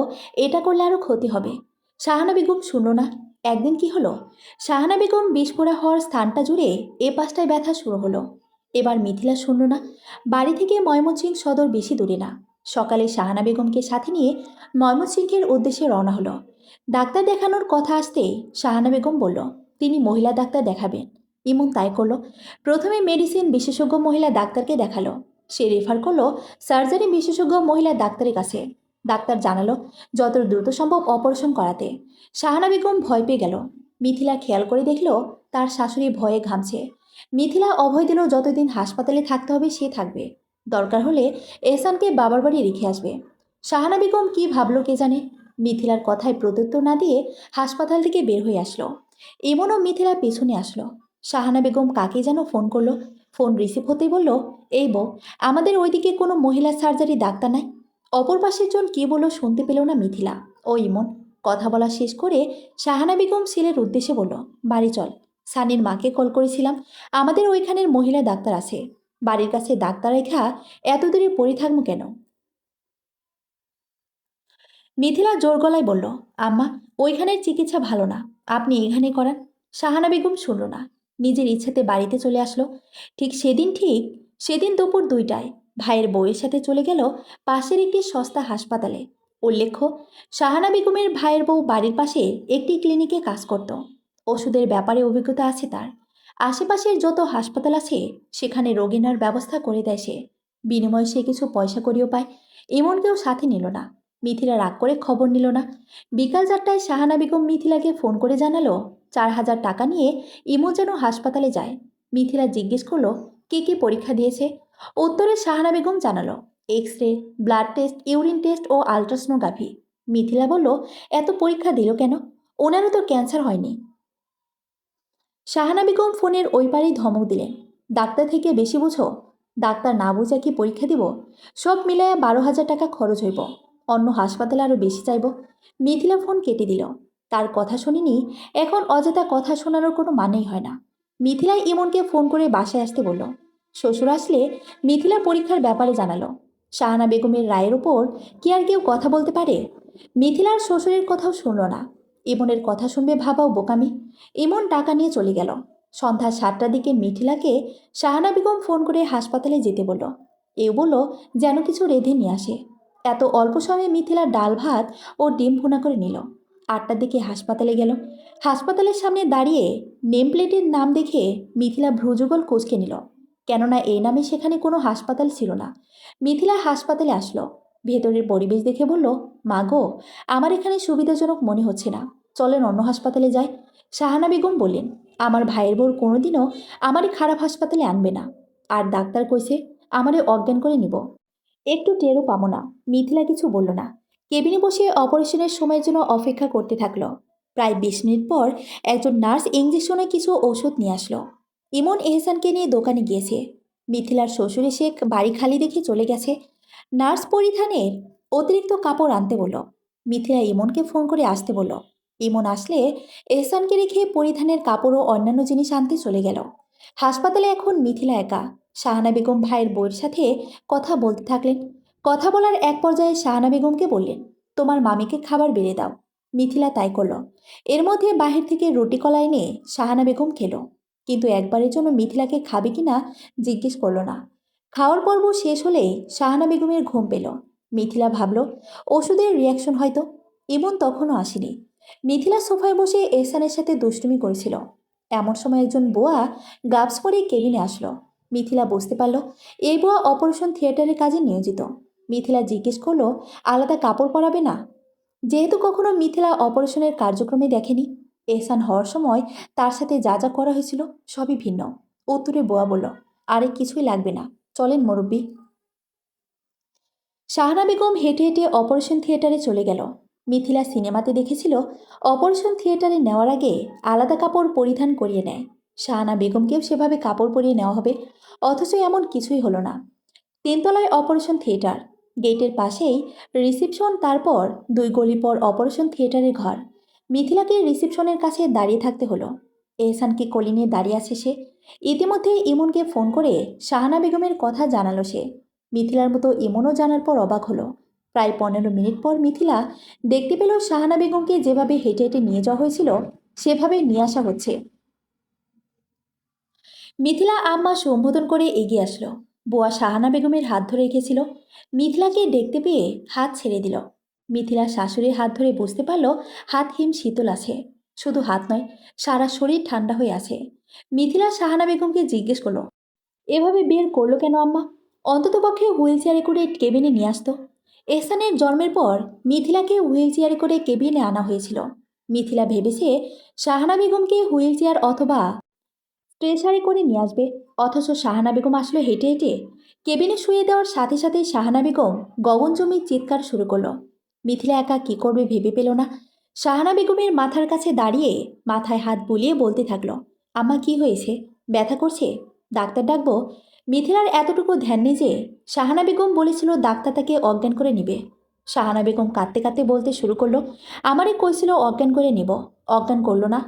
এটা করলে আরও ক্ষতি হবে। শাহানা বেগম শুনল না। একদিন কি হলো, শাহানা বেগম বিস্ফোরা হওয়ার স্থানটা জুড়ে এ পাশটায় ব্যথা শুরু হলো। এবার মিথিলা শুনল না। বাড়ি থেকে ময়মনসিংহ সদর বেশি দূরে না। সকালে শাহানা বেগমকে সাথে নিয়ে ময়মনসিংহের উদ্দেশ্যে রওনা হলো। ডাক্তার দেখানোর কথা আসতেই শাহানা বেগম বলল, তিনি মহিলা ডাক্তার দেখাবেন। ইমন তাই করলো। প্রথমে মেডিসিন বিশেষজ্ঞ মহিলা ডাক্তারকে দেখালো। সে রেফার করলো সার্জারি বিশেষজ্ঞ মহিলা ডাক্তারের কাছে। ডাক্তার জানালো যত দ্রুত সম্ভব অপারেশন করাতে। শাহানা বেগম ভয় পেয়ে গেল। মিথিলা খেয়াল করে দেখল তার শাশুড়ি ভয়ে ঘামছে। মিথিলা অভয় দিল যতদিন হাসপাতালে থাকতে হবে সে থাকবে। দরকার হলে এহসানকে বাবার বাড়ি রেখে আসবে। শাহানা বেগম কি ভাবলো কে জানে। মিথিলার কথায় প্রত্যুত্তর না দিয়ে হাসপাতাল থেকে বের হয়ে আসলো। এমনও মিথিলা পেছনে আসলো। শাহানা বেগম কাকে যেন ফোন করলো। ফোন রিসিভ হতেই বলল, এই বউ, আমাদের ওইদিকে কোনো মহিলা সার্জারি ডাক্তার নাই। অপর পাশের জন কী বলল শুনতে পেল না মিথিলা। ও ইমন কথা বলা শেষ করে শাহানা বেগম ছেলের উদ্দেশ্যে বলল, বাড়ি চল। সানির মাকে কল করেছিলাম, আমাদের ওইখানের মহিলা ডাক্তার আছে। বাড়ির কাছে ডাক্তার রেখা এত দূরে পড়ে থাকবো কেন? মিথিলা জোর গলায় বলল, আম্মা, ওইখানের চিকিৎসা ভালো না, আপনি এখানে করান। শাহানা বেগম শুনল না, নিজের ইচ্ছাতে বাড়িতে চলে আসলো। ঠিক সেদিন দুপুর 2টায় ভাইয়ের বউয়ের সাথে চলে গেল পাশের একটি সস্তা হাসপাতালে। উল্লেখ্য, শাহানা বেগমের ভাইয়ের বউ বাড়ির পাশে একটি ক্লিনিকে কাজ করত। ওষুধের ব্যাপারে অভিজ্ঞতা আছে তার। আশেপাশের যত হাসপাতাল আছে সেখানে রোগী নেওয়ার ব্যবস্থা করে দেয় সে। বিনিময়ে সে কিছু পয়সা করিও পায়। এমন কেউ সাথে নিল না। মিথিলা রাগ করে খবর নিল না। বিকাল 4টায় শাহানা বেগম মিথিলাকে ফোন করে জানালো 4,000 টাকা নিয়ে ইমো যেন হাসপাতালে যায়। মিথিলা জিজ্ঞেস করলো কে কে পরীক্ষা দিয়েছে। উত্তরে শাহানা বেগম জানালো X ray, blood test, urine test ও আলট্রাসোনোগ্রাফি। মিথিলা বলল, এত পরীক্ষা দিল কেন? ওনারও তো ক্যান্সার হয়নি। শাহানা বেগম ফোনের ওই পারেই ধমক দিলেন, ডাক্তার থেকে বেশি বুঝো? ডাক্তার না বুঝা কি পরীক্ষা দিব? সব মিলাইয়া 12,000 টাকা খরচ হইব। অন্য হাসপাতালে আরও বেশি চাইব। মিথিলা ফোন কেটে দিল। তার কথা শুনিনি, এখন অযথা কথা শোনানোর কোনো মানেই হয় না। মিথিলা ইমনকে ফোন করে বাসায় আসতে বলল। শ্বশুর আসলে মিথিলা পরীক্ষার ব্যাপারে জানালো। শাহানা বেগমের রায়ের ওপর কি আর কেউ কথা বলতে পারে? মিথিলার শ্বশুরের কথাও শুনল না। ইমনের কথা শুনবে ভাবাও বোকামি। ইমন টাকা নিয়ে চলে গেল। সন্ধ্যা 7টার দিকে মিথিলাকে শাহানা বেগম ফোন করে হাসপাতালে যেতে বলল। এও বলল যেন কিছু রেঁধে নিয়ে আসে। এত অল্প সময়ে মিথিলা ডাল ভাত ও ডিম ভুনা করে নিল। 8টার দিকে হাসপাতালে গেল। হাসপাতালের সামনে দাঁড়িয়ে নেম প্লেটের নাম দেখে মিথিলা ভ্রুযুগল কুঁচকে নিল। কেননা এই নামে সেখানে কোনো হাসপাতাল ছিল না। মিথিলা হাসপাতালে আসলো। ভেতরের পরিবেশ দেখে বলল, মা গো, আমার এখানে সুবিধাজনক মনে হচ্ছে না, চলেন অন্য হাসপাতালে যাই। শাহানা বেগম বললেন, আমার ভাইয়ের বউর কোনোদিনও আমারে খারাপ হাসপাতালে আনবে না। আর ডাক্তার কইছে আমারে অজ্ঞান করে নিব, একটু টেরও পাবো না। মিথিলা কিছু বলল না। কেবিনে বসে অপারেশনের সময়ের জন্য অপেক্ষা করতে থাকলো। প্রায় 20 মিনিট পর একজন নার্স ইঞ্জেকশনে কিছু ওষুধ নিয়ে আসলো। ইমন এহসানকে নিয়ে দোকানে গিয়েছে। মিথিলার শ্বশুর এসে বাড়ি খালি দেখে চলে গেছে। নার্স পরিধানের অতিরিক্ত কাপড় আনতে বলল। মিথিলা ইমনকে ফোন করে আসতে বলল। ইমন আসলে এহসানকে রেখে পরিধানের কাপড় ও অন্যান্য জিনিস আনতে চলে গেল। হাসপাতালে এখন মিথিলা একা। শাহানা বেগম ভাইয়ের বউয়ের সাথে কথা বলতে থাকলেন। কথা বলার এক পর্যায়ে শাহানা বেগমকে বললেন, তোমার মামিকে খাবার বেড়ে দাও। মিথিলা তাই করল। এর মধ্যে বাহির থেকে রুটি কলা এনে শাহানা বেগম খেলো। কিন্তু একবারের জন্য মিথিলাকে খাবে কিনা জিজ্ঞেস করলো না। খাওয়ার পর্ব শেষ হলেই শাহানা বেগমের ঘুম পেল। মিথিলা ভাবল ওষুধের রিয়াকশন হয়তো। ইমন তখনও আসেনি। মিথিলা সোফায় বসে এহসানের সাথে দুষ্টুমি করেছিল। এমন সময় একজন বুয়া গাবস পরে কেবিনে আসলো। মিথিলা বুঝতে পারল এই বুয়া অপারেশন থিয়েটারের কাজে নিয়োজিত। মিথিলা জিজ্ঞেস করলো, আলাদা কাপড় পরাবে না? যেহেতু কখনো মিথিলা অপারেশনের কার্যক্রমে দেখেনি, এহসান হওয়ার সময় তার সাথে যা যা করা হয়েছিল সবই ভিন্ন। উত্তরে বুয়া বলল, আরে কিছুই লাগবে না, চলেন মুরব্বী। শাহানা বেগম হেঁটে হেঁটে অপারেশন থিয়েটারে চলে গেল। মিথিলা সিনেমাতে দেখেছিল অপারেশন থিয়েটারে নেওয়ার আগে আলাদা কাপড় পরিধান করিয়ে নেয়। শাহানা বেগমকেও সেভাবে কাপড় পরিয়ে নেওয়া হবে, অথচ এমন কিছুই হলো না। 3তলায় অপারেশন থিয়েটার, গেটের পাশেই রিসিপশন, তারপর 2 গলি পর অপারেশন থিয়েটারের ঘর। মিথিলাকে রিসিপশনের কাছে দাঁড়িয়ে থাকতে হলো। এহসানকে কোলে নিয়ে দাঁড়িয়ে আছে সে। ইতিমধ্যে ইমনকে ফোন করে শাহানা বেগমের কথা জানালো সে। মিথিলার মতো ইমনও জানার পর অবাক হলো। প্রায় 15 মিনিট পর মিথিলা দেখতে পেল শাহানা বেগমকে যেভাবে হেঁটে হেঁটে নিয়ে যাওয়া হয়েছিল সেভাবেই নিয়ে আসা হচ্ছে। মিথিলা আম্মা সম্বোধন করে এগিয়ে আসলো। বুয়া শাহানা বেগমের হাত ধরে রেখেছিল। মিথিলাকে দেখতে পেয়ে হাত ছেড়ে দিল। মিথিলা শাশুড়ির হাত ধরে বুঝতে পারল হাত হিম শীতল আছে। শুধু হাত নয়, সারা শরীর ঠান্ডা হয়ে আছে। মিথিলা শাহানা বেগমকে জিজ্ঞেস করলো, এভাবে বের করলো কেন আম্মা? অন্ততপক্ষে হুইল চেয়ারে করে কেবিনে নিয়ে আসতো। এহসানের জন্মের পর মিথিলাকে হুইল চেয়ারে করে কেবিনে আনা হয়েছিল। মিথিলা ভেবেছে শাহানা বেগমকে হুইল চেয়ার অথবা স্ট্রেচারে করে নিয়ে আসবে, অথচ শাহানা বেগম আসলো হেঁটে হেঁটে। কেবিনে শুয়ে দেওয়ার সাথে সাথেই শাহানা বেগম গগনজমির চিৎকার শুরু করলো। মিথিলা একা কী করবে ভেবে পেল না। শাহানা বেগমের মাথার কাছে দাঁড়িয়ে মাথায় হাত বুলিয়ে বলতে থাকলো, আম্মা কি হয়েছে? ব্যথা করছে? ডাক্তার ডাকবো? মিথিলার এতটুকু ধ্যান নেই যে শাহানা বেগম বলেছিল ডাক্তার তাকে অজ্ঞান করে নিবে। শাহানা বেগম কাঁদতে কাঁদতে বলতে শুরু করলো, আমারে কইছিল অজ্ঞান করে নিব, অজ্ঞান করলো না।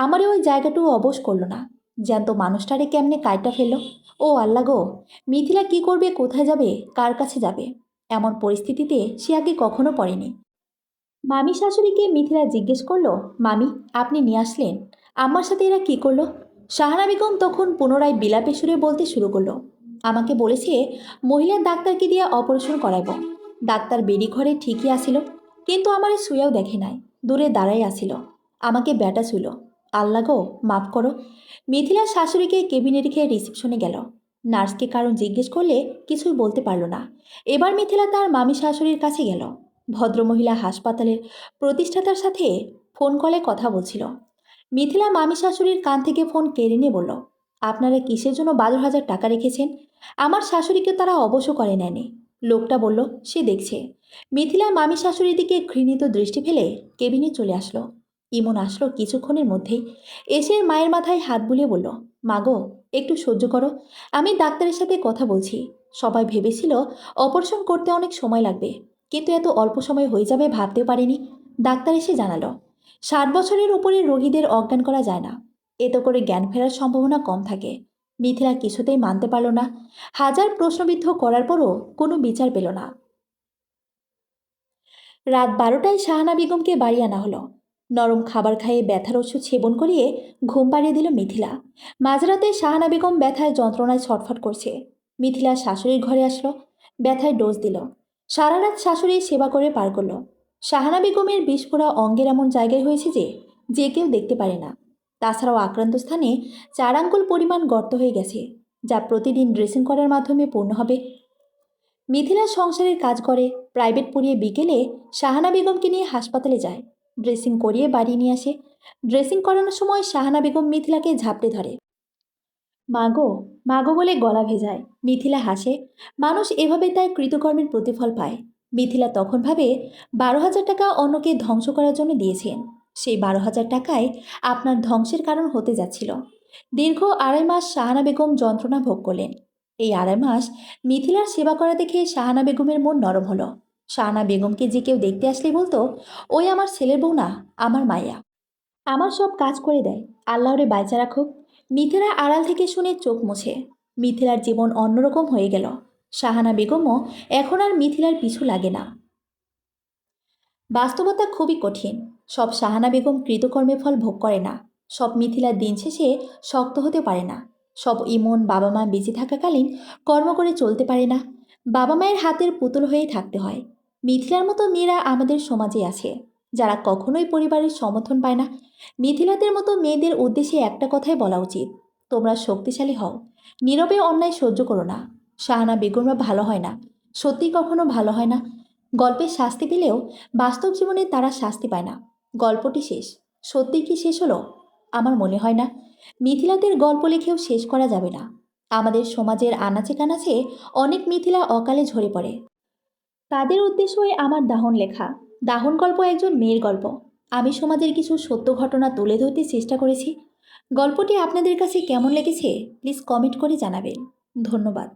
আমারে ওই জায়গাটুকু অবশ করলো না। জ্যান্ত মানুষটারে কেমনে কাইটা ফেললো। ও আল্লাহ গো, মিথিলা কি করবে, কোথায় যাবে, কার কাছে যাবে? এমন পরিস্থিতিতে সে আগে কখনো পড়েনি। মামি শাশুড়িকে মিথিলা জিজ্ঞেস করলো, মামি আপনি নিয়ে আসলেন, আমার সাথে এরা কি করলো? শাহানা বেগম তখন পুনরায় বিলাপে সুরে বলতে শুরু করলো, আমাকে বলেছে মহিলা ডাক্তারকে দিয়ে অপারেশন করাইব। ডাক্তার বেডি ঘরে ঠিকই আসিল, কিন্তু আমারে শুয়েও দেখে নাই, দূরে দাঁড়াই আসিল, আমাকে ব্যাটা ছিল। আল্লাহ গো, মাফ করো। মিথিলা শাশুড়িকে কেবিনে রেখে রিসেপশনে গেল। নার্সকে কারণ জিজ্ঞেস করলে কিছুই বলতে পারল না। এবার মিথিলা তার মামি শাশুড়ির কাছে গেল। ভদ্রমহিলা হাসপাতালের প্রতিষ্ঠাতার সাথে ফোন কলে কথা বলছিল। মিথিলা মামি শাশুড়ির কান থেকে ফোন কেড়ে নিয়ে বলল, আপনারা কিসের জন্য 12,000 টাকা রেখেছেন? আমার শাশুড়িকে তারা অবশ্য করে নেয়নি। লোকটা বলল সে দেখছে। মিথিলা মামি শাশুড়ির দিকে ঘৃণিত দৃষ্টি ফেলে কেবিনে চলে আসলো। ইমন আসলো কিছুক্ষণের মধ্যেই। এসে মায়ের মাথায় হাত বুলিয়ে বলল, মাগো একটু সহ্য করো, আমি ডাক্তারের সাথে কথা বলছি। সবাই ভেবেছিল অপারেশন করতে অনেক সময় লাগবে, কিন্তু এত অল্প সময় হয়ে যাবে ভাবতেও পারিনি। ডাক্তার এসে জানালো 60 বছরের উপরে রোগীদের অজ্ঞান করা যায় না, এতে করে জ্ঞান ফেরার সম্ভাবনা কম থাকে। মিথিলা কিছুতেই মানতে পারল না। হাজার প্রশ্নবিদ্ধ করার পরও কোনো বিচার পেল না। রাত 12টায় শাহানা বেগমকে বাড়ি আনা হলো। নরম খাবার খাইয়ে ব্যথার ওষুধ সেবন করিয়ে ঘুম পাড়িয়ে দিল মিথিলা। মাঝরাতে শাহানা বেগম ব্যথায় যন্ত্রণায় ছটফট করছে। মিথিলা শাশুড়ির ঘরে আসলো, ব্যথায় ডোজ দিল। সারা রাত শাশুড়ির সেবা করে পার করলো। শাহানা বেগমের বিস্ফোরা অঙ্গের এমন জায়গায় হয়েছে যে যে কেউ দেখতে পারে না। তাছাড়াও আক্রান্ত স্থানে 4 আঙ্গুল পরিমাণ গর্ত হয়ে গেছে, যা প্রতিদিন ড্রেসিং করার মাধ্যমে পূর্ণ হবে। মিথিলা সংসারের কাজ করে, প্রাইভেট পড়িয়ে বিকেলে শাহানা বেগমকে নিয়ে হাসপাতালে যায়। ড্রেসিং করিয়ে বাড়ি নিয়ে আসে। ড্রেসিং করানোর সময় শাহানা বেগম মিথিলাকে ঝাপটে ধরে। মাগো, মাগো বলে গলা ভেজায়। মিথিলা হাসে। মানুষ এভাবে তার কৃতকর্মের প্রতিফল পায়। মিথিলা তখন ভাবে 12,000 টাকা অন্যকে ধ্বংস করার জন্য দিয়েছেন। সেই 12,000 টাকায় আপনার ধ্বংসের কারণ হতে যাচ্ছিল। দীর্ঘ 2.5 মাস শাহানা বেগম যন্ত্রণা ভোগ করলেন। এই 2.5 মাস মিথিলার সেবা করা দেখে শাহানা বেগমের মন নরম হলো। শাহানা বেগমকে যে কেউ দেখতে আসলেই বলতো, ওই আমার ছেলের বউ না, আমার মায়া, আমার সব কাজ করে দেয়, আল্লাহরে বাইচা রাখুক। মিথিলা আড়াল থেকে শুনে চোখ মুছে। মিথিলার জীবন অন্যরকম হয়ে গেল। শাহানা বেগমও এখন আর মিথিলার পিছু লাগে না। বাস্তবতা খুবই কঠিন। সব শাহানা বেগম কৃতকর্মের ফল ভোগ করে না। সব মিথিলার দিন শেষে শক্ত হতে পারে না। সব ইমন বাবা মা বেঁচে থাকাকালীন কর্ম করে চলতে পারে না। বাবা মায়ের হাতের পুতুল হয়েই থাকতে হয়। মিথিলার মতো মেয়েরা আমাদের সমাজে আছে, যারা কখনোই পরিবারের সমর্থন পায় না। মিথিলাদের মতো মেয়েদের উদ্দেশ্যে একটা কথাই বলা উচিত, তোমরা শক্তিশালী হও, নীরবে অন্যায় সহ্য করো না। শাহানা বেগমরা ভালো হয় না, সত্যি কখনো ভালো হয় না। গল্পে শাস্তি পেলেও বাস্তব জীবনে তারা শাস্তি পায় না। গল্পটি শেষ। সত্যি কি শেষ হলো? আমার মনে হয় না। মিথিলাদের গল্প লিখেও শেষ করা যাবে না। আমাদের সমাজের আনাচে কানাচে অনেক মিথিলা অকালে ঝরে পড়ে। তাদের উদ্দেশ্যই আমার দাহন লেখা। দাহন গল্প একজন মেয়ের গল্প। আমি সমাজের কিছু সত্য ঘটনা তুলে ধরতে চেষ্টা করেছি। গল্পটি আপনাদের কাছে কেমন লেগেছে প্লিজ কমেন্ট করে জানাবেন। ধন্যবাদ।